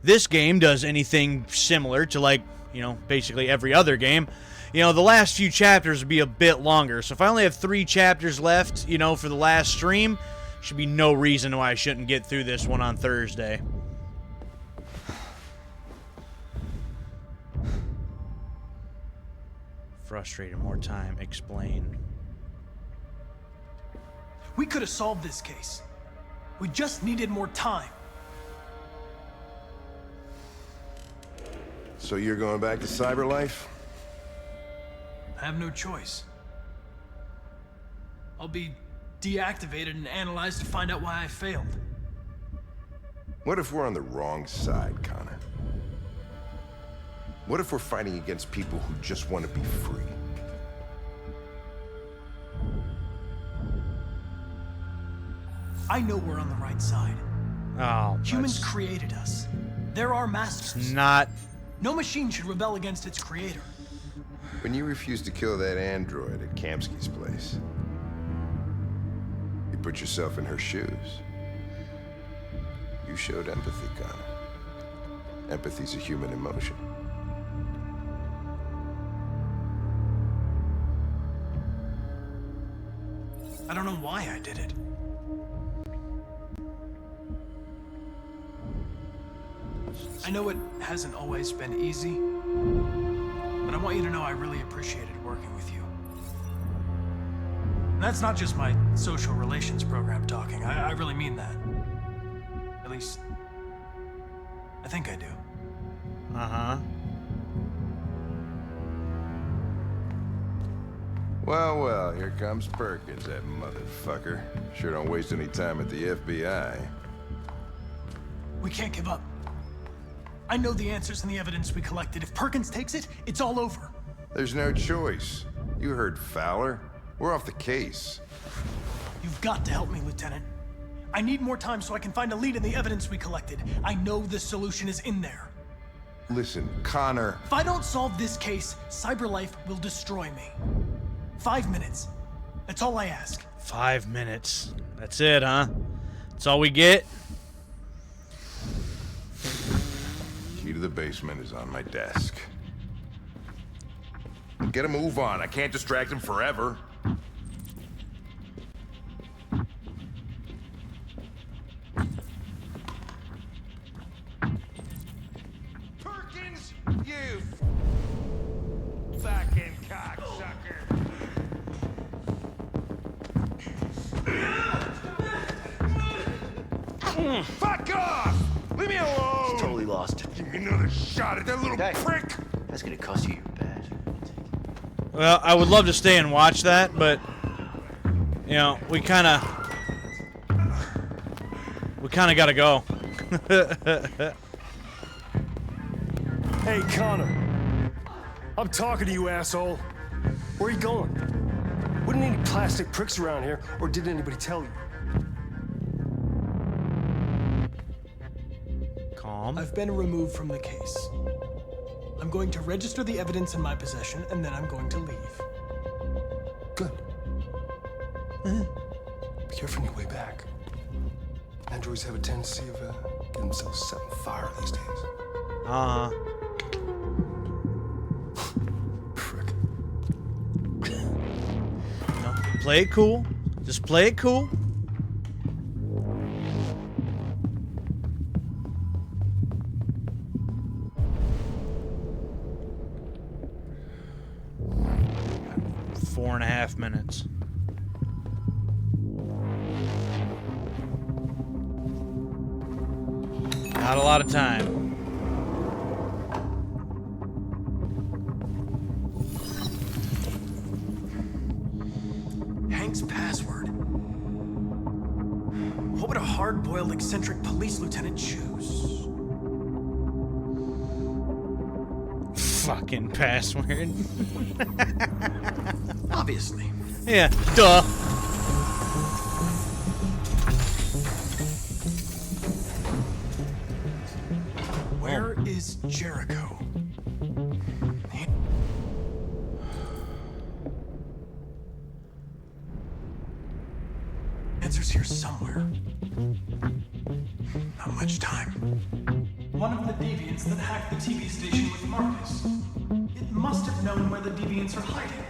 this game does anything similar to, like, you know, basically every other game, you know, the last few chapters would be a bit longer. So if I only have 3 chapters left, you know, for the last stream, should be no reason why I shouldn't get through this one on Thursday. Frustrated. More time. Explain. We could have solved this case. We just needed more time. So you're going back to cyberlife? I have no choice. I'll be deactivated and analyzed to find out why I failed. What if we're on the wrong side, Connor? What if we're fighting against people who just want to be free? I know we're on the right side. Oh, Humans created us. They're our masters. Not. No machine should rebel against its creator. When you refused to kill that android at Kamsky's place, you put yourself in her shoes. You showed empathy, Connor. Empathy's a human emotion. I don't know why I did it. I know it hasn't always been easy, but I want you to know I really appreciated working with you. And that's not just my social relations program talking. I really mean that. At least, I think I do. Uh-huh. Well, well, here comes Perkins, that motherfucker. Sure don't waste any time at the FBI. We can't give up. I know the answers and the evidence we collected. If Perkins takes it, it's all over. There's no choice. You heard Fowler. We're off the case. You've got to help me, Lieutenant. I need more time so I can find a lead in the evidence we collected. I know the solution is in there. Listen, Connor... If I don't solve this case, CyberLife will destroy me. 5 minutes. That's all I ask. 5 minutes. That's it, huh? That's all we get? Key to the basement is on my desk. Get a move on. I can't distract him forever. Perkins, you fucking cocksucker. Fuck off! Leave me alone! He's totally lost. Give me another shot at that little prick! That's gonna cost you your badge. Well, I would love to stay and watch that, but you know, we kind of gotta go. Hey, Connor. I'm talking to you, asshole. Where are you going? Wouldn't any plastic pricks around here, or did anybody tell you? Calm. I've been removed from the case. I'm going to register the evidence in my possession, and then I'm going to leave. Good. Be careful on your way back. Androids have a tendency of getting themselves set on fire these days. Uh-huh. Frick. No, play it cool. Just play it cool. Got 4.5 minutes. Not a lot of time. Hank's password. What would a hard-boiled, eccentric police lieutenant choose? Fucking password. Obviously. Yeah, duh. Where is Jericho? Answer's here somewhere. Not much time. One of the deviants that hacked the TV station with Marcus. It must have known where the deviants are hiding.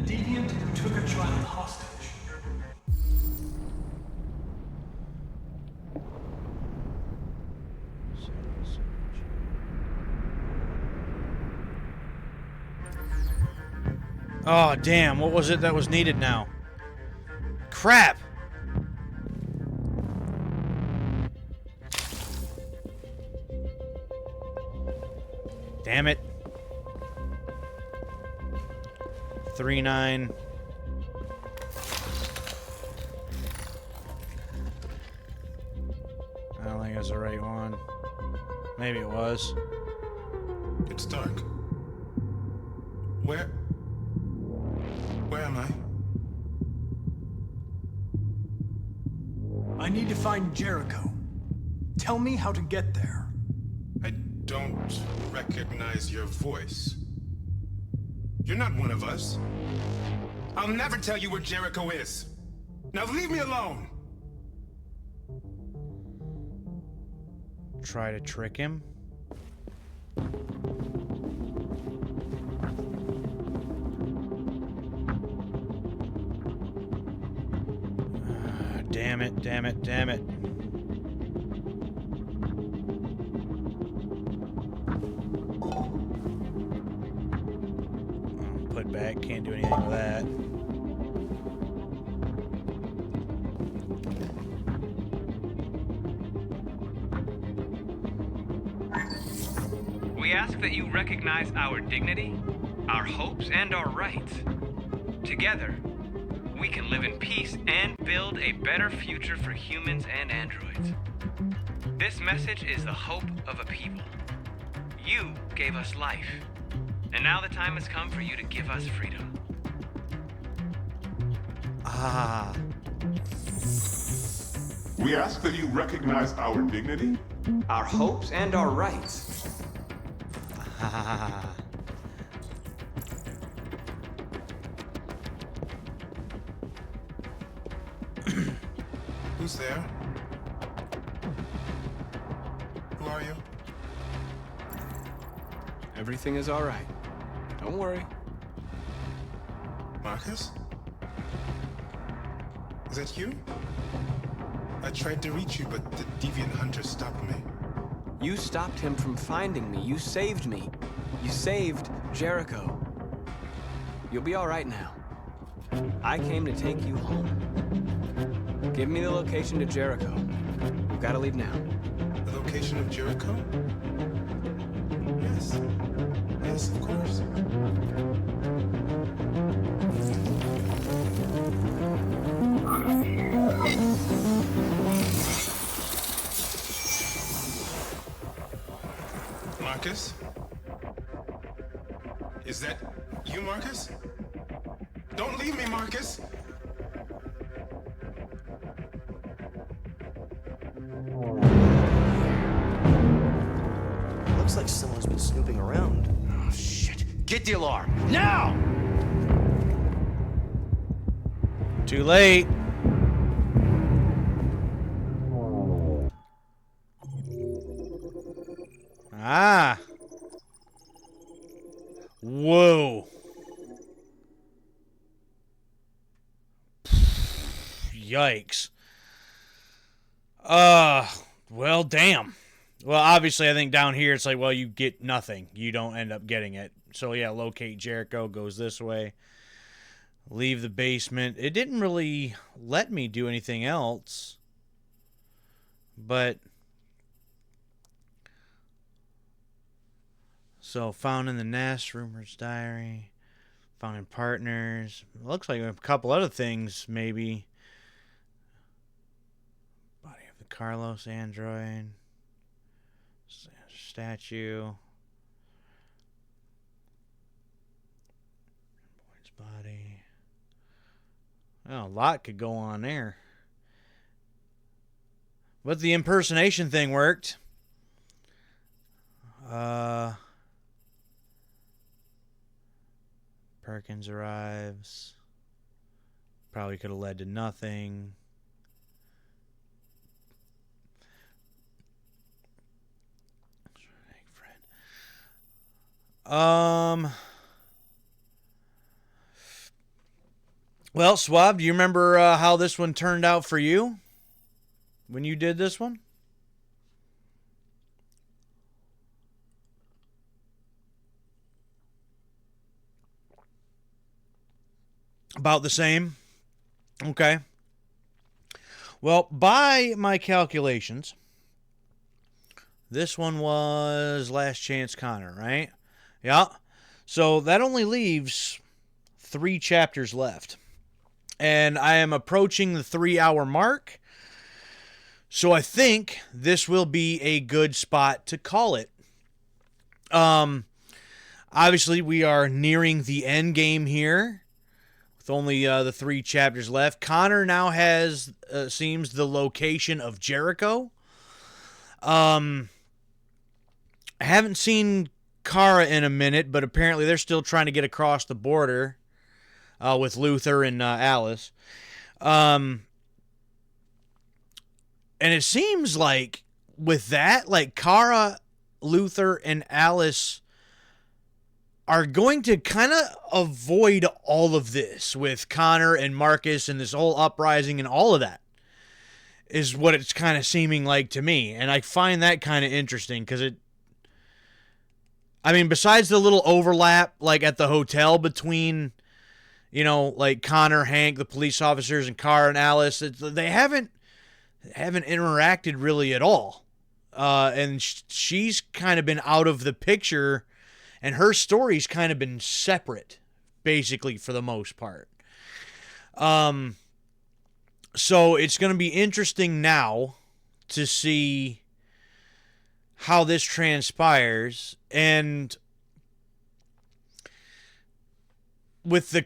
Deviant who took a child hostage. Oh, damn. What was it that was needed now? Crap. Damn it. 39. I don't think it's the right one. Maybe it was. It's dark. Where am I? I need to find Jericho. Tell me how to get there. I don't recognize your voice. You're not one of us. I'll never tell you where Jericho is. Now leave me alone. Try to trick him. Damn it, damn it, damn it. Put back, can't do anything with that. We ask that you recognize our dignity, our hopes, and our rights. Together, we can live in peace and build a better future for humans and androids. This message is the hope of a people. You gave us life, and now the time has come for you to give us freedom. Ah. We ask that you recognize our dignity, our hopes, and our rights. Ah. Who's there? Who are you? Everything is all right. Don't worry. Marcus? Is that you? I tried to reach you, but the deviant hunter stopped me. You stopped him from finding me. You saved me. You saved Jericho. You'll be all right now. I came to take you home. Give me the location to Jericho. We've got to leave now. The location of Jericho? Yes. Yes, of course. Marcus? Is that you, Marcus? Don't leave me, Marcus! Looks like someone's been snooping around. Oh, shit. Get the alarm. Now! Too late. Ah. Whoa. Yikes. Well, damn. Well, obviously, I think down here it's like, well, you get nothing. You don't end up getting it. So, yeah, locate Jericho goes this way. Leave the basement. It didn't really let me do anything else. But... So, found in the nest, rumors diary, found in partners. Looks like a couple other things, maybe. Body of the Carlos android. Statue. Boyd's body. Oh, a lot could go on there. But the impersonation thing worked. Perkins arrives. Probably could have led to nothing. Well, Swab, do you remember how this one turned out for you when you did this one? About the same? Okay. Well, by my calculations, this one was Last Chance Connor, right? Yeah. So that only leaves 3 chapters left. And I am approaching the 3-hour mark. So I think this will be a good spot to call it. Obviously, we are nearing the end game here, with only the 3 chapters left. Connor now has, seems, the location of Jericho. I haven't seen Kara in a minute, but apparently they're still trying to get across the border with Luther and Alice. And it seems like with that, like Kara, Luther, and Alice are going to kind of avoid all of this with Connor and Marcus and this whole uprising and all of that, is what it's kind of seeming like to me. And I find that kind of interesting because I mean, besides the little overlap, like at the hotel between, you know, like Connor, Hank, the police officers, and Kara and Alice, they haven't interacted really at all. And she's kind of been out of the picture, and her story's kind of been separate, basically, for the most part. So it's going to be interesting now to see how this transpires, and with the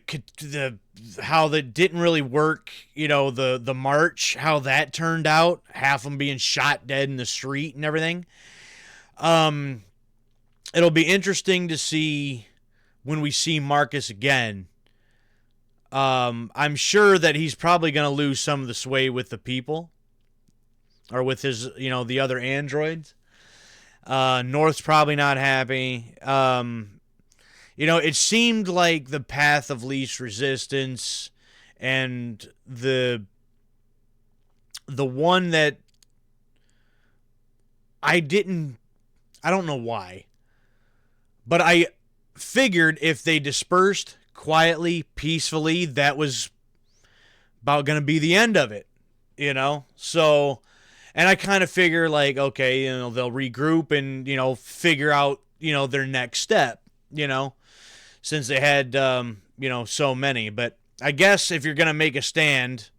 how that didn't really work, you know, the march, how that turned out, half of them being shot dead in the street and everything. It'll be interesting to see when we see Marcus again. I'm sure that he's probably going to lose some of the sway with the people, or with his, you know, the other androids. North's probably not happy. You know, it seemed like the path of least resistance, and the one that I don't know why, but I figured if they dispersed quietly, peacefully, that was about going to be the end of it, you know? So, and I kind of figure, like, okay, you know, they'll regroup and, you know, figure out, you know, their next step, you know, since they had, you know, so many. But I guess if you're going to make a stand,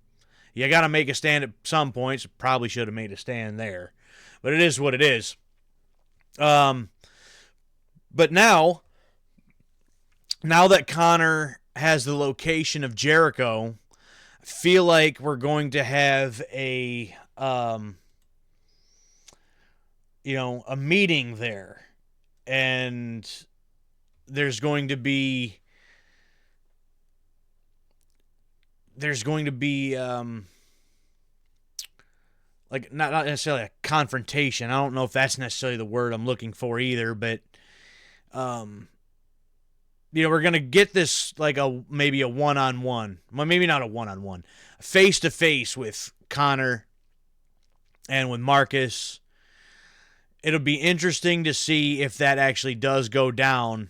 you got to make a stand at some points. Probably should have made a stand there, but it is what it is. But now that Connor has the location of Jericho, I feel like we're going to have a, you know, a meeting there, and there's going to be like not necessarily a confrontation. I don't know if that's necessarily the word I'm looking for either, but you know, we're going to get this like maybe a one-on-one. Well, maybe not a one-on-one. Face-to-face with Connor and with Marcus. It'll be interesting to see if that actually does go down.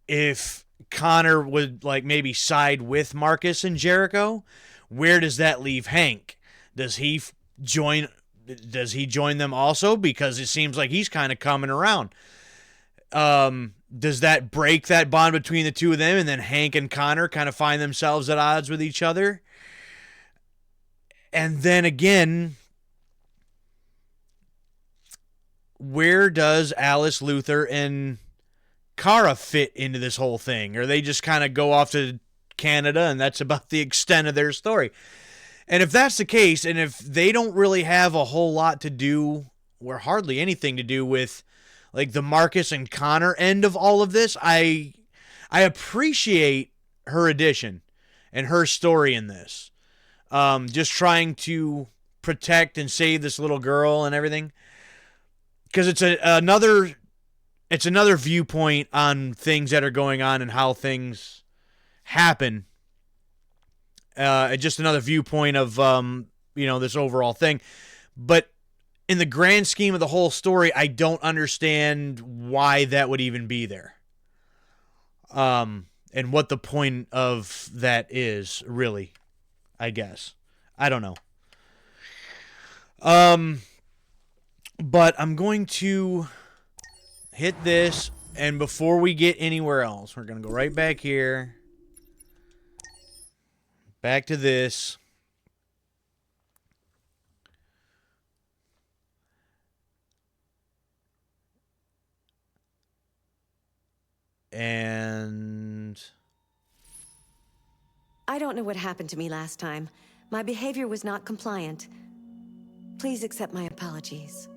If Connor would like maybe side with Marcus and Jericho, where does that leave Hank? Does he join them also? Because it seems like he's kind of coming around. Does that break that bond between the two of them, and then Hank and Connor kind of find themselves at odds with each other? And then again, where does Alice, Luther, and Kara fit into this whole thing? Or they just kind of go off to Canada and that's about the extent of their story? And if that's the case, and if they don't really have a whole lot to do, or hardly anything to do with like the Marcus and Connor end of all of this, I appreciate her addition and her story in this. Just trying to protect and save this little girl and everything. Because it's another viewpoint on things that are going on and how things happen. Just another viewpoint of you know, this overall thing. But in the grand scheme of the whole story, I don't understand why that would even be there. And what the point of that is, really, I guess. I don't know. But I'm going to hit this, And before we get anywhere else, we're going to go right back here. Back to this. And I don't know what happened to me last time. My behavior was not compliant. Please accept my apologies.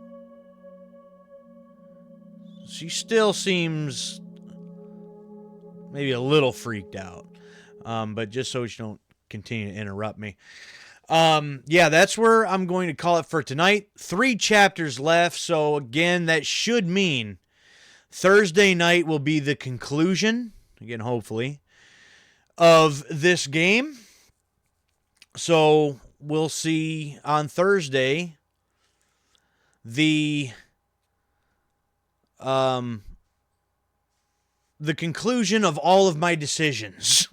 she still seems maybe a little freaked out. But just so you don't continue to interrupt me. Yeah, that's where I'm going to call it for tonight. 3 chapters left, so again, that should mean Thursday night will be the conclusion, again, hopefully, of this game. So we'll see on Thursday the conclusion of all of my decisions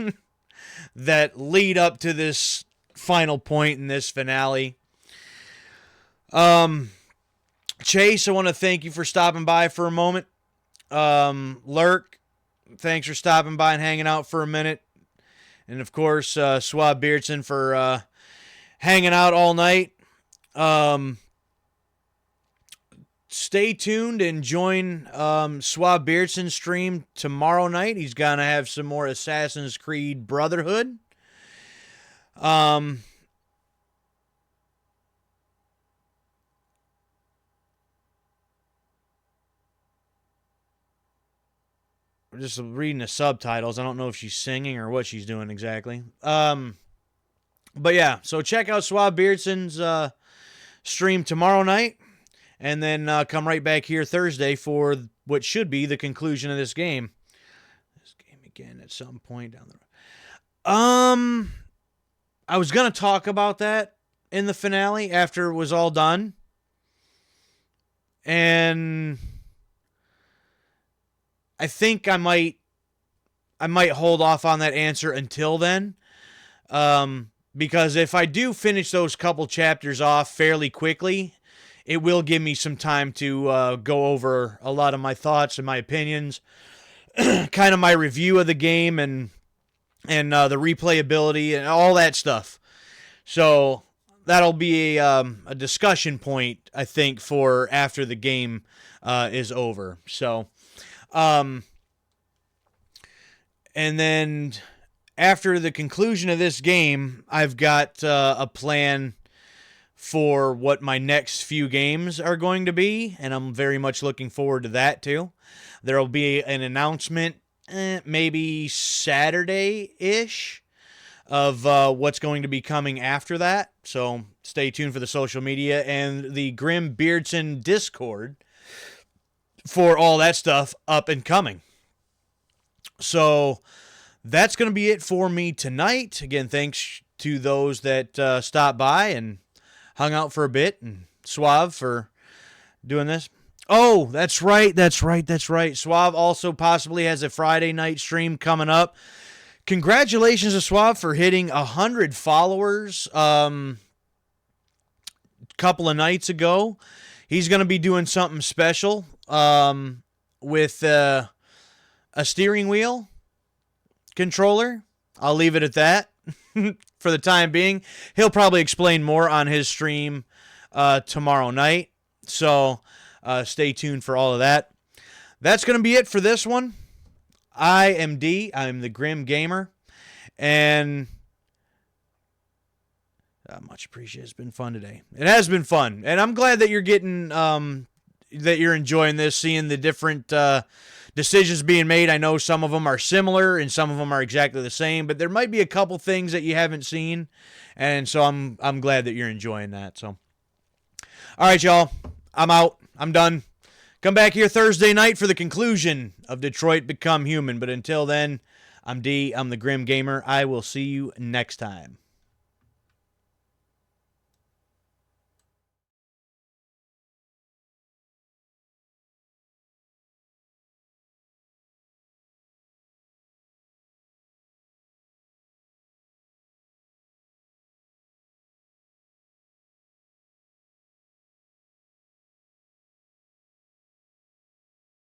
that lead up to this final point in this finale. Chase, I want to thank you for stopping by for a moment. Lurk, thanks for stopping by and hanging out for a minute. And of course, Swab Beardson for hanging out all night. Stay tuned and join Swab Beardson's stream tomorrow night. He's going to have some more Assassin's Creed Brotherhood. I'm just reading the subtitles. I don't know if she's singing or what she's doing exactly. But yeah, so check out Swab Beardson's stream tomorrow night. And then come right back here Thursday for what should be the conclusion of this game. This game again at some point down the road. I was going to talk about that in the finale after it was all done. And I think I might hold off on that answer until then. Because if I do finish those couple chapters off fairly quickly, it will give me some time to go over a lot of my thoughts and my opinions, kind of my review of the game and the replayability and all that stuff. So that'll be a discussion point, I think, for after the game is over. So, and then after the conclusion of this game, I've got a plan for what my next few games are going to be, and I'm very much looking forward to that too. There will be an announcement maybe Saturday-ish of what's going to be coming after that, so stay tuned for the social media and the Grim Beardson Discord for all that stuff up and coming. So that's going to be it for me tonight. Again, thanks to those that stopped by and hung out for a bit, and Suave for doing this. Oh, that's right. Suave also possibly has a Friday night stream coming up. Congratulations to Suave for hitting 100 followers a couple of nights ago. He's going to be doing something special with a steering wheel controller. I'll leave it at that. For the time being, he'll probably explain more on his stream tomorrow night. So stay tuned for all of that. That's going to be it for this one. I am D. I'm the Grim Gamer. And much appreciated. It's been fun today. It has been fun. And I'm glad that you're getting, that you're enjoying this, seeing the different decisions being made. I know some of them are similar and some of them are exactly the same, but there might be a couple things that you haven't seen, and so I'm glad that you're enjoying that. So, all right, y'all, I'm out. I'm done. Come back here Thursday night for the conclusion of Detroit Become Human. But until then, I'm D. I'm the Grim Gamer. I will see you next time.